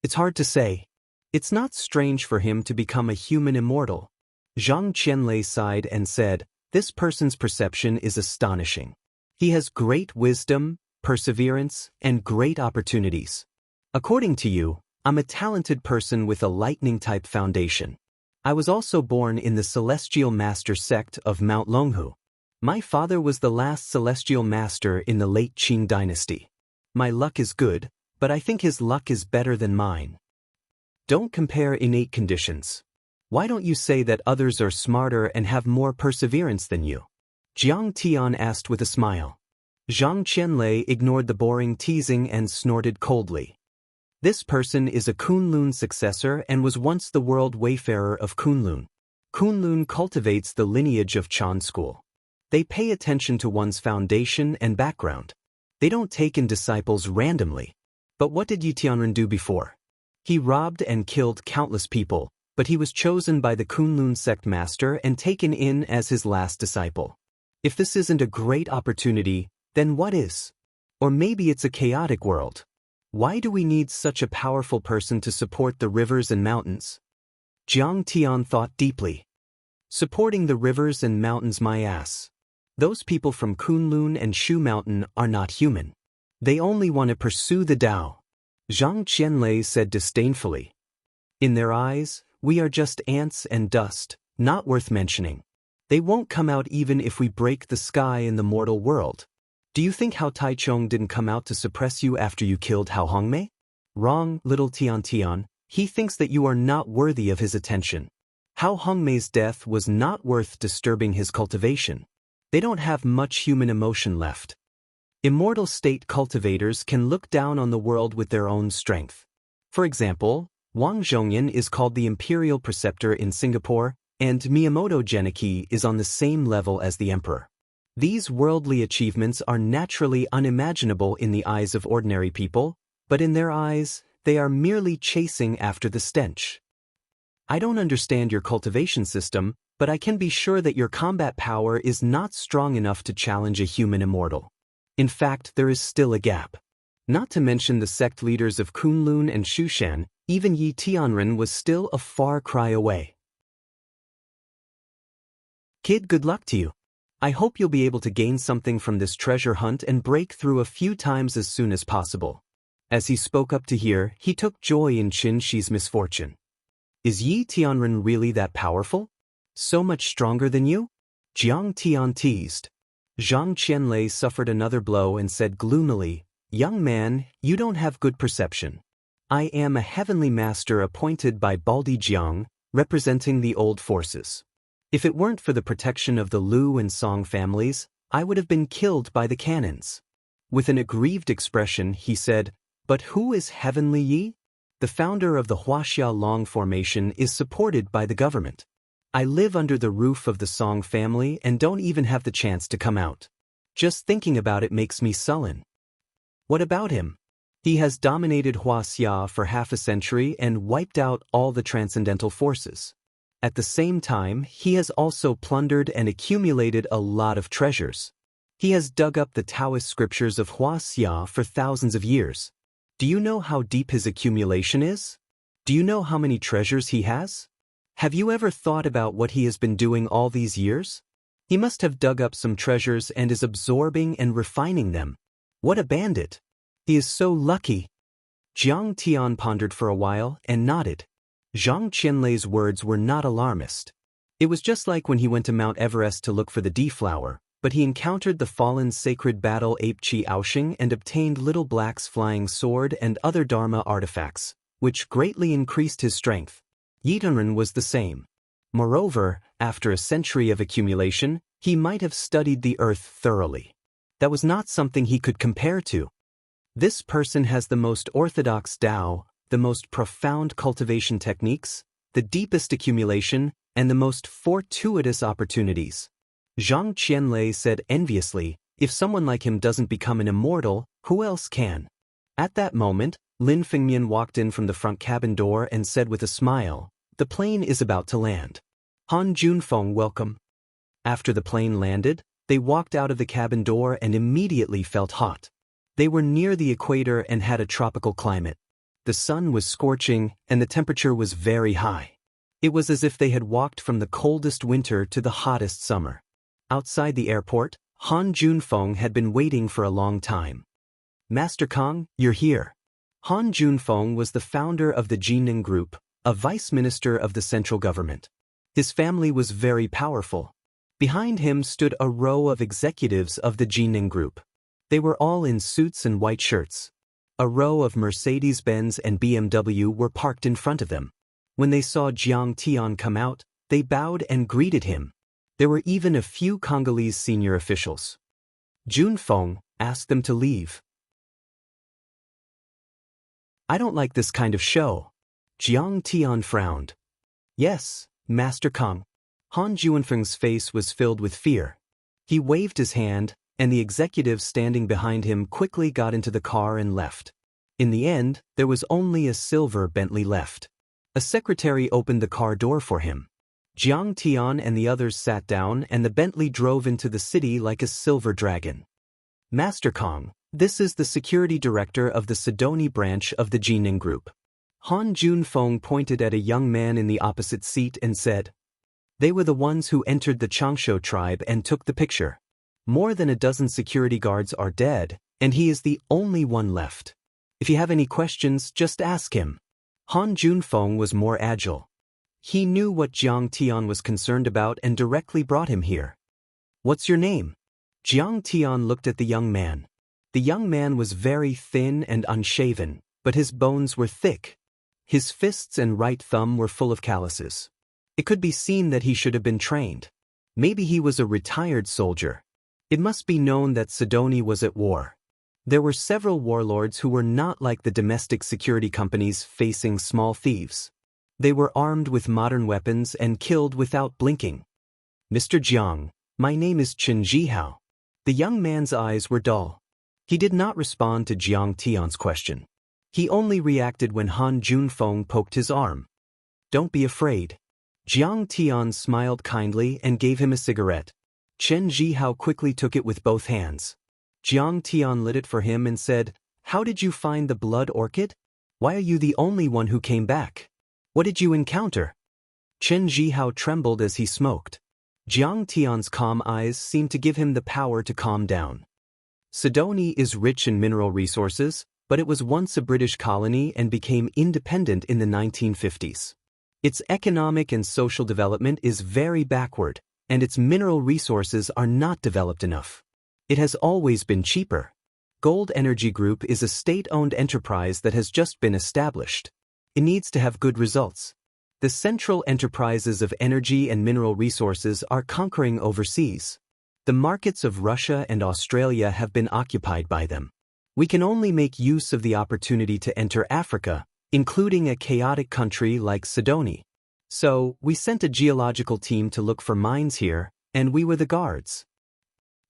Speaker 1: It's hard to say. It's not strange for him to become a human immortal. Zhang Qianlei sighed and said, this person's perception is astonishing. He has great wisdom, perseverance, and great opportunities. According to you, I'm a talented person with a lightning-type foundation. I was also born in the Celestial Master sect of Mount Longhu. My father was the last Celestial Master in the late Qing dynasty. My luck is good, but I think his luck is better than mine. Don't compare innate conditions. Why don't you say that others are smarter and have more perseverance than you? Jiang Tian asked with a smile. Zhang Qianlei ignored the boring teasing and snorted coldly. This person is a Kunlun successor and was once the world wayfarer of Kunlun. Kunlun cultivates the lineage of Chan school. They pay attention to one's foundation and background. They don't take in disciples randomly. But what did Yi Tianren do before? He robbed and killed countless people, but he was chosen by the Kunlun sect master and taken in as his last disciple. If this isn't a great opportunity, then what is? Or maybe it's a chaotic world. Why do we need such a powerful person to support the rivers and mountains? Jiang Tian thought deeply. Supporting the rivers and mountains, my ass. Those people from Kunlun and Shu Mountain are not human. They only want to pursue the Tao. Zhang Qianlei said disdainfully. In their eyes, we are just ants and dust, not worth mentioning. They won't come out even if we break the sky in the mortal world. Do you think Hao Taichong didn't come out to suppress you after you killed Hao Hongmei? Wrong, little Tian Tian. He thinks that you are not worthy of his attention. Hao Hongmei's death was not worth disturbing his cultivation. They don't have much human emotion left. Immortal state cultivators can look down on the world with their own strength. For example, Wang Zhongyan is called the Imperial Preceptor in Singapore, and Miyamoto Genichi is on the same level as the Emperor. These worldly achievements are naturally unimaginable in the eyes of ordinary people, but in their eyes, they are merely chasing after the stench. I don't understand your cultivation system, but I can be sure that your combat power is not strong enough to challenge a human immortal. In fact, there is still a gap. Not to mention the sect leaders of Kunlun and Shushan, even Yi Tianren was still a far cry away. Kid, good luck to you. I hope you'll be able to gain something from this treasure hunt and break through a few times as soon as possible. As he spoke up to hear, he took joy in Qin Shi's misfortune. Is Yi Tianren really that powerful? So much stronger than you? Jiang Tian teased. Zhang Qianlei suffered another blow and said gloomily, young man, you don't have good perception. I am a heavenly master appointed by Baldi Jiang, representing the old forces. If it weren't for the protection of the Lu and Song families, I would have been killed by the cannons. With an aggrieved expression, he said, but who is Heavenly Yi? The founder of the Huaxia Long Formation is supported by the government. I live under the roof of the Song family and don't even have the chance to come out. Just thinking about it makes me sullen. What about him? He has dominated Huaxia for half a century and wiped out all the transcendental forces. At the same time, he has also plundered and accumulated a lot of treasures. He has dug up the Taoist scriptures of Huaxia for thousands of years. Do you know how deep his accumulation is? Do you know how many treasures he has? Have you ever thought about what he has been doing all these years? He must have dug up some treasures and is absorbing and refining them. What a bandit! He is so lucky. Jiang Tian pondered for a while and nodded. Zhang Qianlei's words were not alarmist. It was just like when he went to Mount Everest to look for the D-flower, but he encountered the fallen sacred battle ape Qi Aoxing and obtained Little Black's flying sword and other Dharma artifacts, which greatly increased his strength. Yi Tianren was the same. Moreover, after a century of accumulation, he might have studied the earth thoroughly. That was not something he could compare to. This person has the most orthodox Tao, the most profound cultivation techniques, the deepest accumulation, and the most fortuitous opportunities. Zhang Qianlei said enviously, if someone like him doesn't become an immortal, who else can? At that moment, Lin Fengmian walked in from the front cabin door and said with a smile, the plane is about to land. Han Junfeng, welcome. After the plane landed, they walked out of the cabin door and immediately felt hot. They were near the equator and had a tropical climate. The sun was scorching and the temperature was very high. It was as if they had walked from the coldest winter to the hottest summer. Outside the airport, Han Junfeng had been waiting for a long time. Master Kong, you're here. Han Junfeng was the founder of the Jining Group, a vice minister of the central government. His family was very powerful. Behind him stood a row of executives of the Jining Group. They were all in suits and white shirts. A row of Mercedes-Benz and BMW were parked in front of them. When they saw Jiang Tian come out, they bowed and greeted him. There were even a few Congolese senior officials. Junfeng asked them to leave. I don't like this kind of show. Jiang Tian frowned. Yes, Master Kong. Han Junfeng's face was filled with fear. He waved his hand, and the executives standing behind him quickly got into the car and left. In the end, there was only a silver Bentley left. A secretary opened the car door for him. Jiang Tian and the others sat down and the Bentley drove into the city like a silver dragon. Master Kong, this is the security director of the Sidoni branch of the Jining Group. Han Junfeng pointed at a young man in the opposite seat and said, they were the ones who entered the Changsho tribe and took the picture. More than a dozen security guards are dead, and he is the only one left. If you have any questions, just ask him. Han Junfeng was more agile. He knew what Jiang Tian was concerned about and directly brought him here. What's your name? Jiang Tian looked at the young man. The young man was very thin and unshaven, but his bones were thick. His fists and right thumb were full of calluses. It could be seen that he should have been trained. Maybe he was a retired soldier. It must be known that Sidoni was at war. There were several warlords who were not like the domestic security companies facing small thieves. They were armed with modern weapons and killed without blinking. Mr. Jiang, my name is Chen Zhihao. The young man's eyes were dull. He did not respond to Jiang Tian's question. He only reacted when Han Junfeng poked his arm. Don't be afraid. Jiang Tian smiled kindly and gave him a cigarette. Chen Zhihao quickly took it with both hands. Jiang Tian lit it for him and said, how did you find the blood orchid? Why are you the only one who came back? What did you encounter? Chen Zhihao trembled as he smoked. Jiang Tian's calm eyes seemed to give him the power to calm down. Sidoni is rich in mineral resources, but it was once a British colony and became independent in the 1950s. Its economic and social development is very backward, and its mineral resources are not developed enough. It has always been cheaper. Gold Energy Group is a state-owned enterprise that has just been established. It needs to have good results. The central enterprises of energy and mineral resources are conquering overseas. The markets of Russia and Australia have been occupied by them. We can only make use of the opportunity to enter Africa, including a chaotic country like Sidoni. So, we sent a geological team to look for mines here, and we were the guards.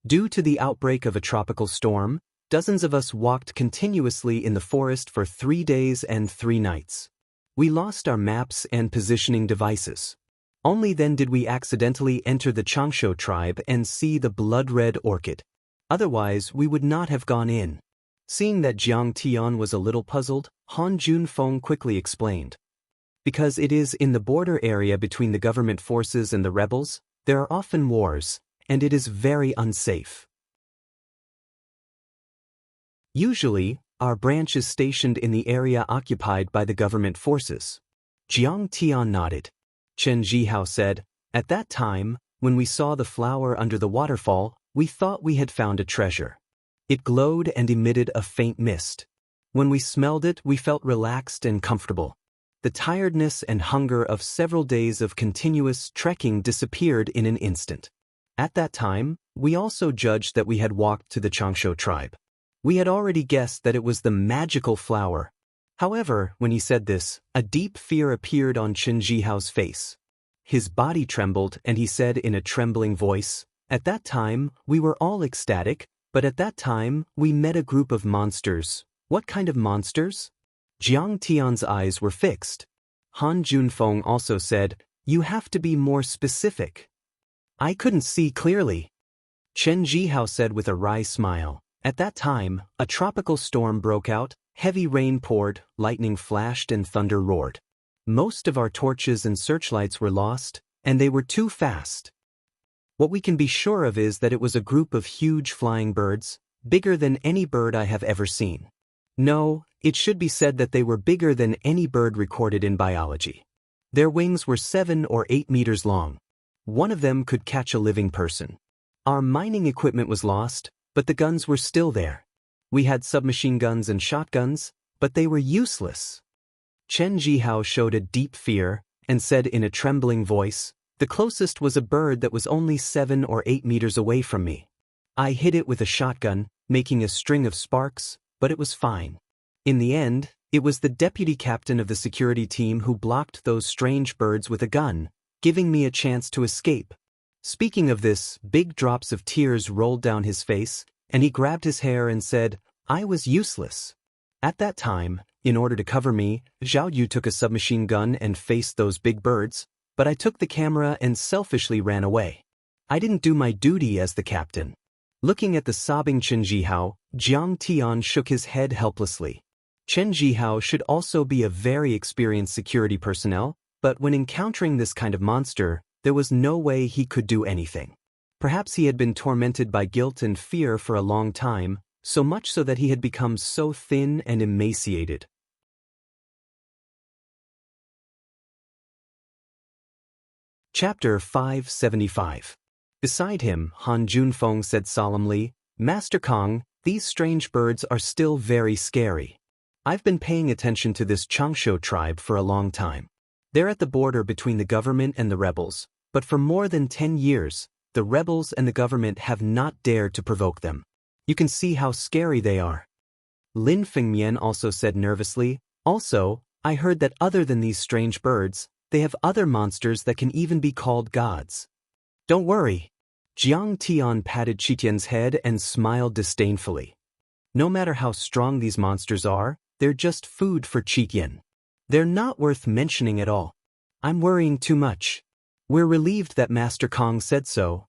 Speaker 1: Due to the outbreak of a tropical storm, dozens of us walked continuously in the forest for 3 days and 3 nights. We lost our maps and positioning devices. Only then did we accidentally enter the Changsho tribe and see the blood-red orchid. Otherwise, we would not have gone in. Seeing that Jiang Tian was a little puzzled, Han Junfeng quickly explained. Because it is in the border area between the government forces and the rebels, there are often wars, and it is very unsafe. Usually, our branch is stationed in the area occupied by the government forces. Jiang Tian nodded. Chen Zhihao said, at that time, when we saw the flower under the waterfall, we thought we had found a treasure. It glowed and emitted a faint mist. When we smelled it, we felt relaxed and comfortable. The tiredness and hunger of several days of continuous trekking disappeared in an instant. At that time, we also judged that we had walked to the Changsho tribe. We had already guessed that it was the magical flower. However, when he said this, a deep fear appeared on Chen Zhihao's face. His body trembled and he said in a trembling voice, At that time, we were all ecstatic, but at that time, we met a group of monsters. What kind of monsters? Jiang Tian's eyes were fixed. Han Junfeng also said, "You have to be more specific." I couldn't see clearly. Chen Jihao said with a wry smile. At that time, a tropical storm broke out, heavy rain poured, lightning flashed and thunder roared. Most of our torches and searchlights were lost, and they were too fast. What we can be sure of is that it was a group of huge flying birds, bigger than any bird I have ever seen. No, it should be said that they were bigger than any bird recorded in biology. Their wings were 7 or 8 meters long. One of them could catch a living person. Our mining equipment was lost, but the guns were still there. We had submachine guns and shotguns, but they were useless. Chen Jihao showed a deep fear and said in a trembling voice, "The closest was a bird that was only 7 or 8 meters away from me. I hit it with a shotgun, making a string of sparks, but it was fine. In the end, it was the deputy captain of the security team who blocked those strange birds with a gun, giving me a chance to escape." Speaking of this, big drops of tears rolled down his face, and he grabbed his hair and said, "I was useless." At that time, in order to cover me, Zhao Yu took a submachine gun and faced those big birds, but I took the camera and selfishly ran away. I didn't do my duty as the captain. Looking at the sobbing Chen Jihao, Jiang Tian shook his head helplessly. Chen Jihao should also be a very experienced security personnel, but when encountering this kind of monster, there was no way he could do anything. Perhaps he had been tormented by guilt and fear for a long time, so much so that he had become so thin and emaciated. Chapter 575. Beside him, Han Junfeng said solemnly, "Master Kong, these strange birds are still very scary. I've been paying attention to this Changshu tribe for a long time. They're at the border between the government and the rebels, but for more than 10 years, the rebels and the government have not dared to provoke them. You can see how scary they are." Lin Fengmian also said nervously, "Also, I heard that other than these strange birds, they have other monsters that can even be called gods." "Don't worry." Jiang Tian patted Qitian's head and smiled disdainfully. "No matter how strong these monsters are, they're just food for Qitian. They're not worth mentioning at all. I'm worrying too much. We're relieved that Master Kong said so."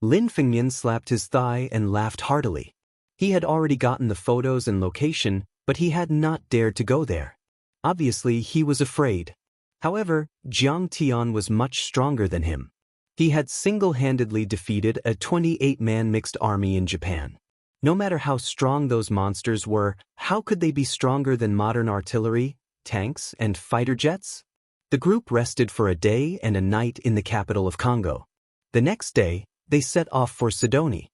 Speaker 1: Lin Fengmian slapped his thigh and laughed heartily. He had already gotten the photos and location, but he had not dared to go there. Obviously, he was afraid. However, Jiang Tian was much stronger than him. He had single-handedly defeated a 28-man mixed army in Japan. No matter how strong those monsters were, how could they be stronger than modern artillery, tanks, and fighter jets? The group rested for a day and a night in the capital of Congo. The next day, they set off for Sidoni.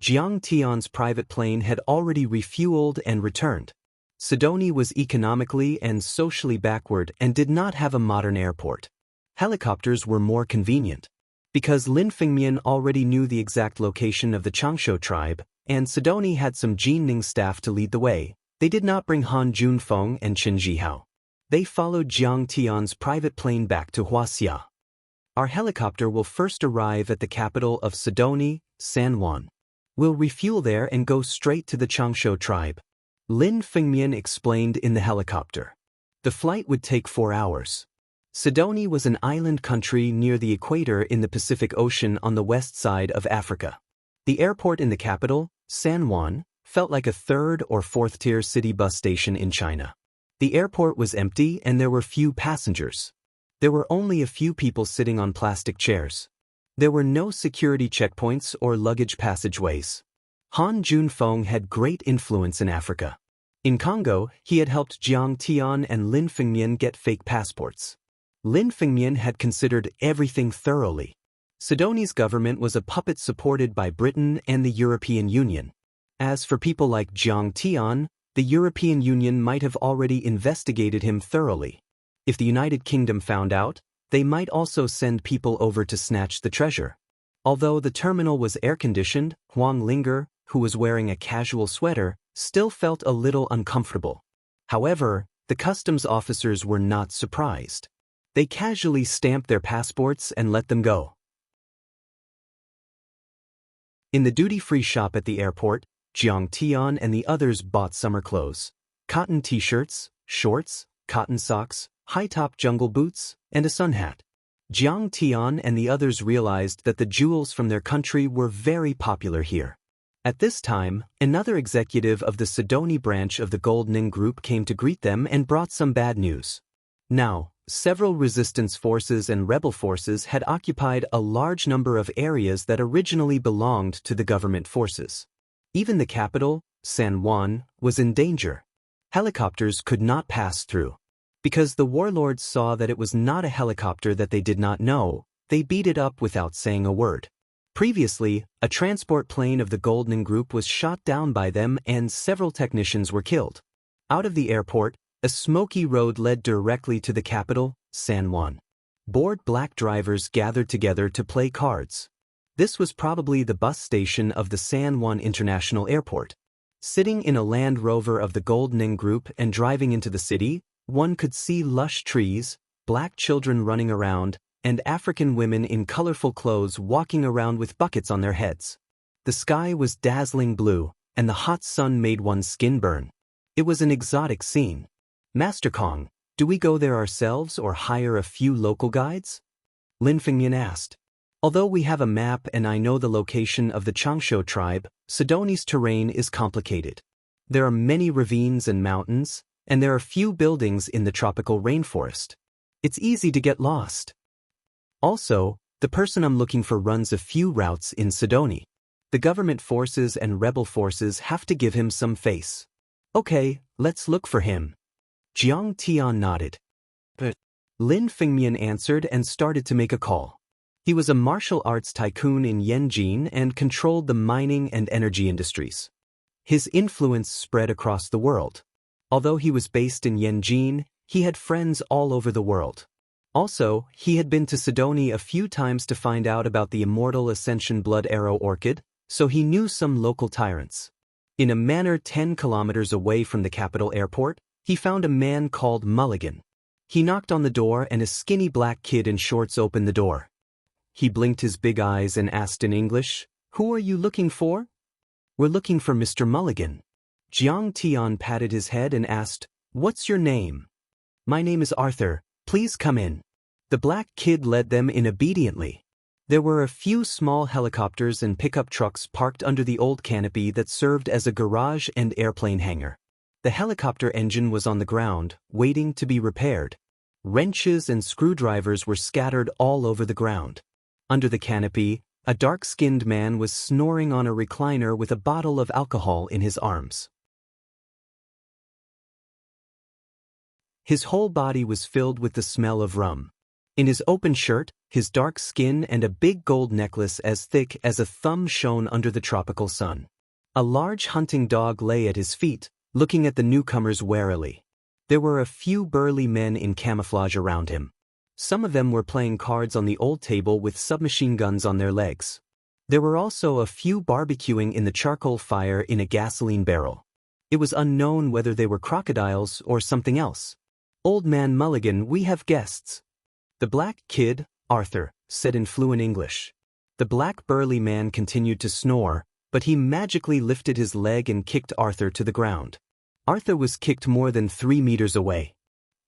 Speaker 1: Jiang Tian's private plane had already refueled and returned. Sidoni was economically and socially backward and did not have a modern airport. Helicopters were more convenient. Because Lin Fengmian already knew the exact location of the Changshu tribe, and Sidoni had some Jinning staff to lead the way, they did not bring Han Junfeng and Chen Jihao. They followed Jiang Tian's private plane back to Huaxia. "Our helicopter will first arrive at the capital of Sidoni, San Juan. We'll refuel there and go straight to the Changshu tribe," Lin Fengmian explained in the helicopter. The flight would take 4 hours. Sidoni was an island country near the equator in the Pacific Ocean on the west side of Africa. The airport in the capital, San Juan, felt like a 3rd or 4th-tier city bus station in China. The airport was empty and there were few passengers. There were only a few people sitting on plastic chairs. There were no security checkpoints or luggage passageways. Han Junfeng had great influence in Africa. In Congo, he had helped Jiang Tian and Lin Fengmian get fake passports. Lin Fengmian had considered everything thoroughly. Sidoni's government was a puppet supported by Britain and the European Union. As for people like Jiang Tian, the European Union might have already investigated him thoroughly. If the United Kingdom found out, they might also send people over to snatch the treasure. Although the terminal was air-conditioned, Huang Linger, who was wearing a casual sweater, still felt a little uncomfortable. However, the customs officers were not surprised. They casually stamped their passports and let them go. In the duty-free shop at the airport, Jiang Tian and the others bought summer clothes. Cotton t-shirts, shorts, cotton socks, high-top jungle boots, and a sun hat. Jiang Tian and the others realized that the jewels from their country were very popular here. At this time, another executive of the Sidoni branch of the Goldning Group came to greet them and brought some bad news. Now, several resistance forces and rebel forces had occupied a large number of areas that originally belonged to the government forces. Even the capital, San Juan, was in danger. Helicopters could not pass through. Because the warlords saw that it was not a helicopter that they did not know, they beat it up without saying a word. Previously, a transport plane of the Goldning Group was shot down by them and several technicians were killed. Out of the airport, a smoky road led directly to the capital, San Juan. Bored black drivers gathered together to play cards. This was probably the bus station of the San Juan International Airport. Sitting in a Land Rover of the Goldning Group and driving into the city, one could see lush trees, black children running around, and African women in colorful clothes walking around with buckets on their heads. The sky was dazzling blue, and the hot sun made one's skin burn. It was an exotic scene. Master Kong, do we go there ourselves or hire a few local guides? Lin Fengyan asked. Although we have a map and I know the location of the Changsho tribe, Sidoni's terrain is complicated. There are many ravines and mountains, and there are few buildings in the tropical rainforest. It's easy to get lost. Also, the person I'm looking for runs a few routes in Sidoni. The government forces and rebel forces have to give him some face. Okay, let's look for him. Jiang Tian nodded. But Lin Fengyan answered and started to make a call. He was a martial arts tycoon in Yanjin and controlled the mining and energy industries. His influence spread across the world. Although he was based in Yanjin, he had friends all over the world. Also, he had been to Sidoni a few times to find out about the immortal Ascension Blood Arrow Orchid, so he knew some local tyrants. In a manor 10 kilometers away from the capital airport, he found a man called Mulligan. He knocked on the door and a skinny black kid in shorts opened the door. He blinked his big eyes and asked in English, "Who are you looking for?" "We're looking for Mr. Mulligan." Jiang Tian patted his head and asked, "What's your name?" "My name is Arthur. Please come in." The black kid led them in obediently. There were a few small helicopters and pickup trucks parked under the old canopy that served as a garage and airplane hangar. The helicopter engine was on the ground, waiting to be repaired. Wrenches and screwdrivers were scattered all over the ground. Under the canopy, a dark-skinned man was snoring on a recliner with a bottle of alcohol in his arms. His whole body was filled with the smell of rum. In his open shirt, his dark skin and a big gold necklace as thick as a thumb shone under the tropical sun. A large hunting dog lay at his feet, looking at the newcomers warily. There were a few burly men in camouflage around him. Some of them were playing cards on the old table with submachine guns on their legs. There were also a few barbecuing in the charcoal fire in a gasoline barrel. It was unknown whether they were crocodiles or something else. "Old Man Mulligan, we have guests." The black kid, Arthur, said in fluent English. The black burly man continued to snore, but he magically lifted his leg and kicked Arthur to the ground. Arthur was kicked more than 3 meters away.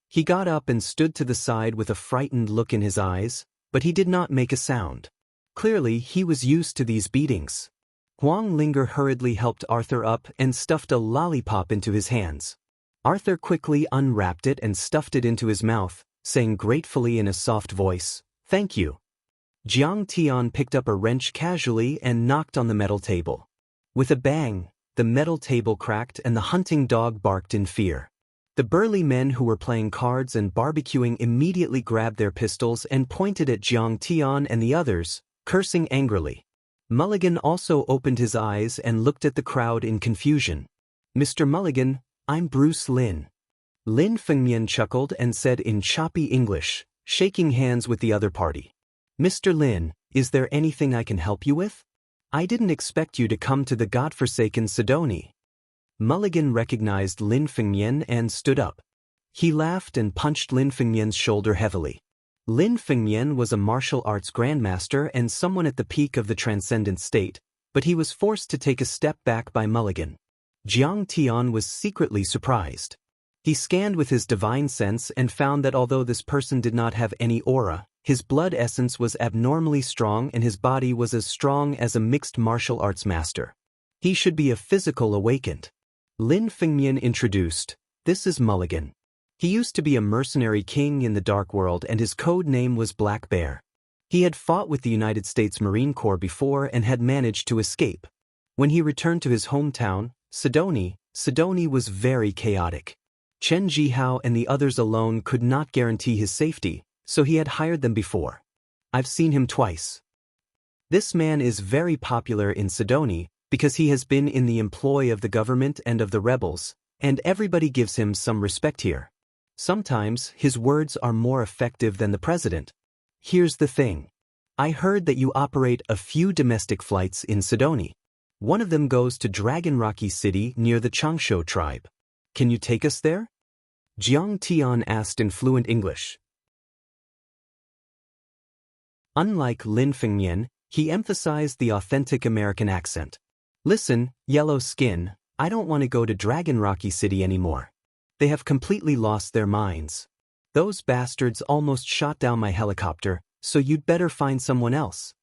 Speaker 1: He got up and stood to the side with a frightened look in his eyes, but he did not make a sound. Clearly, he was used to these beatings. Huang Linger hurriedly helped Arthur up and stuffed a lollipop into his hands. Arthur quickly unwrapped it and stuffed it into his mouth, saying gratefully in a soft voice, "Thank you." Jiang Tian picked up a wrench casually and knocked on the metal table. With a bang, the metal table cracked and the hunting dog barked in fear. The burly men who were playing cards and barbecuing immediately grabbed their pistols and pointed at Jiang Tian and the others, cursing angrily. Mulligan also opened his eyes and looked at the crowd in confusion. "Mr. Mulligan, I'm Bruce Lin." Lin Fengyan chuckled and said in choppy English, shaking hands with the other party. "Mr. Lin, is there anything I can help you with? I didn't expect you to come to the godforsaken Sidoni." Mulligan recognized Lin Fengyan and stood up. He laughed and punched Lin Fengyan's shoulder heavily. Lin Fengyan was a martial arts grandmaster and someone at the peak of the transcendent state, but he was forced to take a step back by Mulligan. Jiang Tian was secretly surprised. He scanned with his divine sense and found that although this person did not have any aura, his blood essence was abnormally strong and his body was as strong as a mixed martial arts master. He should be a physical awakened. Lin Fengmian introduced, "This is Mulligan. He used to be a mercenary king in the Dark World and his code name was Black Bear. He had fought with the United States Marine Corps before and had managed to escape. When he returned to his hometown, Sidoni was very chaotic. Chen Jihao and the others alone could not guarantee his safety, so he had hired them before. I've seen him twice. This man is very popular in Sidoni because he has been in the employ of the government and of the rebels, and everybody gives him some respect here. Sometimes his words are more effective than the president. Here's the thing. I heard that you operate a few domestic flights in Sidoni. One of them goes to Dragon Rocky City near the Changsho tribe. Can you take us there?" Jiang Tian asked in fluent English. Unlike Lin Fengmian, he emphasized the authentic American accent. "Listen, yellow skin, I don't want to go to Dragon Rocky City anymore. They have completely lost their minds. Those bastards almost shot down my helicopter, so you'd better find someone else."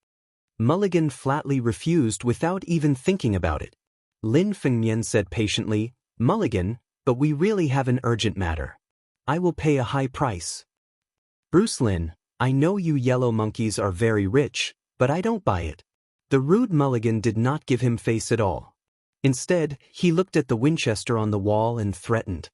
Speaker 1: Mulligan flatly refused without even thinking about it. Lin Fengmian said patiently, "Mulligan, but we really have an urgent matter. I will pay a high price." "Bruce Lin, I know you yellow monkeys are very rich, but I don't buy it." The rude Mulligan did not give him face at all. Instead, he looked at the Winchester on the wall and threatened,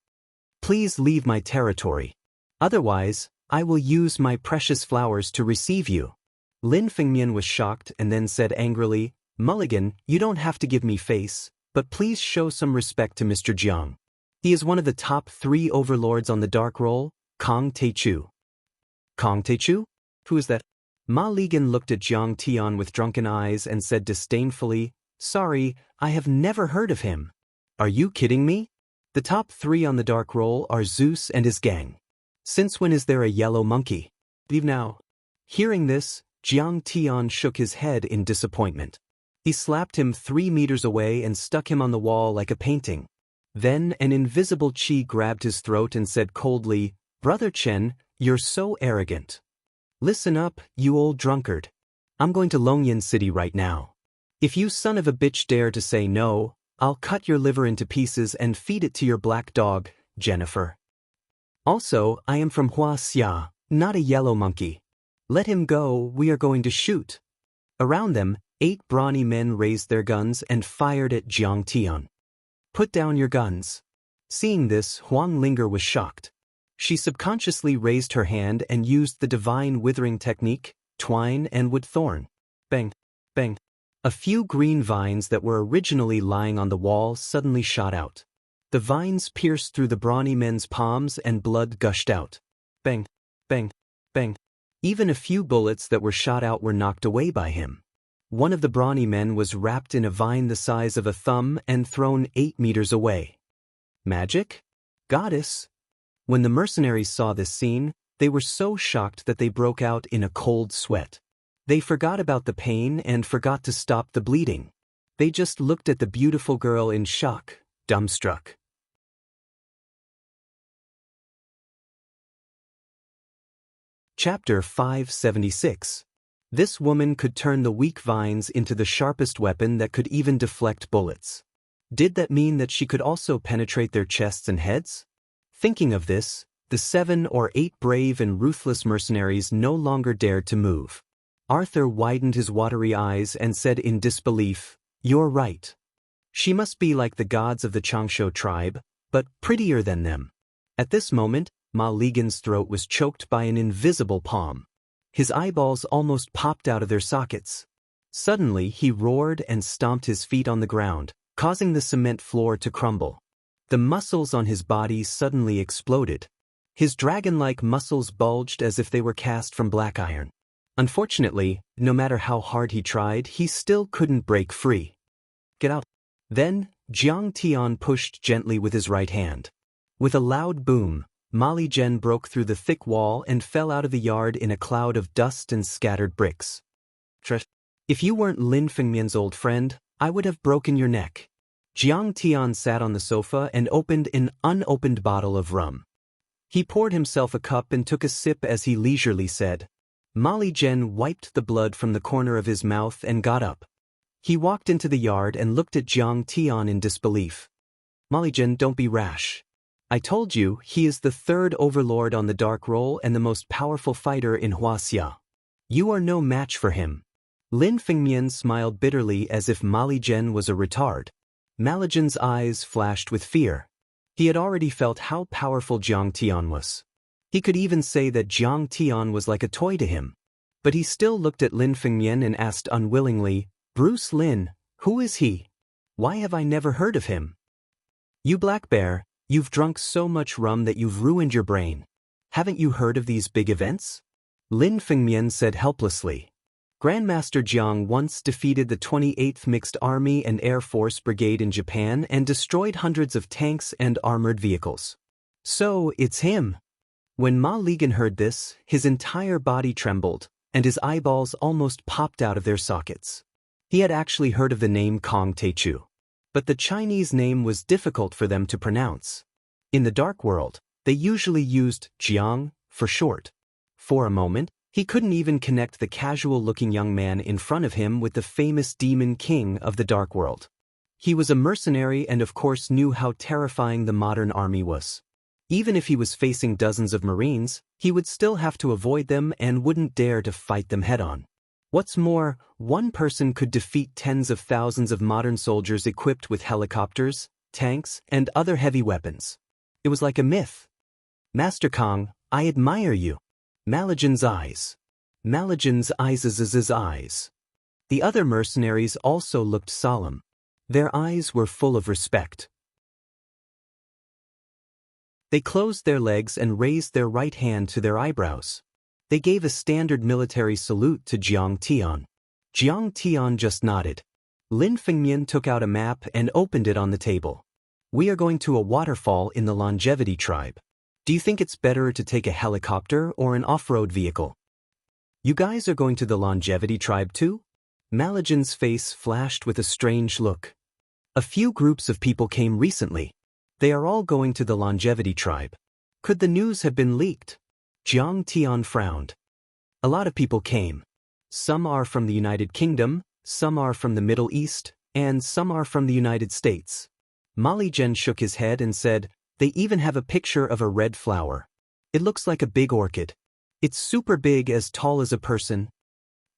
Speaker 1: "Please leave my territory. Otherwise, I will use my precious flowers to receive you." Lin Fengmian was shocked and then said angrily, "Mulligan, you don't have to give me face, but please show some respect to Mr. Jiang. He is one of the top 3 overlords on the Dark Roll, Kong Teichu." "Kong Teichu? Who is that?" Ma Ligan looked at Jiang Tian with drunken eyes and said disdainfully, "Sorry, I have never heard of him." "Are you kidding me? The top 3 on the Dark Roll are Zeus and his gang. Since when is there a yellow monkey? Leave now." Hearing this, Jiang Tian shook his head in disappointment. He slapped him 3 meters away and stuck him on the wall like a painting. Then an invisible chi grabbed his throat and said coldly, "Brother Chen, you're so arrogant. Listen up, you old drunkard. I'm going to Longyan City right now. If you son of a bitch dare to say no, I'll cut your liver into pieces and feed it to your black dog, Jennifer. Also, I am from Huaxia, not a yellow monkey. Let him go, we are going to shoot." Around them, 8 brawny men raised their guns and fired at Jiang Tian. "Put down your guns." Seeing this, Huang Linger was shocked. She subconsciously raised her hand and used the divine withering technique, twine and wood thorn. Bang, bang. A few green vines that were originally lying on the wall suddenly shot out. The vines pierced through the brawny men's palms and blood gushed out. Bang, bang, bang. Even a few bullets that were shot out were knocked away by him. One of the brawny men was wrapped in a vine the size of a thumb and thrown 8 meters away. Magic? Goddess? When the mercenaries saw this scene, they were so shocked that they broke out in a cold sweat. They forgot about the pain and forgot to stop the bleeding. They just looked at the beautiful girl in shock, dumbstruck. Chapter 576. This woman could turn the weak vines into the sharpest weapon that could even deflect bullets. Did that mean that she could also penetrate their chests and heads? Thinking of this, the 7 or 8 brave and ruthless mercenaries no longer dared to move. Arthur widened his watery eyes and said in disbelief, "You're right. She must be like the gods of the Changsho tribe, but prettier than them." At this moment, Ma Ligan's throat was choked by an invisible palm. His eyeballs almost popped out of their sockets. Suddenly, he roared and stomped his feet on the ground, causing the cement floor to crumble. The muscles on his body suddenly exploded. His dragon-like muscles bulged as if they were cast from black iron. Unfortunately, no matter how hard he tried, he still couldn't break free. "Get out." Then, Jiang Tian pushed gently with his right hand. With a loud boom, Mali Zhen broke through the thick wall and fell out of the yard in a cloud of dust and scattered bricks. "If you weren't Lin Fengmian's old friend, I would have broken your neck. Jiang Tian sat on the sofa and opened an unopened bottle of rum. He poured himself a cup and took a sip as he leisurely said. Mali Zhen wiped the blood from the corner of his mouth and got up. He walked into the yard and looked at Jiang Tian in disbelief. Mali Zhen, don't be rash. I told you, he is the third overlord on the dark roll and the most powerful fighter in Huaxia. You are no match for him. Lin Fengmian smiled bitterly as if Mali Zhen was a retard. Mali Zhen's eyes flashed with fear. He had already felt how powerful Jiang Tian was. He could even say that Jiang Tian was like a toy to him. But he still looked at Lin Fengmian and asked unwillingly, Bruce Lin, who is he? Why have I never heard of him? You Black Bear, you've drunk so much rum that you've ruined your brain. Haven't you heard of these big events? Lin Fengmian said helplessly. Grandmaster Jiang once defeated the 28th Mixed Army and Air Force Brigade in Japan and destroyed hundreds of tanks and armored vehicles. So, it's him. When Ma Ligan heard this, his entire body trembled, and his eyeballs almost popped out of their sockets. He had actually heard of the name Kong Techu. But the Chinese name was difficult for them to pronounce. In the dark world, they usually used Jiang for short. For a moment, he couldn't even connect the casual-looking young man in front of him with the famous demon king of the dark world. He was a mercenary and of course knew how terrifying the modern army was. Even if he was facing dozens of Marines, he would still have to avoid them and wouldn't dare to fight them head-on. What's more, one person could defeat tens of thousands of modern soldiers equipped with helicopters, tanks, and other heavy weapons. It was like a myth. Master Kong, I admire you. Mali Zhen's eyes. Mali Zhen's eyes. The other mercenaries also looked solemn. Their eyes were full of respect. They closed their legs and raised their right hand to their eyebrows. They gave a standard military salute to Jiang Tian. Jiang Tian just nodded. Lin Fengmian took out a map and opened it on the table. We are going to a waterfall in the Longevity tribe. Do you think it's better to take a helicopter or an off-road vehicle? You guys are going to the Longevity tribe too? Mali Zhen's face flashed with a strange look. A few groups of people came recently. They are all going to the Longevity tribe. Could the news have been leaked? Jiang Tian frowned. A lot of people came. Some are from the United Kingdom, some are from the Middle East, and some are from the United States. Mali Zhen shook his head and said, they even have a picture of a red flower. It looks like a big orchid. It's super big, as tall as a person.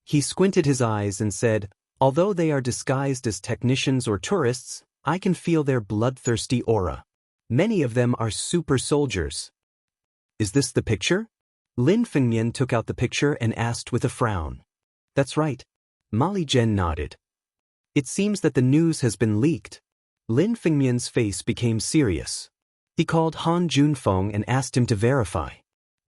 Speaker 1: He squinted his eyes and said, although they are disguised as technicians or tourists, I can feel their bloodthirsty aura. Many of them are super soldiers. Is this the picture? Lin Fengmian took out the picture and asked with a frown. That's right. Mali Zhen nodded. It seems that the news has been leaked. Lin Fengmian's face became serious. He called Han Junfeng and asked him to verify.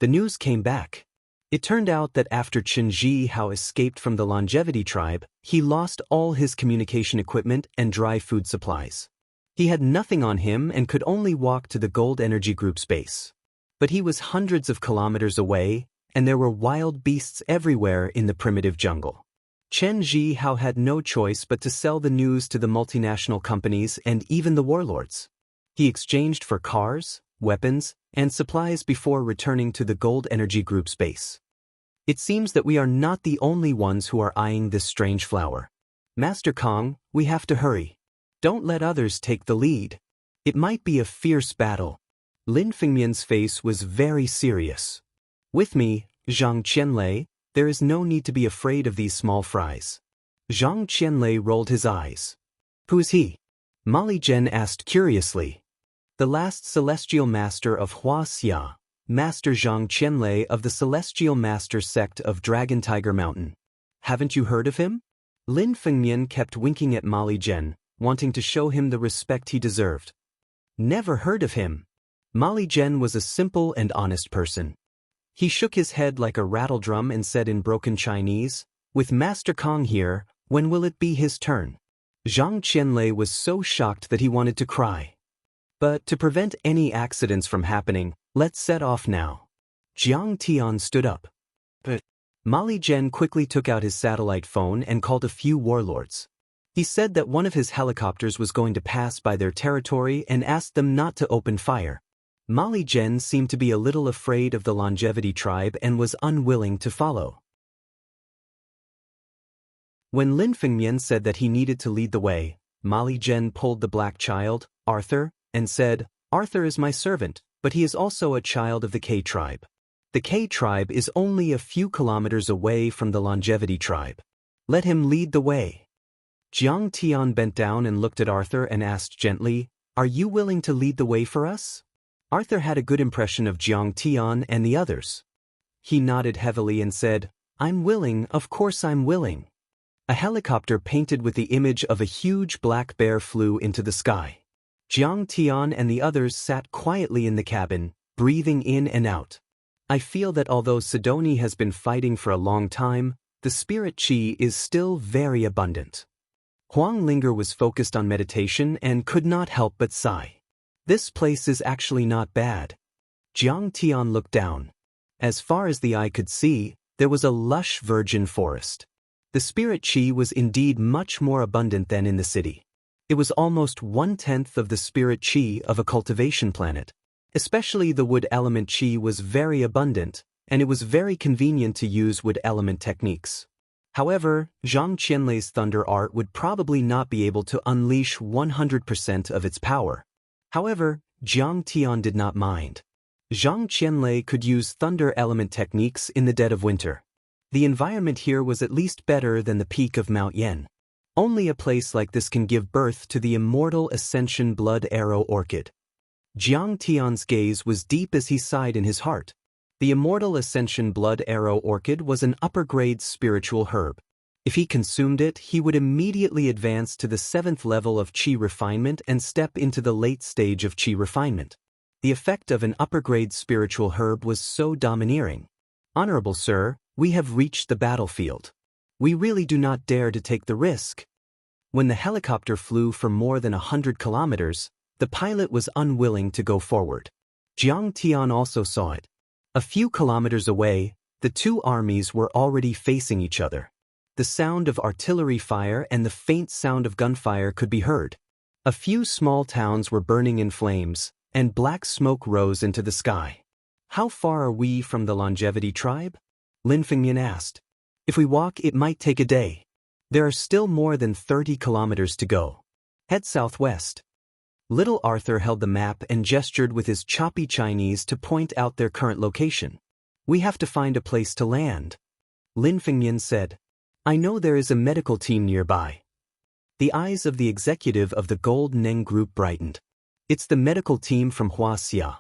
Speaker 1: The news came back. It turned out that after Chen Zhihao escaped from the Longevity tribe, he lost all his communication equipment and dry food supplies. He had nothing on him and could only walk to the Gold Energy Group's base. But he was hundreds of kilometers away, and there were wild beasts everywhere in the primitive jungle. Chen Zhihao had no choice but to sell the news to the multinational companies and even the warlords. He exchanged for cars, weapons, and supplies before returning to the Gold Energy Group's base. It seems that we are not the only ones who are eyeing this strange flower. Master Kong, we have to hurry. Don't let others take the lead. It might be a fierce battle. Lin Fengmian's face was very serious. With me, Zhang Qianlei, there is no need to be afraid of these small fries. Zhang Qianlei rolled his eyes. Who is he? Mali Zhen asked curiously. The last celestial master of Huaxia, Master Zhang Qianlei of the Celestial Master sect of Dragon Tiger Mountain. Haven't you heard of him? Lin Fengmian kept winking at Mali Zhen, wanting to show him the respect he deserved. Never heard of him. Mali Zhen was a simple and honest person. He shook his head like a rattledrum and said in broken Chinese, with Master Kong here, when will it be his turn? Zhang Qianlei was so shocked that he wanted to cry. But to prevent any accidents from happening, let's set off now. Jiang Tian stood up. But Mali Zhen quickly took out his satellite phone and called a few warlords. He said that one of his helicopters was going to pass by their territory and asked them not to open fire. Molly Jen seemed to be a little afraid of the Longevity tribe and was unwilling to follow. When Lin Fengmian said that he needed to lead the way, Molly Jen pulled the black child, Arthur, and said, "Arthur is my servant, but he is also a child of the K tribe. The K tribe is only a few kilometers away from the Longevity tribe. Let him lead the way." Jiang Tian bent down and looked at Arthur and asked gently, "Are you willing to lead the way for us?" Arthur had a good impression of Jiang Tian and the others. He nodded heavily and said, "I'm willing, of course I'm willing." A helicopter painted with the image of a huge black bear flew into the sky. Jiang Tian and the others sat quietly in the cabin, breathing in and out. I feel that although Sidoni has been fighting for a long time, the spirit chi is still very abundant. Huang Linger was focused on meditation and could not help but sigh. This place is actually not bad. Jiang Tian looked down. As far as the eye could see, there was a lush virgin forest. The spirit chi was indeed much more abundant than in the city. It was almost 1/10 of the spirit chi of a cultivation planet. Especially the wood element chi was very abundant, and it was very convenient to use wood element techniques. However, Zhang Qianlei's thunder art would probably not be able to unleash 100% of its power. However, Jiang Tian did not mind. Zhang Qianlei could use thunder element techniques in the dead of winter. The environment here was at least better than the peak of Mount Yen. Only a place like this can give birth to the immortal Ascension Blood Arrow Orchid. Jiang Tian's gaze was deep as he sighed in his heart. The immortal Ascension Blood Arrow Orchid was an upper-grade spiritual herb. If he consumed it, he would immediately advance to the 7th level of Qi refinement and step into the late stage of Qi refinement. The effect of an upper-grade spiritual herb was so domineering. "Honorable Sir, we have reached the battlefield. We really do not dare to take the risk." When the helicopter flew for more than 100 kilometers, the pilot was unwilling to go forward. Jiang Tian also saw it. A few kilometers away, the two armies were already facing each other. The sound of artillery fire and the faint sound of gunfire could be heard. A few small towns were burning in flames, and black smoke rose into the sky. "How far are we from the Longevity tribe?" Lin Fengmian asked. "If we walk, it might take a day. There are still more than 30 kilometers to go. Head southwest." Little Arthur held the map and gestured with his choppy Chinese to point out their current location. "We have to find a place to land." Lin Fengmian said, "I know there is a medical team nearby." The eyes of the executive of the Gold Neng Group brightened. "It's the medical team from Huaxia.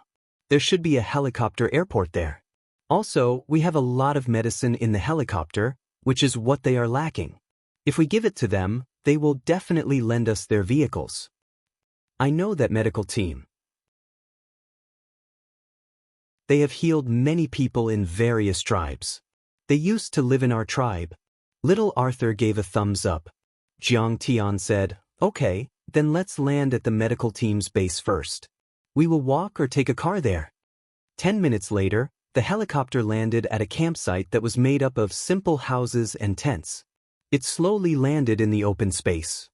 Speaker 1: There should be a helicopter airport there. Also, we have a lot of medicine in the helicopter, which is what they are lacking. If we give it to them, they will definitely lend us their vehicles. I know that medical team. They have healed many people in various tribes. They used to live in our tribe." Little Arthur gave a thumbs up. Jiang Tian said, "Okay, then let's land at the medical team's base first. We will walk or take a car there." 10 minutes later, the helicopter landed at a campsite that was made up of simple houses and tents. It slowly landed in the open space.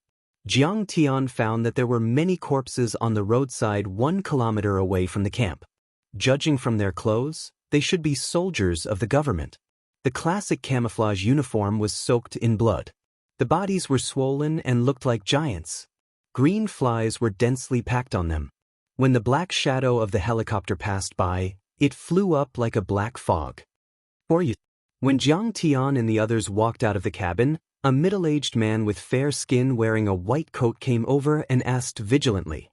Speaker 1: Jiang Tian found that there were many corpses on the roadside 1 kilometer away from the camp. Judging from their clothes, they should be soldiers of the government. The classic camouflage uniform was soaked in blood. The bodies were swollen and looked like giants. Green flies were densely packed on them. When the black shadow of the helicopter passed by, it flew up like a black fog. When Jiang Tian and the others walked out of the cabin, a middle-aged man with fair skin wearing a white coat came over and asked vigilantly,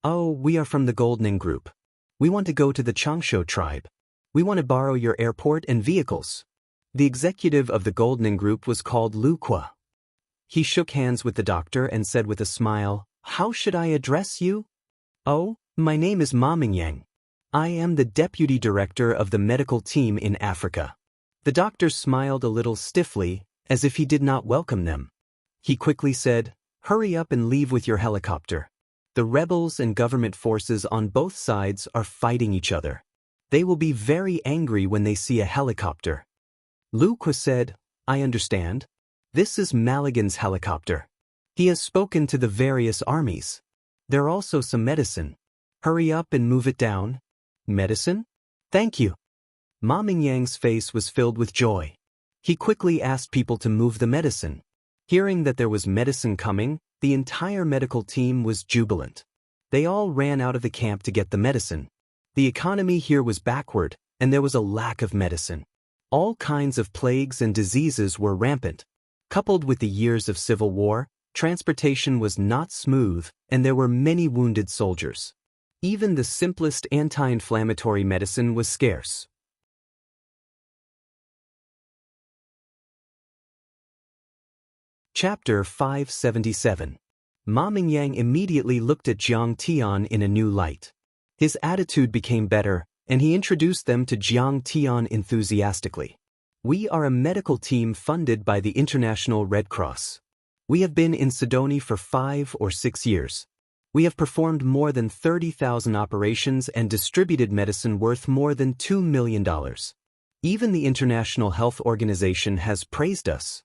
Speaker 1: "Oh, we are from the Goldning Group. We want to go to the Changsho tribe. We want to borrow your airport and vehicles." The executive of the Goldning Group was called Lu Qua. He shook hands with the doctor and said with a smile, "How should I address you?" "Oh, my name is Ma Mingyang. I am the deputy director of the medical team in Africa." The doctor smiled a little stiffly, as if he did not welcome them. He quickly said, "Hurry up and leave with your helicopter. The rebels and government forces on both sides are fighting each other. They will be very angry when they see a helicopter." Lu Qua said, "I understand. This is Maligan's helicopter." He has spoken to the various armies. There are also some medicine. Hurry up and move it down. Medicine? Thank you. Ma Mingyang's face was filled with joy. He quickly asked people to move the medicine. Hearing that there was medicine coming, the entire medical team was jubilant. They all ran out of the camp to get the medicine. The economy here was backward, and there was a lack of medicine. All kinds of plagues and diseases were rampant. Coupled with the years of civil war, transportation was not smooth, and there were many wounded soldiers. Even the simplest anti-inflammatory medicine was scarce. Chapter 577. Ma Mingyang immediately looked at Jiang Tian in a new light. His attitude became better, and he introduced them to Jiang Tian enthusiastically. We are a medical team funded by the International Red Cross. We have been in Sidoni for 5 or 6 years. We have performed more than 30,000 operations and distributed medicine worth more than $2 million. Even the International Health Organization has praised us.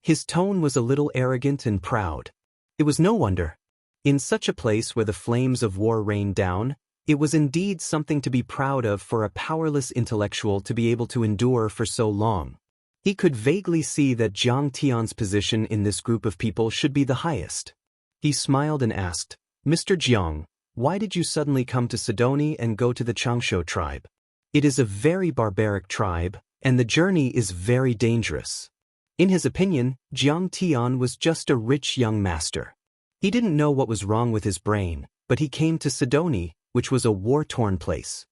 Speaker 1: His tone was a little arrogant and proud. It was no wonder. In such a place where the flames of war rained down, it was indeed something to be proud of for a powerless intellectual to be able to endure for so long. He could vaguely see that Jiang Tian's position in this group of people should be the highest. He smiled and asked, "Mr. Jiang, why did you suddenly come to Sidoni and go to the Changsho tribe? It is a very barbaric tribe, and the journey is very dangerous." In his opinion, Jiang Tian was just a rich young master. He didn't know what was wrong with his brain, but he came to Sidoni, which was a war-torn place.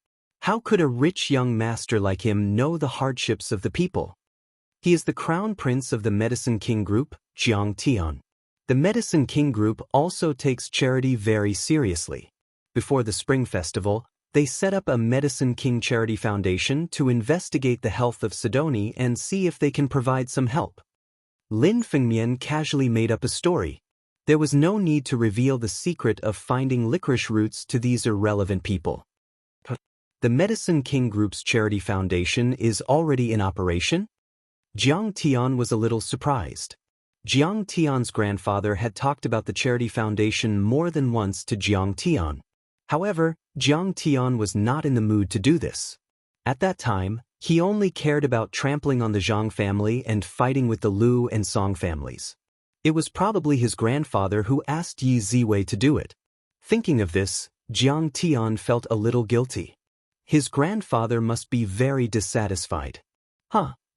Speaker 1: How could a rich young master like him know the hardships of the people? He is the crown prince of the Medicine King Group, Jiang Tian. The Medicine King Group also takes charity very seriously. Before the Spring Festival, they set up a Medicine King Charity Foundation to investigate the health of Sidoni and see if they can provide some help. Lin Fengmian casually made up a story. There was no need to reveal the secret of finding licorice roots to these irrelevant people. The Medicine King Group's charity foundation is already in operation? Jiang Tian was a little surprised. Jiang Tian's grandfather had talked about the charity foundation more than once to Jiang Tian. However, Jiang Tian was not in the mood to do this. At that time, he only cared about trampling on the Zhang family and fighting with the Liu and Song families. It was probably his grandfather who asked Yi Ziwei to do it. Thinking of this, Jiang Tian felt a little guilty. His grandfather must be very dissatisfied.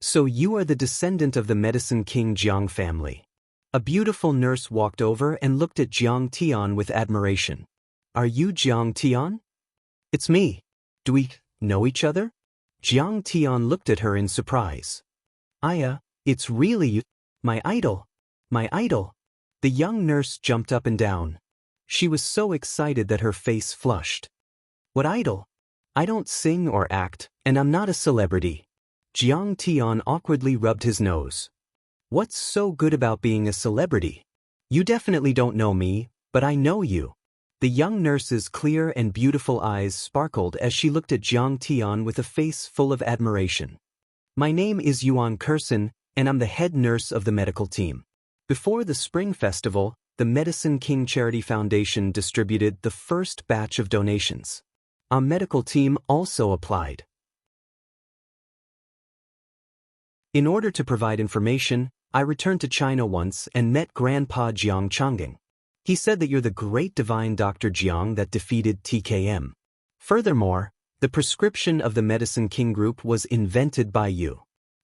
Speaker 1: So you are the descendant of the Medicine King Jiang family. A beautiful nurse walked over and looked at Jiang Tian with admiration. Are you Jiang Tian? It's me. Do we know each other? Jiang Tian looked at her in surprise. It's really you, my idol. My idol. The young nurse jumped up and down. She was so excited that her face flushed. What idol? I don't sing or act, and I'm not a celebrity. Jiang Tian awkwardly rubbed his nose. What's so good about being a celebrity? You definitely don't know me, but I know you. The young nurse's clear and beautiful eyes sparkled as she looked at Jiang Tian with a face full of admiration. My name is Yuan Kursin, and I'm the head nurse of the medical team. Before the Spring Festival, the Medicine King Charity Foundation distributed the first batch of donations. Our medical team also applied. In order to provide information, I returned to China once and met Grandpa Jiang Changing. He said that you're the great divine Dr. Jiang that defeated TKM. Furthermore, the prescription of the Medicine King Group was invented by you.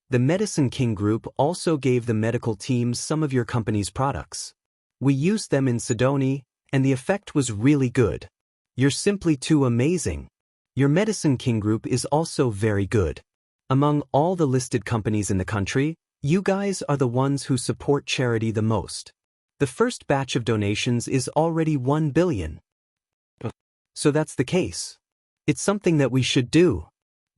Speaker 1: The Medicine King Group also gave the medical team some of your company's products. We used them in Sidoni, and the effect was really good. You're simply too amazing. Your Medicine King Group is also very good. Among all the listed companies in the country, you guys are the ones who support charity the most. The first batch of donations is already 1 billion. So that's the case. It's something that we should do.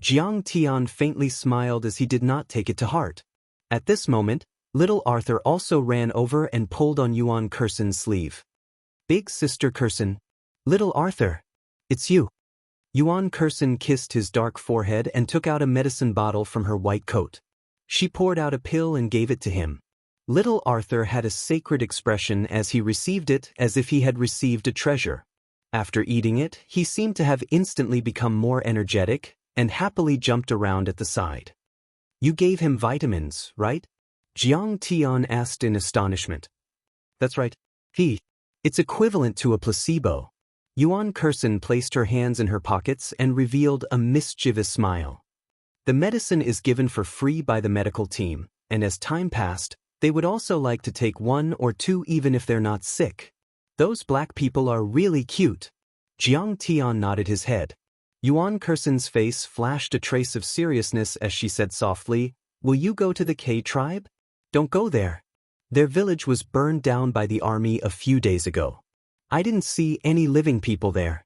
Speaker 1: Jiang Tian faintly smiled as he did not take it to heart. At this moment, little Arthur also ran over and pulled on Yuan Kursin's sleeve. Big sister Kursin. Little Arthur. It's you. Yuan Kursin kissed his dark forehead and took out a medicine bottle from her white coat. She poured out a pill and gave it to him. Little Arthur had a sacred expression as he received it, as if he had received a treasure. After eating it, he seemed to have instantly become more energetic and happily jumped around at the side. You gave him vitamins, right? Jiang Tian asked in astonishment. That's right. It's equivalent to a placebo. Yuan Kursen placed her hands in her pockets and revealed a mischievous smile. The medicine is given for free by the medical team, and as time passed, they would also like to take 1 or 2 even if they're not sick. Those black people are really cute. Jiang Tian nodded his head. Yuan Kursen's face flashed a trace of seriousness as she said softly, "Will you go to the K tribe? Don't go there. Their village was burned down by the army a few days ago. I didn't see any living people there."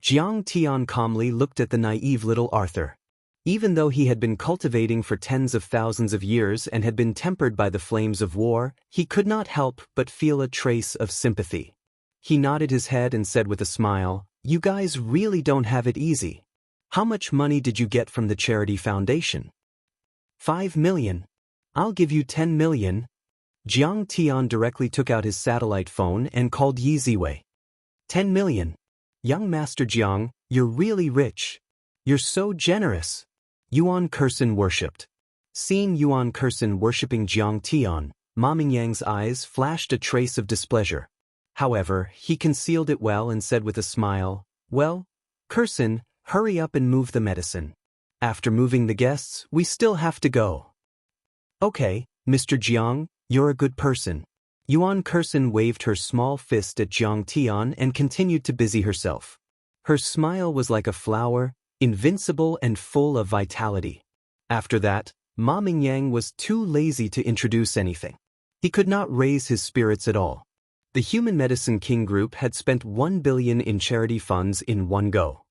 Speaker 1: Jiang Tian calmly looked at the naive little Arthur. Even though he had been cultivating for tens of thousands of years and had been tempered by the flames of war, he could not help but feel a trace of sympathy. He nodded his head and said with a smile, "You guys really don't have it easy. How much money did you get from the charity foundation?" 5 million. I'll give you 10 million. Jiang Tian directly took out his satellite phone and called Yi Ziwei. 10 million. Young Master Jiang, you're really rich. You're so generous. Yuan Kursen worshipped. Seeing Yuan Kursen worshipping Jiang Tian, Ma Mingyang's eyes flashed a trace of displeasure. However, he concealed it well and said with a smile, "Well, Kursen, hurry up and move the medicine. After moving the guests, we still have to go." "Okay, Mr. Jiang, you're a good person." Yuan Kursen waved her small fist at Jiang Tian and continued to busy herself. Her smile was like a flower, invincible and full of vitality. After that, Ma Mingyang was too lazy to introduce anything. He could not raise his spirits at all. The Human Medicine King Group had spent 1 billion in charity funds in one go.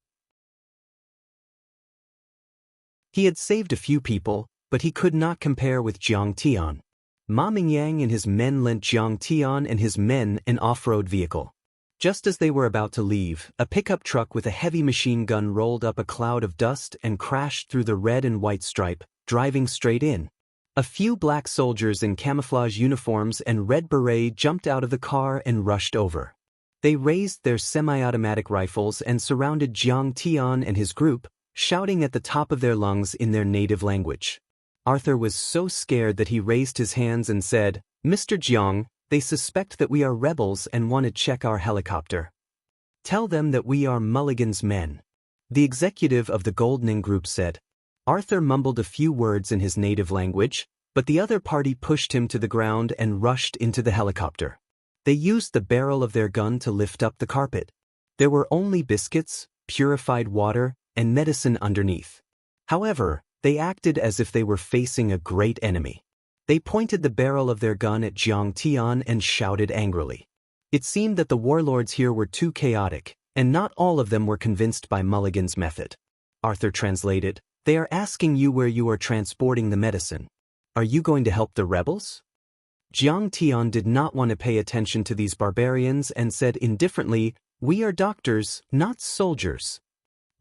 Speaker 1: He had saved a few people, but he could not compare with Jiang Tian. Ma Mingyang and his men lent Jiang Tian and his men an off-road vehicle. Just as they were about to leave, a pickup truck with a heavy machine gun rolled up a cloud of dust and crashed through the red and white stripe, driving straight in. A few black soldiers in camouflage uniforms and red beret jumped out of the car and rushed over. They raised their semi-automatic rifles and surrounded Jiang Tian and his group, shouting at the top of their lungs in their native language. Arthur was so scared that he raised his hands and said, "Mr. Jiang, they suspect that we are rebels and want to check our helicopter. Tell them that we are Mulligan's men." The executive of the Goldning Group said. Arthur mumbled a few words in his native language, but the other party pushed him to the ground and rushed into the helicopter. They used the barrel of their gun to lift up the carpet. There were only biscuits, purified water, and medicine underneath. However, they acted as if they were facing a great enemy. They pointed the barrel of their gun at Jiang Tian and shouted angrily. It seemed that the warlords here were too chaotic, and not all of them were convinced by Mulligan's method. Arthur translated, "They are asking you where you are transporting the medicine. Are you going to help the rebels?" Jiang Tian did not want to pay attention to these barbarians and said indifferently, "We are doctors, not soldiers."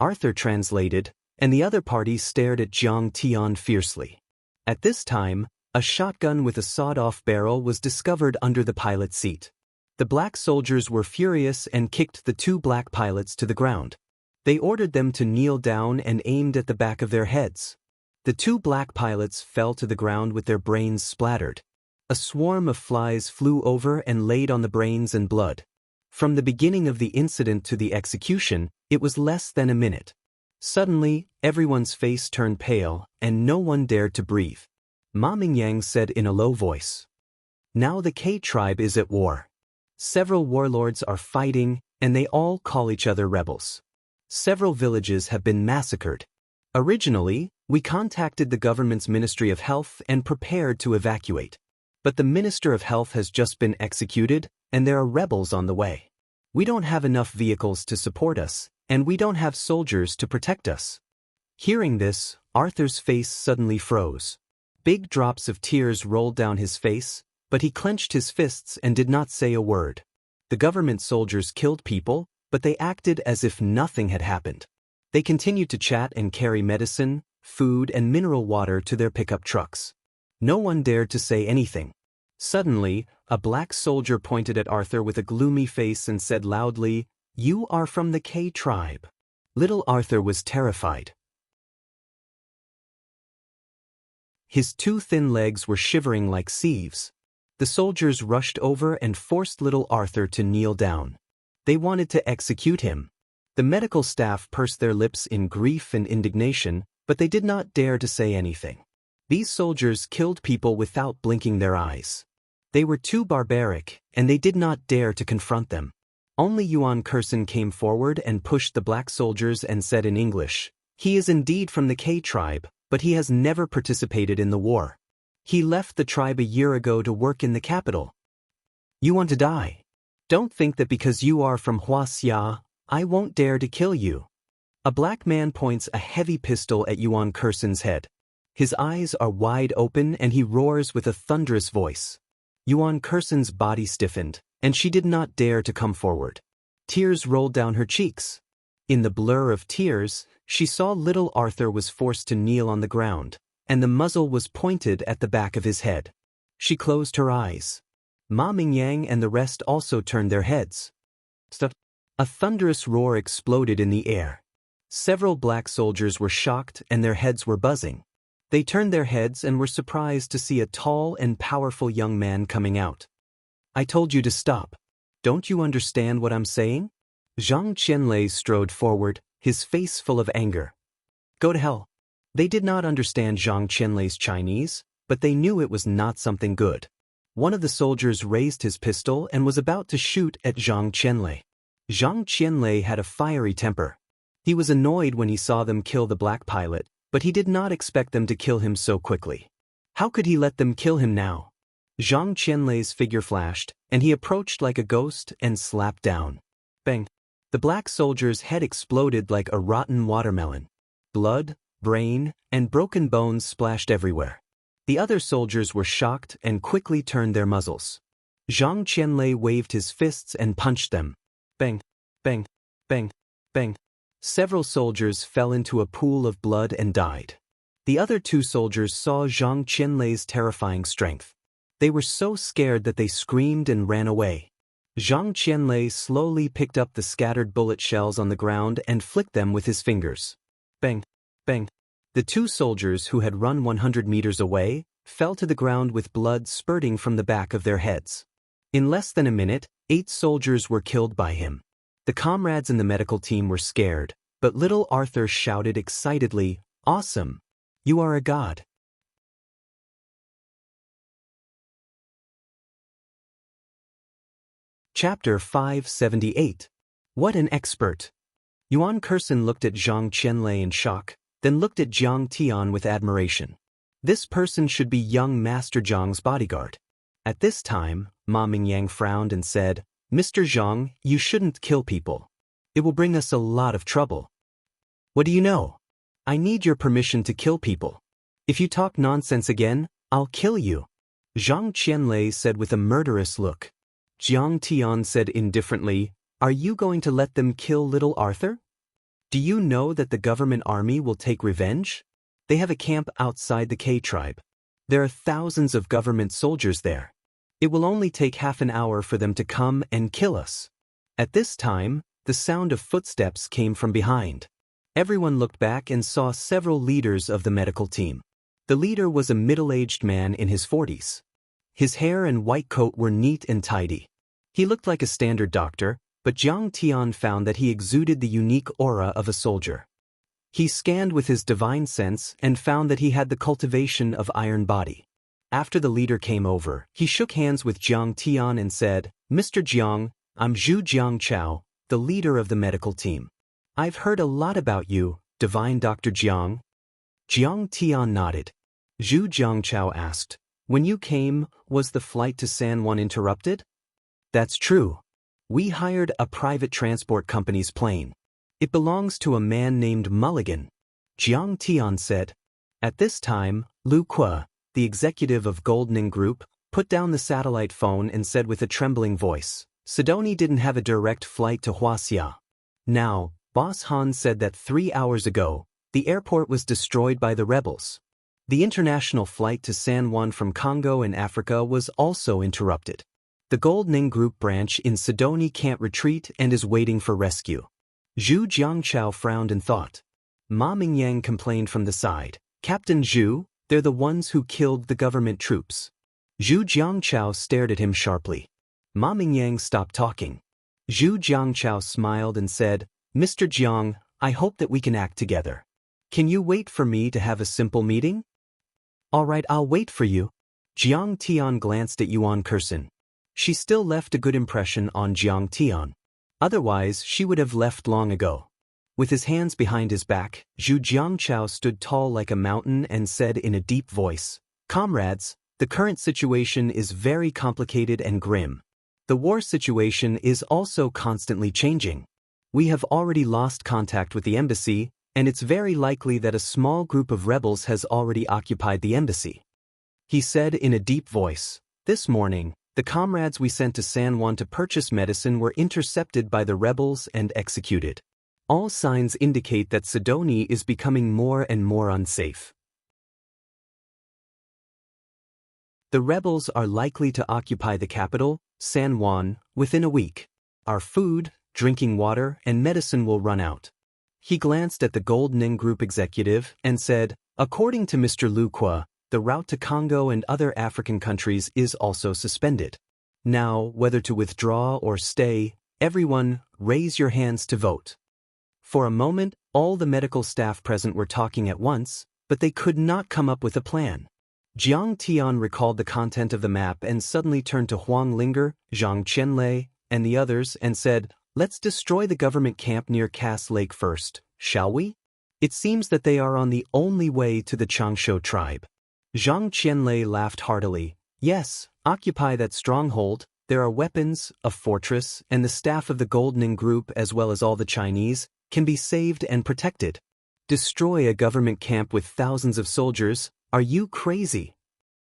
Speaker 1: Arthur translated, and the other party stared at Jiang Tian fiercely. At this time, a shotgun with a sawed-off barrel was discovered under the pilot's seat. The black soldiers were furious and kicked the 2 black pilots to the ground. They ordered them to kneel down and aimed at the back of their heads. The 2 black pilots fell to the ground with their brains splattered. A swarm of flies flew over and laid on the brains and blood. From the beginning of the incident to the execution, it was less than a minute. Suddenly, everyone's face turned pale, and no one dared to breathe. Ma Mingyang said in a low voice, "Now the K tribe is at war. Several warlords are fighting, and they all call each other rebels. Several villages have been massacred. Originally, we contacted the government's Ministry of Health and prepared to evacuate. But the Minister of Health has just been executed, and there are rebels on the way. We don't have enough vehicles to support us, and we don't have soldiers to protect us." Hearing this, Arthur's face suddenly froze. Big drops of tears rolled down his face, but he clenched his fists and did not say a word. The government soldiers killed people, but they acted as if nothing had happened. They continued to chat and carry medicine, food, and mineral water to their pickup trucks. No one dared to say anything. Suddenly, a black soldier pointed at Arthur with a gloomy face and said loudly, "You are from the K tribe." Little Arthur was terrified. His two thin legs were shivering like sieves. The soldiers rushed over and forced little Arthur to kneel down. They wanted to execute him. The medical staff pursed their lips in grief and indignation, but they did not dare to say anything. These soldiers killed people without blinking their eyes. They were too barbaric, and they did not dare to confront them. Only Yuan Kursen came forward and pushed the black soldiers and said in English, "He is indeed from the K tribe, but he has never participated in the war. He left the tribe a year ago to work in the capital. You want to die? Don't think that because you are from Huaxia, I won't dare to kill you." A black man points a heavy pistol at Yuan Kursen's head. His eyes are wide open and he roars with a thunderous voice. Yuan Kursen's body stiffened, and she did not dare to come forward. Tears rolled down her cheeks. In the blur of tears, she saw little Arthur was forced to kneel on the ground, and the muzzle was pointed at the back of his head. She closed her eyes. Ma Mingyang and the rest also turned their heads. A thunderous roar exploded in the air. Several black soldiers were shocked and their heads were buzzing. They turned their heads and were surprised to see a tall and powerful young man coming out. "I told you to stop. Don't you understand what I'm saying?" Zhang Qianlei strode forward, his face full of anger. "Go to hell." They did not understand Zhang Qianlei's Chinese, but they knew it was not something good. One of the soldiers raised his pistol and was about to shoot at Zhang Qianlei. Zhang Qianlei had a fiery temper. He was annoyed when he saw them kill the black pilot, but he did not expect them to kill him so quickly. How could he let them kill him now? Zhang Qianlei's figure flashed, and he approached like a ghost and slapped down. Bang! The black soldier's head exploded like a rotten watermelon. Blood, brain, and broken bones splashed everywhere. The other soldiers were shocked and quickly turned their muzzles. Zhang Qianlei waved his fists and punched them. Bang! Bang! Bang! Bang! Several soldiers fell into a pool of blood and died. The other two soldiers saw Zhang Qianlei's terrifying strength. They were so scared that they screamed and ran away. Zhang Qianlei slowly picked up the scattered bullet shells on the ground and flicked them with his fingers. Bang! Bang! The two soldiers who had run 100 meters away fell to the ground with blood spurting from the back of their heads. In less than a minute, 8 soldiers were killed by him. The comrades in the medical team were scared, but little Arthur shouted excitedly, "Awesome! You are a god!" Chapter 578. What an expert! Yuan Kursen looked at Zhang Qianlei in shock, then looked at Jiang Tian with admiration. This person should be young Master Zhang's bodyguard. At this time, Ma Mingyang frowned and said, "Mr. Zhang, you shouldn't kill people. It will bring us a lot of trouble." "What do you know? I need your permission to kill people. If you talk nonsense again, I'll kill you," Zhang Qianlei said with a murderous look. Jiang Tian said indifferently, "Are you going to let them kill little Arthur? Do you know that the government army will take revenge? They have a camp outside the K tribe. There are thousands of government soldiers there. It will only take half an hour for them to come and kill us." At this time, the sound of footsteps came from behind. Everyone looked back and saw several leaders of the medical team. The leader was a middle-aged man in his 40s. His hair and white coat were neat and tidy. He looked like a standard doctor, but Jiang Tian found that he exuded the unique aura of a soldier. He scanned with his divine sense and found that he had the cultivation of iron body. After the leader came over, he shook hands with Jiang Tian and said, "Mr. Jiang, I'm Zhu Jiangchao, the leader of the medical team. I've heard a lot about you, divine Dr. Jiang." Jiang Tian nodded. Zhu Jiangchao asked, "When you came, was the flight to San Juan interrupted?" "That's true. We hired a private transport company's plane. It belongs to a man named Mulligan," Jiang Tian said. At this time, Lu Kuo, the executive of Goldning Group, put down the satellite phone and said with a trembling voice, "Sidoni didn't have a direct flight to Huaxia. Now, Boss Han said that 3 hours ago, the airport was destroyed by the rebels. The international flight to San Juan from Congo and Africa was also interrupted. The Goldning Group branch in Sidoni can't retreat and is waiting for rescue. Zhu Jiangchao frowned and thought. Ma Mingyang complained from the side. Captain Zhu, they're the ones who killed the government troops. Zhu Jiangchao stared at him sharply. Ma Mingyang stopped talking. Zhu Jiangchao smiled and said, Mr. Jiang, I hope that we can act together. Can you wait for me to have a simple meeting? All right, I'll wait for you. Jiang Tian glanced at Yuan Kursin. She still left a good impression on Jiang Tian. Otherwise, she would have left long ago. With his hands behind his back, Zhu Jiangchao stood tall like a mountain and said in a deep voice, Comrades, the current situation is very complicated and grim. The war situation is also constantly changing. We have already lost contact with the embassy, and it's very likely that a small group of rebels has already occupied the embassy. He said in a deep voice, This morning, the comrades we sent to San Juan to purchase medicine were intercepted by the rebels and executed. All signs indicate that Sidoni is becoming more and more unsafe. The rebels are likely to occupy the capital, San Juan, within a week. Our food, drinking water, and medicine will run out. He glanced at the Goldning Group executive and said, According to Mr. Lu Qua, the route to Congo and other African countries is also suspended. Now, whether to withdraw or stay, everyone, raise your hands to vote. For a moment, all the medical staff present were talking at once, but they could not come up with a plan. Jiang Tian recalled the content of the map and suddenly turned to Huang Linger, Zhang Qianlei, and the others and said, Let's destroy the government camp near Cass Lake first, shall we? It seems that they are on the only way to the Changsho tribe. Zhang Qianlei laughed heartily. Yes, occupy that stronghold. There are weapons, a fortress, and the staff of the Goldning Group as well as all the Chinese can be saved and protected. Destroy a government camp with thousands of soldiers? Are you crazy?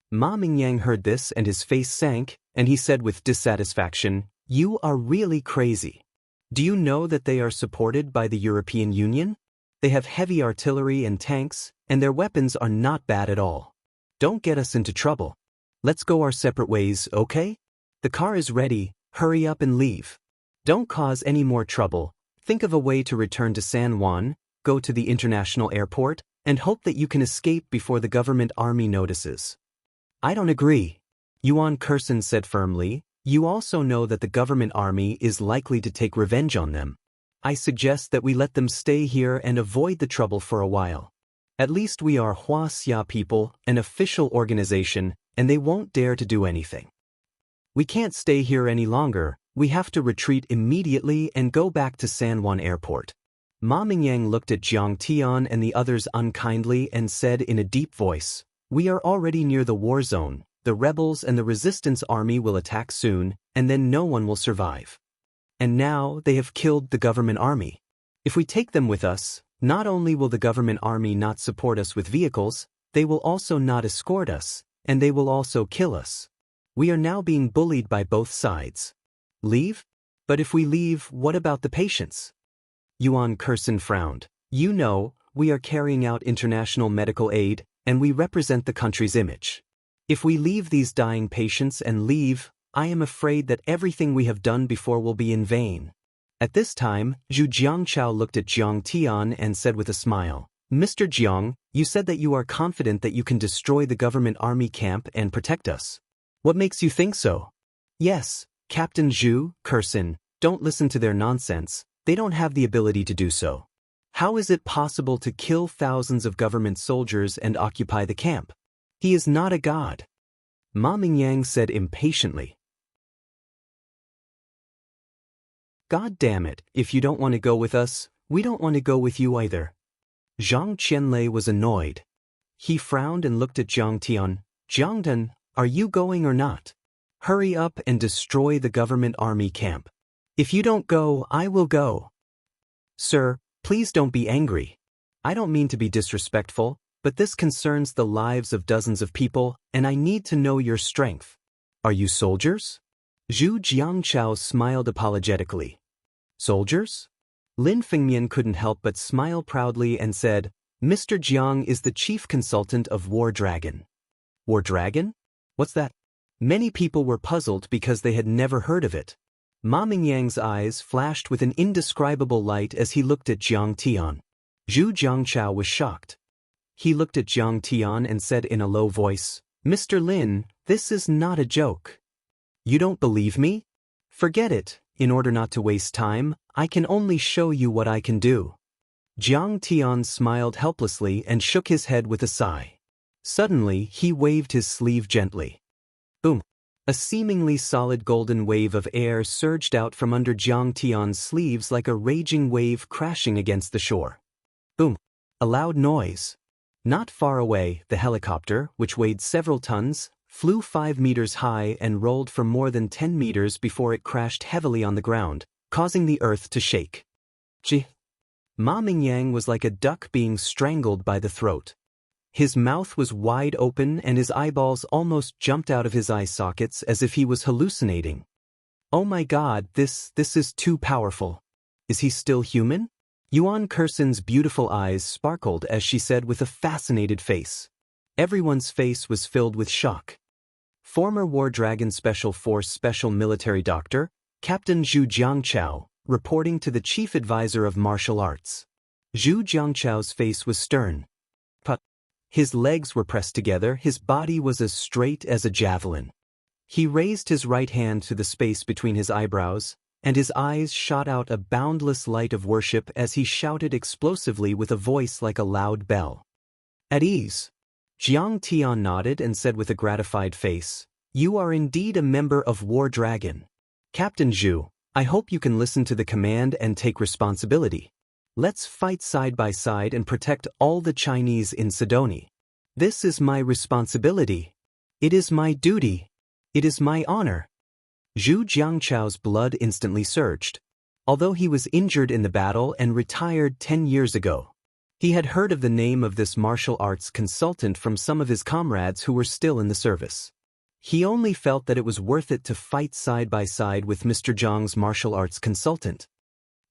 Speaker 1: Ma Mingyang heard this and his face sank, and he said with dissatisfaction, You are really crazy. Do you know that they are supported by the European Union? They have heavy artillery and tanks, and their weapons are not bad at all. Don't get us into trouble. Let's go our separate ways, okay? The car is ready, hurry up and leave. Don't cause any more trouble. Think of a way to return to San Juan, go to the international airport, and hope that you can escape before the government army notices. I don't agree. Yuan Kursin said firmly. You also know that the government army is likely to take revenge on them. I suggest that we let them stay here and avoid the trouble for a while. At least we are Hua Xia people, an official organization, and they won't dare to do anything. We can't stay here any longer. We have to retreat immediately and go back to San Juan Airport. Ma Mingyang looked at Jiang Tian and the others unkindly and said in a deep voice, We are already near the war zone. The rebels and the resistance army will attack soon, and then no one will survive. And now they have killed the government army. If we take them with us, not only will the government army not support us with vehicles, they will also not escort us, and they will also kill us. We are now being bullied by both sides. Leave? But if we leave, what about the patients? Yuan Kursin frowned. You know, we are carrying out international medical aid, and we represent the country's image. If we leave these dying patients and leave, I am afraid that everything we have done before will be in vain. At this time, Zhu Jiangchao looked at Jiang Tian and said with a smile, Mr. Jiang, you said that you are confident that you can destroy the government army camp and protect us. What makes you think so? Yes, Captain Zhu, Kursin, don't listen to their nonsense. They don't have the ability to do so. How is it possible to kill thousands of government soldiers and occupy the camp? He is not a god. Ma Mingyang said impatiently. God damn it, if you don't want to go with us, we don't want to go with you either. Zhang Qianlei was annoyed. He frowned and looked at Jiang Tian. Jiangdan, are you going or not? Hurry up and destroy the government army camp. If you don't go, I will go. Sir, please don't be angry. I don't mean to be disrespectful, but this concerns the lives of dozens of people, and I need to know your strength. Are you soldiers? Zhu Jiangchao smiled apologetically. Soldiers? Lin Fengmian couldn't help but smile proudly and said, Mr. Jiang is the chief consultant of War Dragon. War Dragon? What's that? Many people were puzzled because they had never heard of it. Ma Mingyang's eyes flashed with an indescribable light as he looked at Jiang Tian. Zhu Jiangchao was shocked. He looked at Jiang Tian and said in a low voice, "Mr. Lin, this is not a joke. You don't believe me? Forget it. In order not to waste time, I can only show you what I can do." Jiang Tian smiled helplessly and shook his head with a sigh. Suddenly, he waved his sleeve gently. Boom! A seemingly solid golden wave of air surged out from under Jiang Tian's sleeves like a raging wave crashing against the shore. Boom! A loud noise. Not far away, the helicopter, which weighed several tons, flew 5 meters high and rolled for more than 10 meters before it crashed heavily on the ground, causing the earth to shake. Gee! Ma Mingyang was like a duck being strangled by the throat. His mouth was wide open and his eyeballs almost jumped out of his eye sockets as if he was hallucinating. Oh my God, this is too powerful. Is he still human? Yuan Kursen's beautiful eyes sparkled as she said with a fascinated face. Everyone's face was filled with shock. Former War Dragon Special Force Special Military Doctor, Captain Zhu Jiangchao, reporting to the Chief Advisor of Martial Arts. Zhu Jiangchao's face was stern. But his legs were pressed together, his body was as straight as a javelin. He raised his right hand to the space between his eyebrows, and his eyes shot out a boundless light of worship as he shouted explosively with a voice like a loud bell. At ease. Jiang Tian nodded and said with a gratified face, "You are indeed a member of War Dragon. Captain Zhu, I hope you can listen to the command and take responsibility. Let's fight side by side and protect all the Chinese in Sidoni. This is my responsibility. It is my duty. It is my honor." Zhu Jiangchao's blood instantly surged. Although he was injured in the battle and retired 10 years ago, he had heard of the name of this martial arts consultant from some of his comrades who were still in the service. He only felt that it was worth it to fight side by side with Mr. Zhang's martial arts consultant.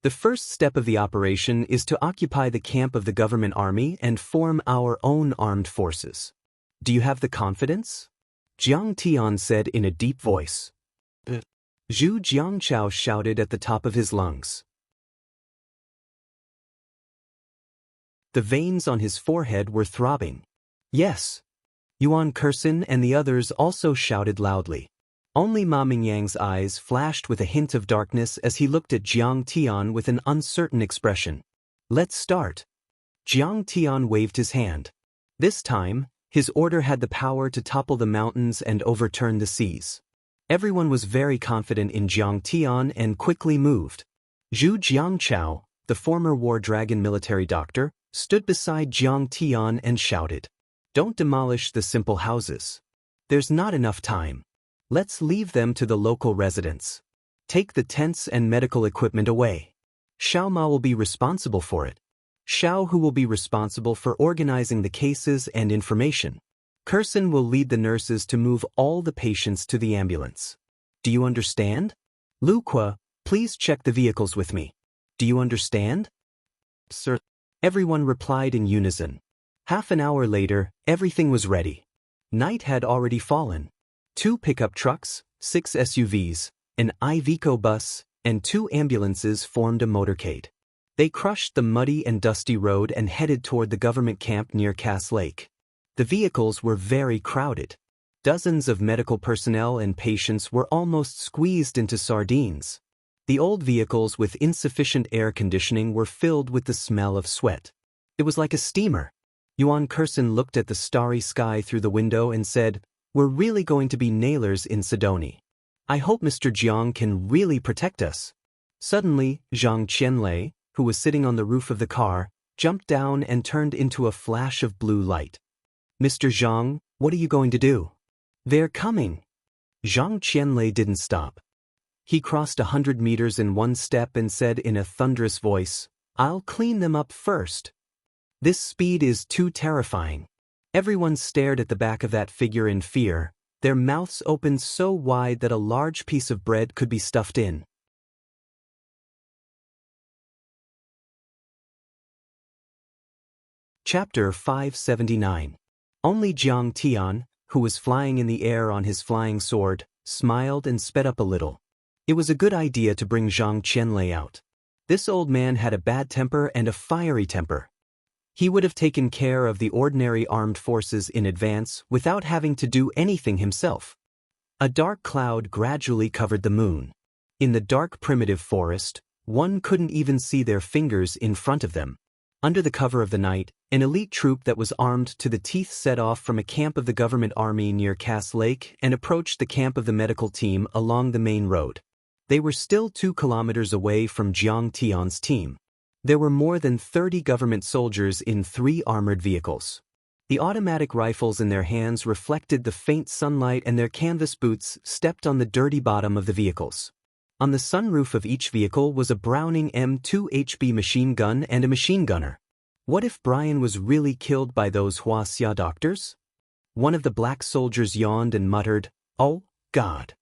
Speaker 1: The first step of the operation is to occupy the camp of the government army and form our own armed forces. Do you have the confidence? Jiang Tian said in a deep voice. Zhu Jiangchao shouted at the top of his lungs. The veins on his forehead were throbbing. Yes. Yuan Kursen and the others also shouted loudly. Only Ma Mingyang's eyes flashed with a hint of darkness as he looked at Jiang Tian with an uncertain expression. Let's start. Jiang Tian waved his hand. This time, his order had the power to topple the mountains and overturn the seas. Everyone was very confident in Jiang Tian and quickly moved. Zhu Jiangchao, the former War Dragon military doctor, stood beside Jiang Tian and shouted, "Don't demolish the simple houses. There's not enough time. Let's leave them to the local residents. Take the tents and medical equipment away. Xiao Ma will be responsible for it. Xiao Hu will be responsible for organizing the cases and information. Kursen will lead the nurses to move all the patients to the ambulance. Do you understand? Lu Qua, please check the vehicles with me. Do you understand?" "Sir." Everyone replied in unison. Half an hour later, everything was ready. Night had already fallen. 2 pickup trucks, 6 SUVs, an Iveco bus, and 2 ambulances formed a motorcade. They crushed the muddy and dusty road and headed toward the government camp near Cass Lake. The vehicles were very crowded. Dozens of medical personnel and patients were almost squeezed into sardines. The old vehicles with insufficient air conditioning were filled with the smell of sweat. It was like a steamer. Yuan Kursen looked at the starry sky through the window and said, "We're really going to be nailers in Sidoni. I hope Mr. Jiang can really protect us." Suddenly, Zhang Qianlei, who was sitting on the roof of the car, jumped down and turned into a flash of blue light. "Mr. Zhang, what are you going to do?" "They're coming." Zhang Qianlei didn't stop. He crossed 100 meters in one step and said in a thunderous voice, "I'll clean them up first." This speed is too terrifying. Everyone stared at the back of that figure in fear, their mouths opened so wide that a large piece of bread could be stuffed in. Chapter 579. Only Jiang Tian, who was flying in the air on his flying sword, smiled and sped up a little. It was a good idea to bring Zhang Qianlei out. This old man had a bad temper and a fiery temper. He would have taken care of the ordinary armed forces in advance without having to do anything himself. A dark cloud gradually covered the moon. In the dark primitive forest, one couldn't even see their fingers in front of them. Under the cover of the night, an elite troop that was armed to the teeth set off from a camp of the government army near Cass Lake and approached the camp of the medical team along the main road. They were still 2 kilometers away from Jiang Tian's team. There were more than 30 government soldiers in 3 armored vehicles. The automatic rifles in their hands reflected the faint sunlight, and their canvas boots stepped on the dirty bottom of the vehicles. On the sunroof of each vehicle was a Browning M2HB machine gun and a machine gunner. What if Brian was really killed by those Huaxia doctors? One of the black soldiers yawned and muttered, "Oh, God.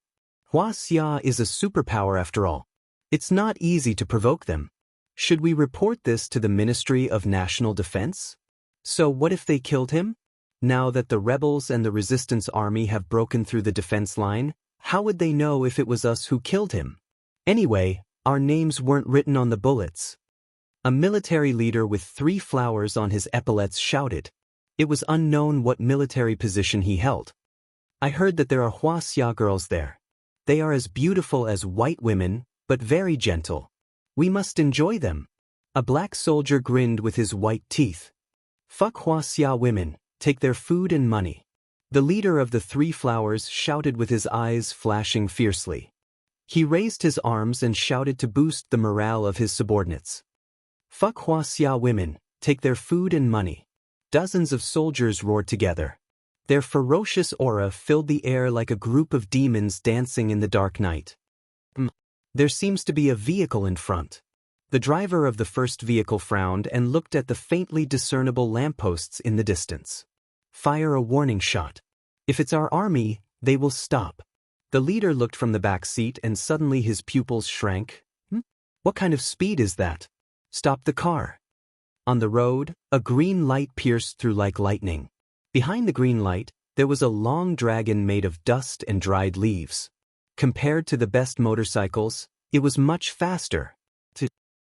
Speaker 1: Huaxia is a superpower after all. It's not easy to provoke them. Should we report this to the Ministry of National Defense? So what if they killed him? Now that the rebels and the resistance army have broken through the defense line, how would they know if it was us who killed him? Anyway, our names weren't written on the bullets." A military leader with 3 flowers on his epaulets shouted. It was unknown what military position he held. "I heard that there are Huaxia girls there. They are as beautiful as white women, but very gentle. We must enjoy them." A black soldier grinned with his white teeth. "Fuck Huaxia women, take their food and money." The leader of the 3 flowers shouted with his eyes flashing fiercely. He raised his arms and shouted to boost the morale of his subordinates. "Fuck Huaxia women, take their food and money." Dozens of soldiers roared together. Their ferocious aura filled the air like a group of demons dancing in the dark night. There seems to be a vehicle in front. The driver of the first vehicle frowned and looked at the faintly discernible lampposts in the distance. "Fire a warning shot. If it's our army, they will stop." The leader looked from the back seat and suddenly his pupils shrank. What kind of speed is that? "Stop the car." On the road, a green light pierced through like lightning. Behind the green light, there was a long dragon made of dust and dried leaves. Compared to the best motorcycles, it was much faster.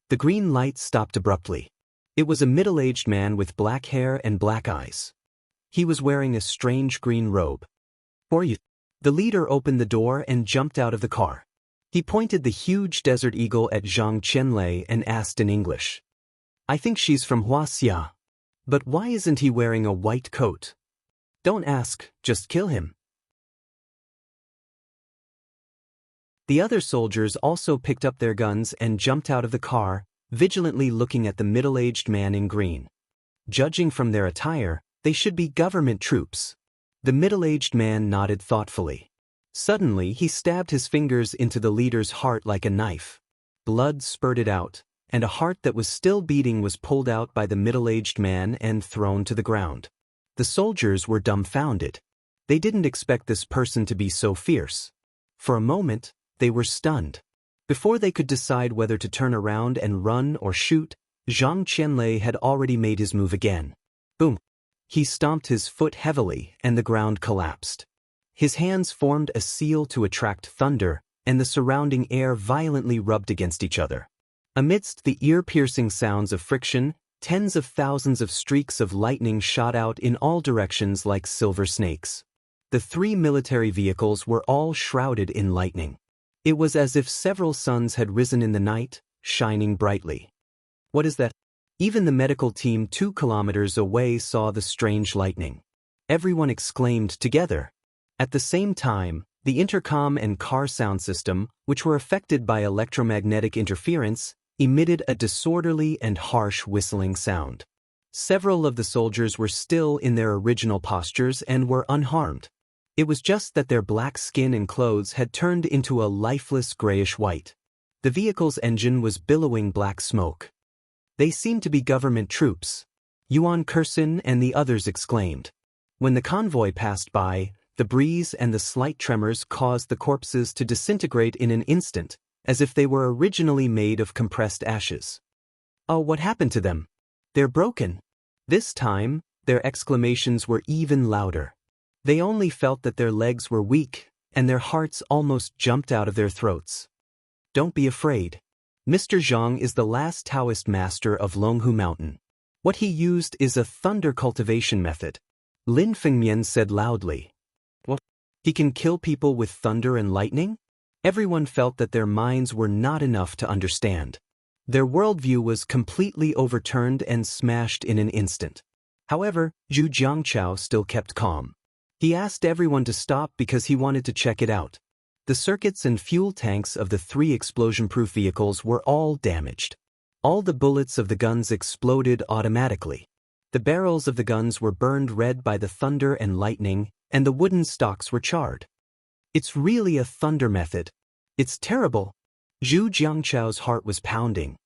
Speaker 1: The green light stopped abruptly. It was a middle-aged man with black hair and black eyes. He was wearing a strange green robe. "For you." The leader opened the door and jumped out of the car. He pointed the huge desert eagle at Zhang Qianlei and asked in English, "I think she's from Huaxia. But why isn't he wearing a white coat?" "Don't ask, just kill him." The other soldiers also picked up their guns and jumped out of the car, vigilantly looking at the middle-aged man in green. Judging from their attire, they should be government troops. The middle-aged man nodded thoughtfully. Suddenly, he stabbed his fingers into the leader's heart like a knife. Blood spurted out, and a heart that was still beating was pulled out by the middle-aged man and thrown to the ground. The soldiers were dumbfounded. They didn't expect this person to be so fierce. For a moment, they were stunned. Before they could decide whether to turn around and run or shoot, Zhang Qianlei had already made his move again. Boom! He stomped his foot heavily, and the ground collapsed. His hands formed a seal to attract thunder, and the surrounding air violently rubbed against each other. Amidst the ear-piercing sounds of friction, tens of thousands of streaks of lightning shot out in all directions like silver snakes. The 3 military vehicles were all shrouded in lightning. It was as if several suns had risen in the night, shining brightly. "What is that?" Even the medical team 2 kilometers away saw the strange lightning. Everyone exclaimed together. At the same time, the intercom and car sound system, which were affected by electromagnetic interference, emitted a disorderly and harsh whistling sound. Several of the soldiers were still in their original postures and were unharmed. It was just that their black skin and clothes had turned into a lifeless grayish-white. The vehicle's engine was billowing black smoke. They seemed to be government troops. Yuan Kursin and the others exclaimed. When the convoy passed by, the breeze and the slight tremors caused the corpses to disintegrate in an instant, as if they were originally made of compressed ashes. "Oh, what happened to them? They're broken." This time, their exclamations were even louder. They only felt that their legs were weak, and their hearts almost jumped out of their throats. Don't be afraid. Mr. Zhang is the last Taoist master of Longhu Mountain. What he used is a thunder cultivation method. Lin Fengmian said loudly. What? He can kill people with thunder and lightning? Everyone felt that their minds were not enough to understand. Their worldview was completely overturned and smashed in an instant. However, Zhu Jiangchao still kept calm. He asked everyone to stop because he wanted to check it out. The circuits and fuel tanks of the 3 explosion-proof vehicles were all damaged. All the bullets of the guns exploded automatically. The barrels of the guns were burned red by the thunder and lightning, and the wooden stocks were charred. It's really a thunder method. It's terrible. Zhu Jiangchao's heart was pounding.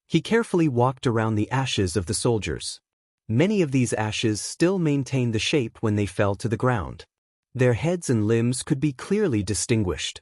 Speaker 1: He carefully walked around the ashes of the soldiers. Many of these ashes still maintained the shape when they fell to the ground. Their heads and limbs could be clearly distinguished.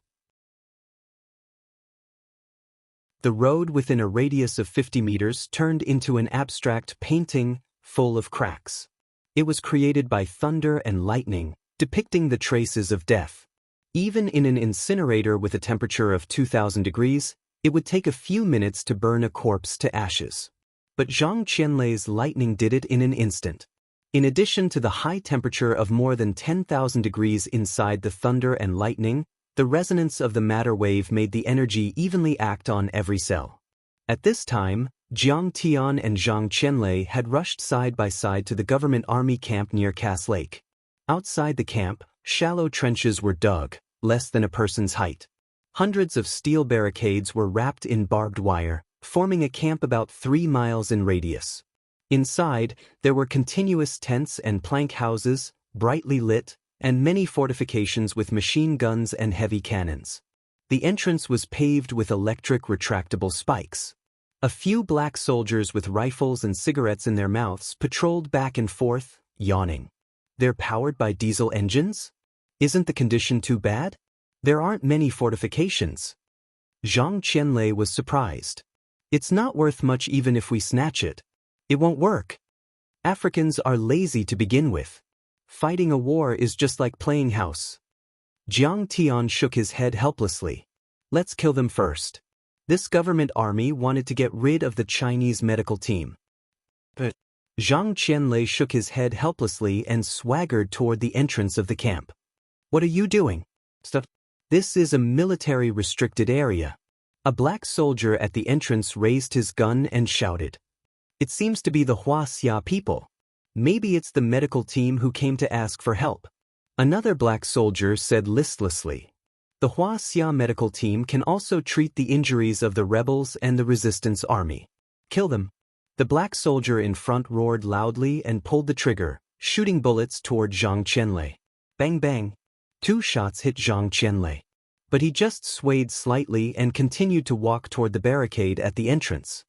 Speaker 1: The road within a radius of 50 meters turned into an abstract painting full of cracks. It was created by thunder and lightning, depicting the traces of death. Even in an incinerator with a temperature of 2000 degrees, it would take a few minutes to burn a corpse to ashes. But Zhang Qianlei's lightning did it in an instant. In addition to the high temperature of more than 10,000 degrees inside the thunder and lightning, the resonance of the matter wave made the energy evenly act on every cell. At this time, Jiang Tian and Zhang Qianlei had rushed side by side to the government army camp near Cass Lake. Outside the camp, shallow trenches were dug, less than a person's height. Hundreds of steel barricades were wrapped in barbed wire, forming a camp about 3 miles in radius. Inside, there were continuous tents and plank houses, brightly lit, and many fortifications with machine guns and heavy cannons. The entrance was paved with electric retractable spikes. A few black soldiers with rifles and cigarettes in their mouths patrolled back and forth, yawning. They're powered by diesel engines? Isn't the condition too bad? There aren't many fortifications. Zhang Qianlei was surprised. It's not worth much even if we snatch it. It won't work. Africans are lazy to begin with. Fighting a war is just like playing house. Jiang Tian shook his head helplessly. Let's kill them first. This government army wanted to get rid of the Chinese medical team. But Zhang Qianlei shook his head helplessly and swaggered toward the entrance of the camp. What are you doing? Stop. This is a military restricted area. A black soldier at the entrance raised his gun and shouted. It seems to be the Huaxia people. Maybe it's the medical team who came to ask for help. Another black soldier said listlessly. The Huaxia medical team can also treat the injuries of the rebels and the resistance army. Kill them. The black soldier in front roared loudly and pulled the trigger, shooting bullets toward Zhang Qianlei. Bang bang. 2 shots hit Zhang Qianlei. But he just swayed slightly and continued to walk toward the barricade at the entrance.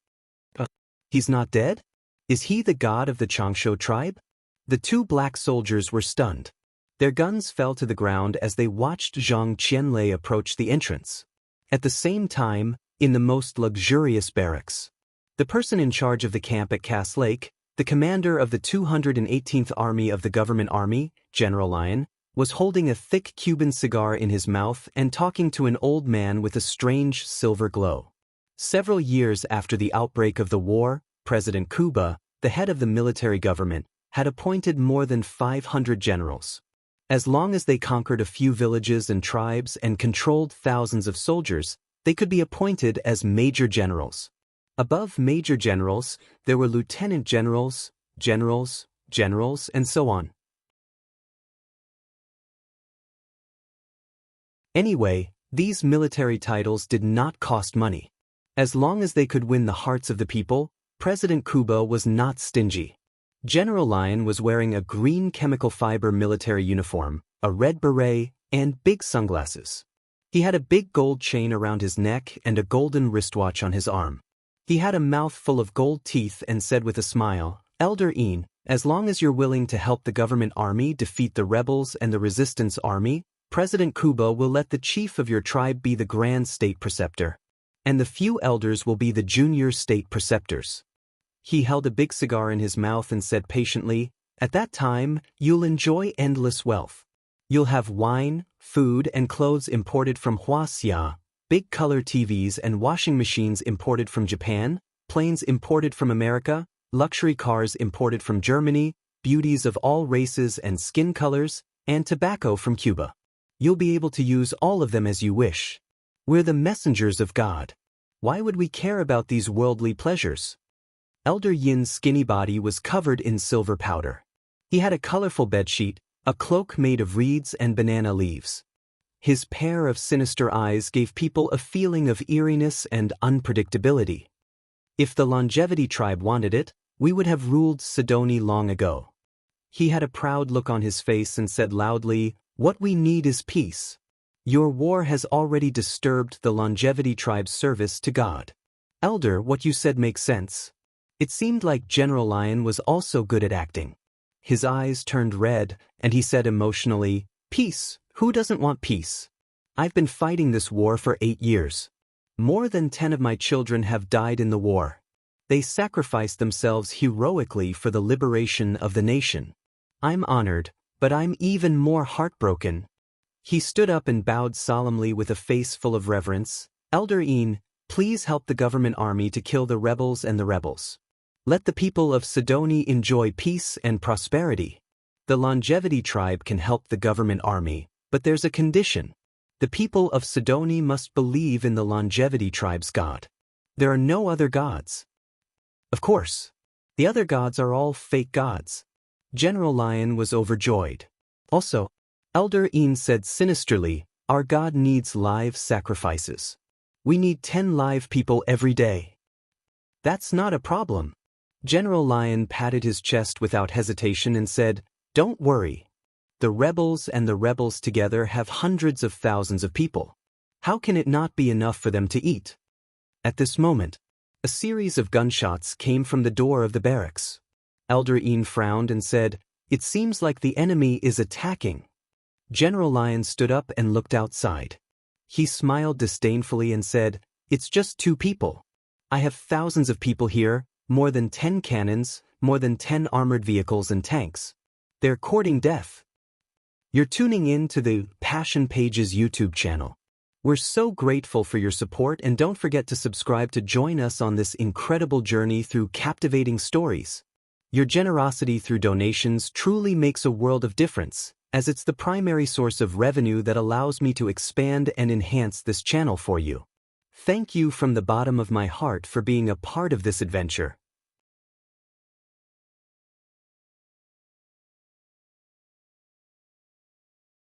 Speaker 1: He's not dead? Is he the god of the Changshu tribe? The 2 black soldiers were stunned. Their guns fell to the ground as they watched Zhang Qianlei approach the entrance. At the same time, in the most luxurious barracks, the person in charge of the camp at Cass Lake, the commander of the 218th Army of the Government Army, General Lion, was holding a thick Cuban cigar in his mouth and talking to an old man with a strange silver glow. Several years after the outbreak of the war, President Kuba, the head of the military government, had appointed more than 500 generals. As long as they conquered a few villages and tribes and controlled thousands of soldiers, they could be appointed as major generals. Above major generals, there were lieutenant generals, generals, and so on. Anyway, these military titles did not cost money. As long as they could win the hearts of the people, President Kuba was not stingy. General Lion was wearing a green chemical fiber military uniform, a red beret, and big sunglasses. He had a big gold chain around his neck and a golden wristwatch on his arm. He had a mouth full of gold teeth and said with a smile, "Elder Een, as long as you're willing to help the government army defeat the rebels and the resistance army, President Kuba will let the chief of your tribe be the grand state preceptor. And the few elders will be the junior state preceptors." He held a big cigar in his mouth and said patiently, "At that time, you'll enjoy endless wealth. You'll have wine, food, and clothes imported from Huaxia, big color TVs and washing machines imported from Japan, planes imported from America, luxury cars imported from Germany, beauties of all races and skin colors, and tobacco from Cuba. You'll be able to use all of them as you wish. We're the messengers of God. Why would we care about these worldly pleasures?" Elder Yin's skinny body was covered in silver powder. He had a colorful bedsheet, a cloak made of reeds and banana leaves. His pair of sinister eyes gave people a feeling of eeriness and unpredictability. If the longevity tribe wanted it, we would have ruled Sidoni long ago. He had a proud look on his face and said loudly, "What we need is peace. Your war has already disturbed the longevity tribe's service to God." "Elder, what you said makes sense." It seemed like General Lion was also good at acting. His eyes turned red, and he said emotionally, "Peace, who doesn't want peace? I've been fighting this war for 8 years. More than 10 of my children have died in the war. They sacrificed themselves heroically for the liberation of the nation. I'm honored, but I'm even more heartbroken." He stood up and bowed solemnly with a face full of reverence. "Elder Yin, please help the government army to kill the rebels and the rebels. Let the people of Sidoni enjoy peace and prosperity. The longevity tribe can help the government army, but there's a condition. The people of Sidoni must believe in the longevity tribe's God. There are no other gods." "Of course. The other gods are all fake gods." General Lion was overjoyed. "Also," Elder Yin said sinisterly, "our God needs live sacrifices. We need 10 live people every day." "That's not a problem." General Lion patted his chest without hesitation and said, "Don't worry. The rebels and the rebels together have hundreds of thousands of people. How can it not be enough for them to eat?" At this moment, a series of gunshots came from the door of the barracks. Elder Yin frowned and said, "It seems like the enemy is attacking." General Lion stood up and looked outside. He smiled disdainfully and said, "It's just 2 people. I have thousands of people here, more than 10 cannons, more than 10 armored vehicles and tanks. They're courting death." You're tuning in to the Passion Pages YouTube channel. We're so grateful for your support, and don't forget to subscribe to join us on this incredible journey through captivating stories. Your generosity through donations truly makes a world of difference, as it's the primary source of revenue that allows me to expand and enhance this channel for you. Thank you from the bottom of my heart for being a part of this adventure.